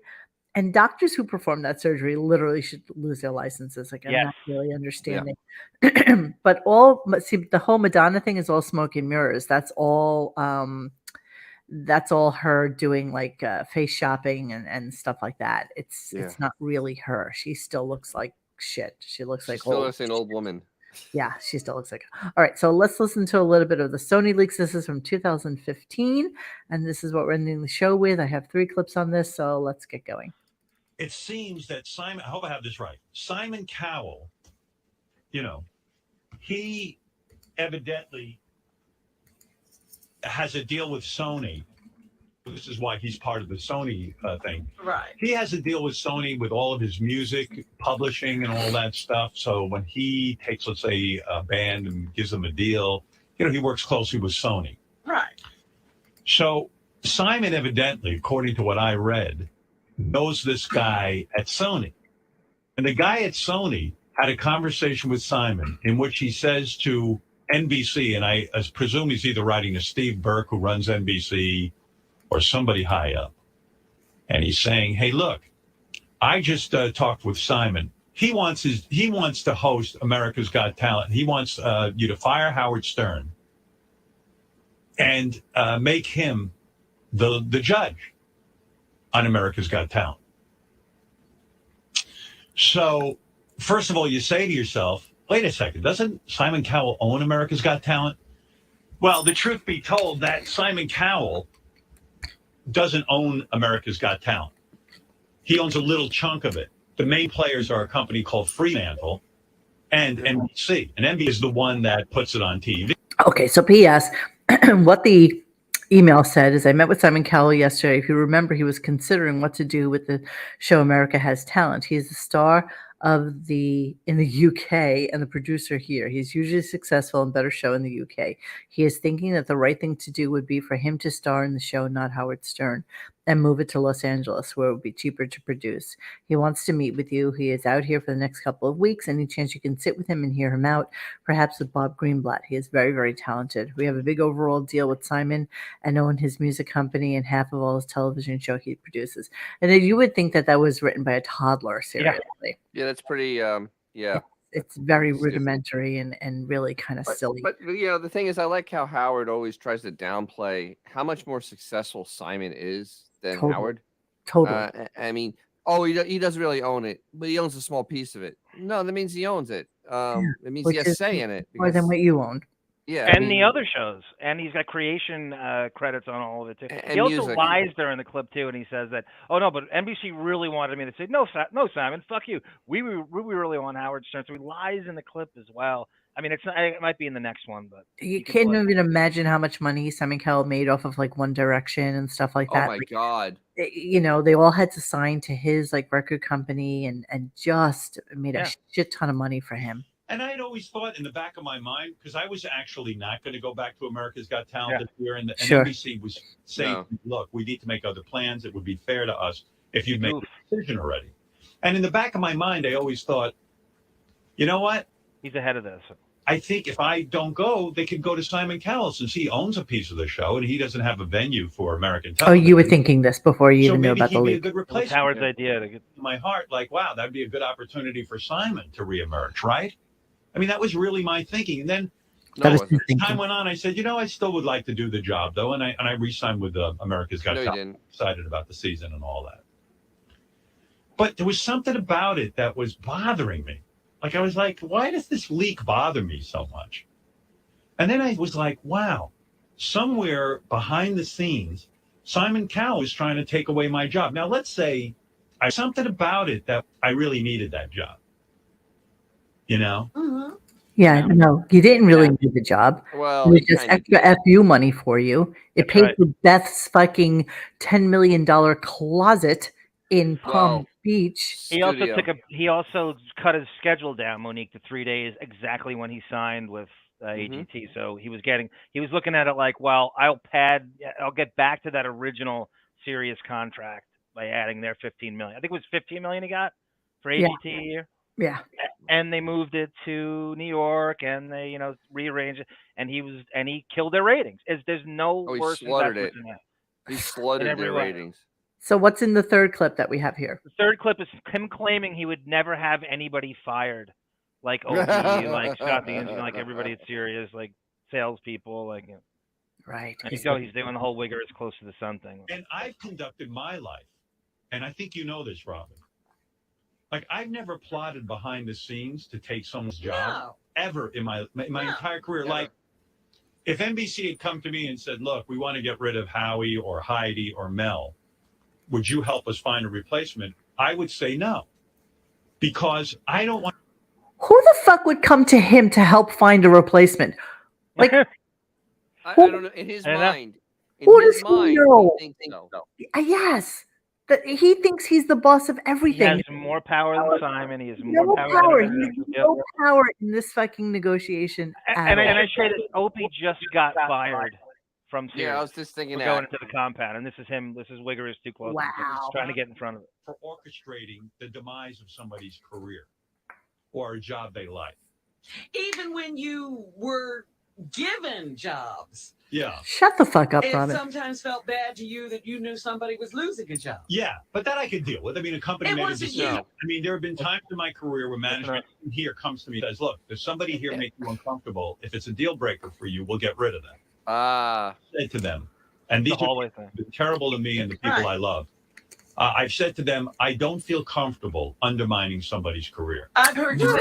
And doctors who perform that surgery literally should lose their licenses. Like, I'm not really understanding. But the whole Madonna thing is all smoke and mirrors. That's all her doing like face shopping and stuff like that. It's not really her. She still looks like shit. She looks like still looks like an old woman. Yeah, she still looks like. All right, so let's listen to a little bit of the Sony leaks. This is from 2015, and this is what we're ending the show with. I have 3 clips on this, so let's get going. It seems that Simon, I hope I have this right. Simon Cowell, he evidently has a deal with Sony. This is why he's part of the Sony thing. Right. He has a deal with Sony with all of his music publishing and all that stuff. So when he takes, let's say, a band and gives them a deal, he works closely with Sony. Right. So Simon evidently, according to what I read, knows this guy at Sony. And the guy at Sony had a conversation with Simon in which he says to NBC, and I presume he's either writing to Steve Burke, who runs NBC, or somebody high up. And he's saying, hey, look, I just talked with Simon. He wants to host America's Got Talent. He wants you to fire Howard Stern and make him the judge on America's Got Talent. So, first of all, you say to yourself, wait a second, doesn't Simon Cowell own America's Got Talent? Well, the truth be told, that Simon Cowell doesn't own America's Got Talent. He owns a little chunk of it. The main players are a company called Fremantle and NBC. And NBC is the one that puts it on TV. Okay, so P.S. what the email said is, I met with Simon Cowell yesterday. If you remember, he was considering what to do with the show America Has Talent. He's the star in the UK and the producer here. He's usually successful and better show in the UK. He is thinking that the right thing to do would be for him to star in the show, not Howard Stern, and move it to Los Angeles, where it would be cheaper to produce. He wants to meet with you. He is out here for the next couple of weeks. Any chance you can sit with him and hear him out, perhaps with Bob Greenblatt. He is very, very talented. We have a big overall deal with Simon and own his music company and half of all his television show he produces. And then you would think that was written by a toddler, seriously. Yeah, that's pretty, yeah. it's very rudimentary and really kind of silly. But the thing is, I like how Howard always tries to downplay how much more successful Simon is than Totally. Howard. Totally. I mean, he doesn't really own it, but he owns a small piece of it. No, that means he owns it. It means he Which has is say in it. more than what you owned. Yeah, and the other shows, and he's got creation credits on all of it too. He also music. lies during the clip too, and he says that, "Oh no, but NBC really wanted me to say no, Simon, fuck you. We really want Howard Stern." So he lies in the clip as well. I mean, it might be in the next one, but You can't even imagine how much money Simon Cowell made off of like One Direction and stuff like that. Oh my God! They all had to sign to his like record company and just made a shit ton of money for him. And I had always thought in the back of my mind, because I was actually not going to go back to America's Got Talent this year, and NBC was saying, look, we need to make other plans. It would be fair to us if you'd make a decision already. And in the back of my mind, I always thought, you know what? He's ahead of this. I think if I don't go, they could go to Simon Cowell since he owns a piece of the show and he doesn't have a venue for American Oh, television. you were thinking this before you even knew about the maybe he'd be a leak. good replacement. Howard's idea to get in my heart, like, wow, that'd be a good opportunity for Simon to reemerge, right? I mean, that was really my thinking. And then as time went on, I said, I still would like to do the job, though. And I re-signed with America's Got Talent. Excited about the season and all that. But there was something about it that was bothering me. Like, I was like, why does this leak bother me so much? And then I was like, wow, somewhere behind the scenes, Simon Cowell is trying to take away my job. Now, let's say something about it that I really needed that job. Yeah, no, you didn't really need the job. Well, it was just extra FU money for you. It paid for Beth's fucking $10 million closet in Palm Beach. He also cut his schedule down, Monique, to 3 days, exactly when he signed with AGT. So he was looking at it like, well, I'll get back to that original Sirius contract by adding their $15 million. I think it was $15 million he got for AGT a year. Yeah. And they moved it to New York, and they, rearranged it, and he killed their ratings. There's no worse investment than that. He slaughtered their ratings. So what's in the third clip that we have here? The third clip is him claiming he would never have anybody fired, like OP, like Scott the Engine, like everybody at Sirius, like salespeople, like. Right. And he's doing the whole Wigger is close to the sun thing. And I've conducted my life, and I think you know this, Robin. Like, I've never plotted behind the scenes to take someone's job ever in my entire career. Never. Like, if NBC had come to me and said, look, we want to get rid of Howie or Heidi or Mel, would you help us find a replacement? I would say no, because I don't want. Who the fuck would come to him to help find a replacement? Like, I don't know. In his mind, who does he know? Yes. That he thinks he's the boss of everything. He has more power than Simon. He has more No power. He has no power in this fucking negotiation. And I say that Opie just got fired from Sirius. Yeah, I was just thinking going into the compound, and this is him. This is Wigger is too close. Wow. He's trying to get in front of it. For orchestrating the demise of somebody's career or a job they like. Even when you were given jobs. Yeah. Shut the fuck up, It Robin. sometimes felt bad to you that you knew somebody was losing a job. Yeah, but that I could deal with. I mean, a company It made a wasn't decision. you. I mean, there have been times in my career where management here comes to me and says, look, if somebody here makes you uncomfortable, if it's a deal breaker for you, we'll get rid of them. Said to them. And these have been terrible to me and the people I love. I've said to them, I don't feel comfortable undermining somebody's career. I've heard you say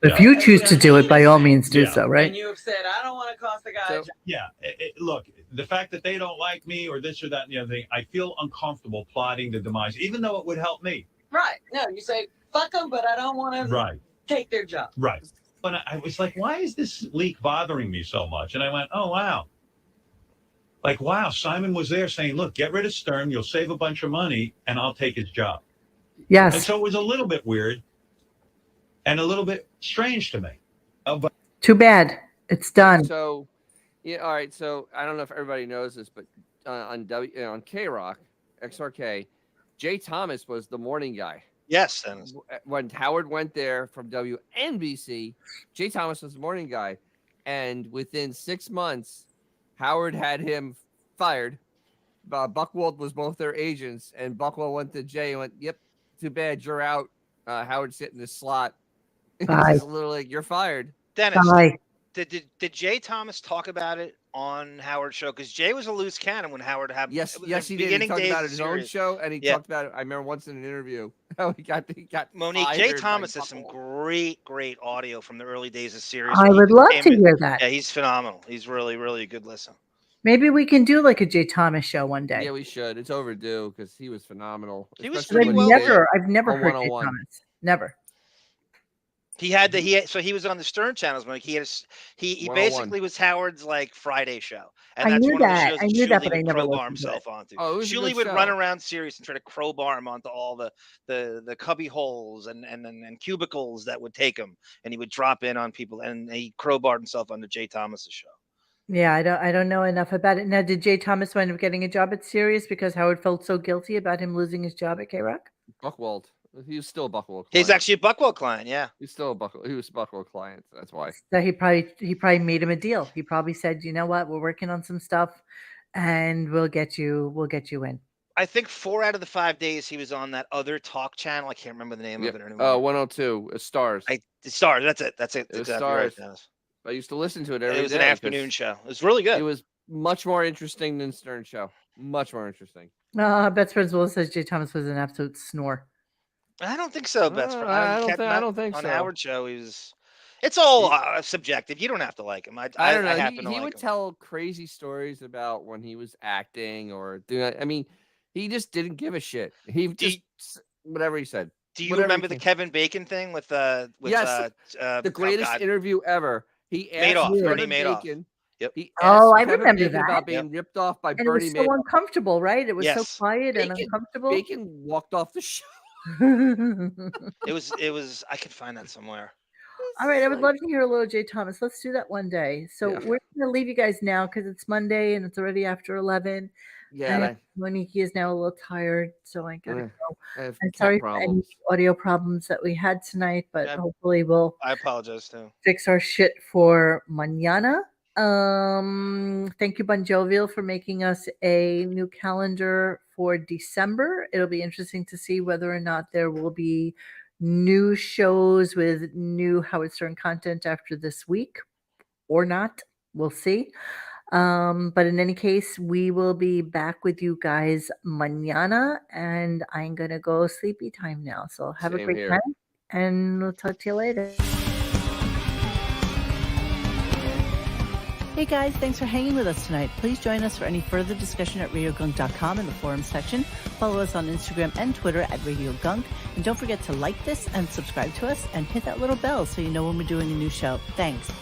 If you choose to do it, by all means do so, right? and you have said, I don't want to cost the guy a job. Yeah, look, the fact that they don't like me or this or that and the other thing, I feel uncomfortable plotting the demise, even though it would help me. Right. No, you say, fuck them, but I don't want to take their job. Right. But I was like, why is this leak bothering me so much? And I went, oh, wow. Like, wow, Simon was there saying, look, get rid of Stern, you'll save a bunch of money, and I'll take his job. Yes. And so it was a little bit weird and a little bit strange to me. But Too bad. It's done. So, yeah, all right. So I don't know if everybody knows this, but on K-Rock, XRK, Jay Thomas was the morning guy. Yes. When Howard went there from WNBC, Jay Thomas was the morning guy. And within 6 months, Howard had him fired. Buchwald was both their agents, and Buchwald went to Jay and went, yep, too bad, you're out. Howard's sitting in the slot. Bye. It's literally like, you're fired. Dennis, Bye. did Jay Thomas talk about it on Howard's show? Because Jay was a loose cannon when Howard had. Yes, it was yes, the he did. He beginning talked days about of his own Sirius. show, and he Yeah. talked about it. I remember once in an interview how he got Monique, fired Jay by Thomas has some Buchwald. great audio from the early days of Sirius. I when he would love came to in. hear that. Yeah, he's phenomenal. He's really a good listen. Maybe we can do like a Jay Thomas show one day. Yeah, we should. It's overdue because he was phenomenal. He was especially pretty when well he did I've never on heard Jay 101. Thomas. Never. So he was on the Stern channels, Mike. He 101. basically was Howard's like Friday show, and I that's knew one of the that. shows I that knew that, Shuley but I would never crowbar listened to himself it. onto. Oh, it was a Shuley good would show. run around Sirius and try to crowbar him onto all the cubby holes and cubicles that would take him, and he would drop in on people, and he crowbarred himself onto Jay Thomas's show. Yeah, I don't know enough about it. Now, did Jay Thomas wind up getting a job at Sirius because Howard felt so guilty about him losing his job at K-Rock? Buchwald. He was still a Buchwald client. He's actually a Buchwald client, yeah. He was a Buchwald client. That's why. So he probably made him a deal. He probably said, you know what, we're working on some stuff, and we'll get you in. I think 4 out of the 5 days he was on that other talk channel. I can't remember the name of it anymore. 102. Stars. Stars. That's it. That's It was exactly Stars. right, Dennis. I used to listen to it every day. It was an afternoon show. It was really good. It was much more interesting than Stern show. Much more interesting. Best friends Will says Jay Thomas was an absolute snore. I don't think so, Bets. I don't think on so. Howard show, he was. It's all subjective. You don't have to like him. I don't know. happen to He like would him. tell crazy stories about when he was acting or doing. I mean, he just didn't give a shit. He just whatever he said. Do you remember the Kevin Bacon thing with yes, the greatest interview ever? He asked Madoff, Bernie Kevin Madoff. Bacon. Yep. He Oh, I Kevin remember Bacon that. about being ripped off by And it Bernie was so Madoff. uncomfortable, right? It was so Yes. quiet and uncomfortable. Bacon walked off the show. It was. I could find that somewhere. All right, I would love to hear a little Jay Thomas. Let's do that one day. So Yeah. we're going to leave you guys now because it's Monday and it's already after 11. Yeah, and Monique is now a little tired, so I gotta go. I have I'm cat sorry for any problems. audio problems that we had tonight, but Yeah. hopefully we'll I apologize too. fix our shit for mañana. Thank you, Bon Jovial, for making us a new calendar for December. It'll be interesting to see whether or not there will be new shows with new Howard Stern content after this week or not. We'll see. But in any case, we will be back with you guys mañana, and I'm gonna go sleepy time now. So have a Same great here. night, and we'll talk to you later. Hey guys, thanks for hanging with us tonight. Please join us for any further discussion at RadioGunk.com in the forum section. Follow us on Instagram and Twitter at RadioGunk. And don't forget to like this and subscribe to us and hit that little bell so you know when we're doing a new show. Thanks.